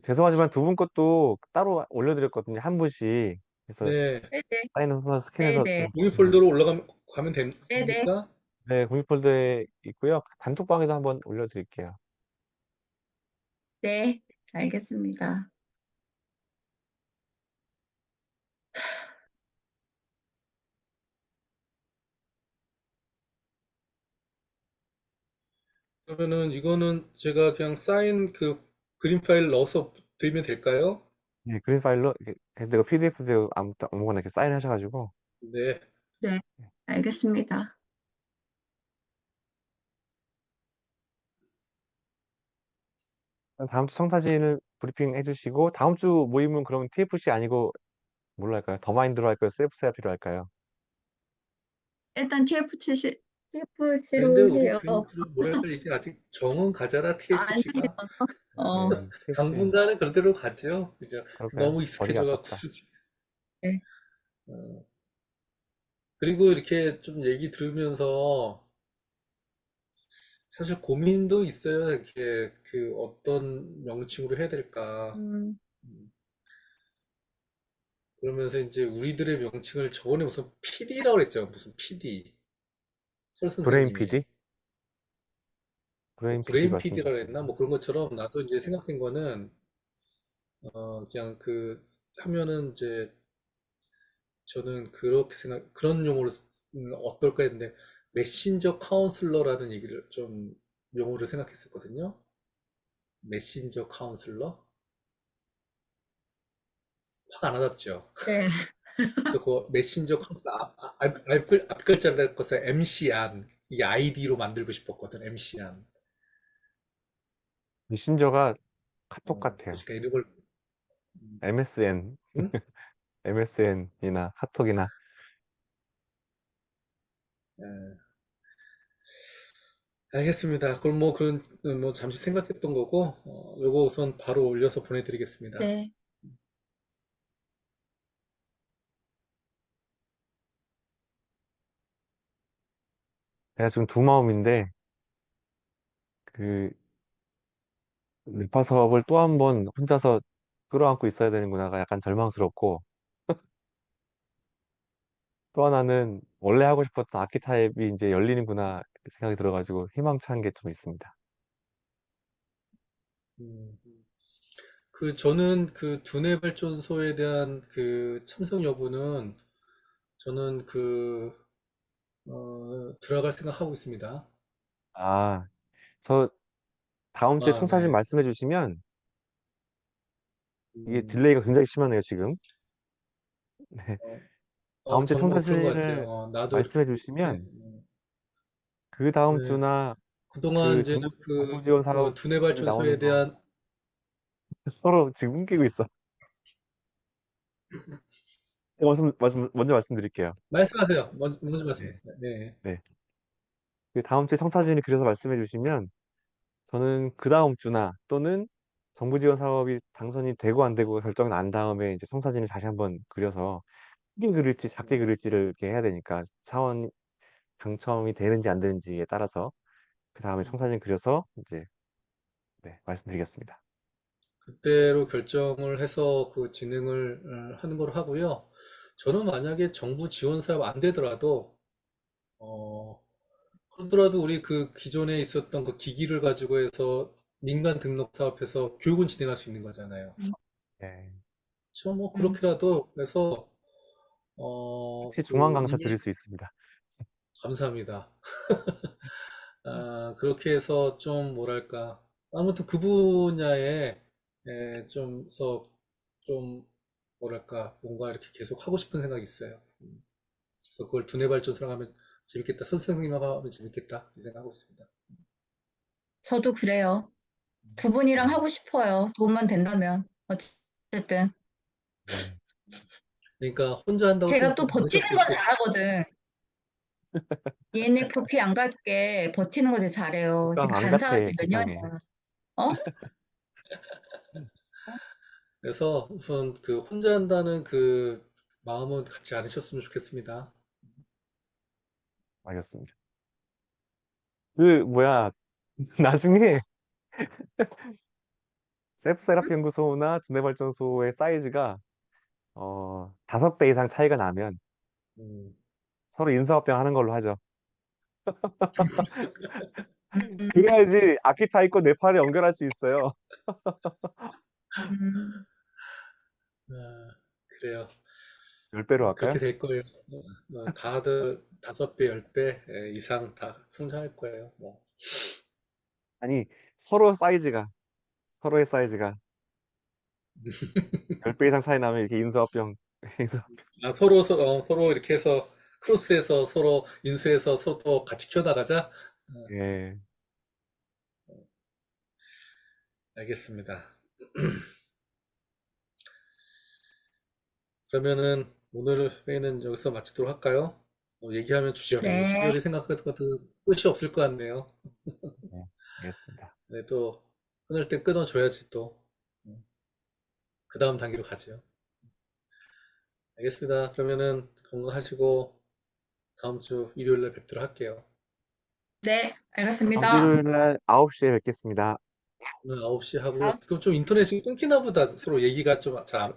죄송하지만 두 분 것도 따로 올려드렸거든요. 한 분씩. 그래서 네. 네네. 사인해서 스캔해서 네네. 좀 종이 주시면. 폴더로 가면 네네. 됩니까? 네, 공유 폴더에 있고요. 단톡방에도 한번 올려드릴게요. 네. 알겠습니다. 그러면은 이거는 제가 그냥 사인 그 그림 파일 넣어서 드리면 될까요? 네, 그린 파일로 해서 내가 PDF도 아무거나 이렇게 사인하셔가지고 네. 네. 알겠습니다. 다음 주 청사진을 브리핑 해주시고 다음 주 모임은 그러면 TFC 아니고 뭘로 할까요? 더 마인드로 할까요? 셀프 세라피로 할까요? 일단 근데 TFC로 우리 해요. 뭐랄까 이게 아직 정은 가져라 아니에요. TFC가. 어, TFC 당분간은 그대로 가죠. 그죠? 그럴까요? 너무 버리기 익숙해져갖고 아깝다. 솔직히. 네. 어, 그리고 이렇게 좀 얘기 들으면서 사실 고민도 있어요. 이렇게 그 어떤 명칭으로 해야 될까. 음, 음, 그러면서 이제 우리들의 명칭을 저번에 무슨 PD라고 그랬죠. 무슨 PD. 설 브레인 선생님이. PD? 브레인 PD 브레인 PD라고 말씀하셨습니다. 했나? 뭐 그런 것처럼 나도 이제 생각한 거는 그냥 하면은 이제 저는 그렇게 그런 용어를 쓰면 어떨까 했는데, 메신저 카운슬러라는 얘기를 좀 용어를 생각했었거든요. 메신저 카운슬러? 화가 안 와닿죠. 네. 그래서 그 메신저 카운슬러 앞 글자를 꺾어서 MC안, 이 아이디로 만들고 싶었거든. MC안. 메신저가 카톡 같아요. 그러니까 이걸 MSN, 음? MSN이나 카톡이나. 예. 알겠습니다. 그럼 뭐 잠시 생각했던 거고, 요거 우선 바로 올려서 보내드리겠습니다. 네. 제가 지금 두 마음인데, 그, 뇌파 사업을 또 한 번 혼자서 끌어안고 있어야 되는구나가 약간 절망스럽고, 또 하나는 원래 하고 싶었던 아키타입이 이제 열리는구나 생각이 들어가지고 희망찬 게 좀 있습니다. 음. 저는 그 두뇌 발전소에 대한 그 참석 여부는 저는 들어갈 생각하고 있습니다. 아, 저 다음 주에 아, 청사진 네. 말씀해 주시면 이게 음, 딜레이가 굉장히 심하네요, 지금. 네. 다음 주에 그런 것 같아요. 청사진을 나도 이렇게, 말씀해 네. 주시면 그 다음 네. 주나 그동안 그 이제 정부 지원 두뇌 사업이 나오는 발전소에 거 대한, 서로 지금 끊기고 있어. 제가 먼저 말씀드릴게요. 말씀하세요. 먼저 네. 말씀하세요. 네. 네. 그 다음 주에 청사진이 그래서 말씀해 주시면 저는 그 다음 주나 또는 정부 지원 사업이 당선이 되고 안 되고 결정이 난 다음에 이제 청사진을 다시 한번 그려서 크게 그릴지 작게 그릴지를 이렇게 해야 되니까 사원 당첨이 되는지 안 되는지에 따라서 그 다음에 청사진 그려서 이제 네, 말씀드리겠습니다. 그때로 결정을 해서 그 진행을 하는 걸로 하고요. 저는 만약에 정부 지원 사업 안 되더라도, 어, 그러더라도 우리 그 기존에 있었던 그 기기를 가지고 해서 민간 등록 사업해서 교육은 진행할 수 있는 거잖아요. 네. 그렇죠? 뭐 그렇게라도 해서 같이 중앙 강사 이미 드릴 수 있습니다. 감사합니다. 그렇게 해서 좀 뭐랄까 아무튼 그 분야에 좀 뭐랄까 뭔가 이렇게 계속 하고 싶은 생각이 있어요. 그래서 그걸 두뇌 발전소랑 하면 재밌겠다. 선생님하고 하면 재밌겠다. 이 생각하고 있습니다. 저도 그래요. 두 분이랑 네. 하고 싶어요. 도움만 된다면. 어쨌든. 네. 그러니까 혼자 한다고 제가 생각 또 버티는 않으셨으면 거 좋겠어요. 잘하거든. ENFP 안 갖게 버티는 거 되게 잘해요. 지금 국강 안 같아, 간사한 지 몇 세상에. 년이야. 어? 그래서 우선 그 혼자 한다는 그 마음은 갖지 않으셨으면 좋겠습니다. 알겠습니다. 그, 뭐야, 나중에 셀프 세라피 연구소나 두뇌발전소의 사이즈가 5배 이상 차이가 나면 음, 서로 인수합병 하는 걸로 하죠. 음, 그래야지 아키타이코 뇌파를 연결할 수 있어요. 음. 그래요. 10배로 그렇게 할까요? 될 거예요. 다들 5배, 10배 이상 다 성장할 거예요. 뭐. 아니, 서로 사이즈가, 서로의 사이즈가 10배 이상 차이 나면 이렇게 인수합병, 인수합병. 서로 이렇게 해서 크로스해서 서로 인수해서 서로 같이 키워나가자. 어, 예, 알겠습니다. 그러면은 오늘 회의는 여기서 마치도록 할까요? 얘기하면 네. 주저리 생각해도 끝이 없을 것 같네요. 네, 알겠습니다. 네, 또 끊을 땐 끊어줘야지 또. 그 다음 단계로 가죠. 알겠습니다. 그러면은 건강하시고 다음 주 일요일에 뵙도록 할게요. 네, 다음 주 알겠습니다. 일요일 날 9시에 뵙겠습니다. 오늘 9시 하고요. 다음, 그럼 좀 인터넷이 끊기나 보다. 서로 얘기가 좀 잘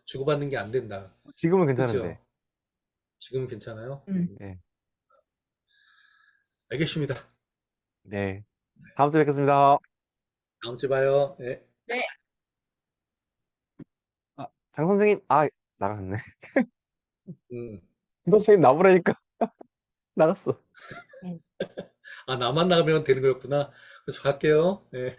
주고받는 게 안 된다. 지금은 괜찮은데. 그죠? 지금은 괜찮아요? 네, 알겠습니다. 네. 다음 주에 뵙겠습니다. 다음 주에 봐요. 네. 네. 장 선생님, 나갔네. 음. 선생님 나무라니까 나갔어. 아, 나만 나가면 되는 거였구나. 그래서 갈게요. 네.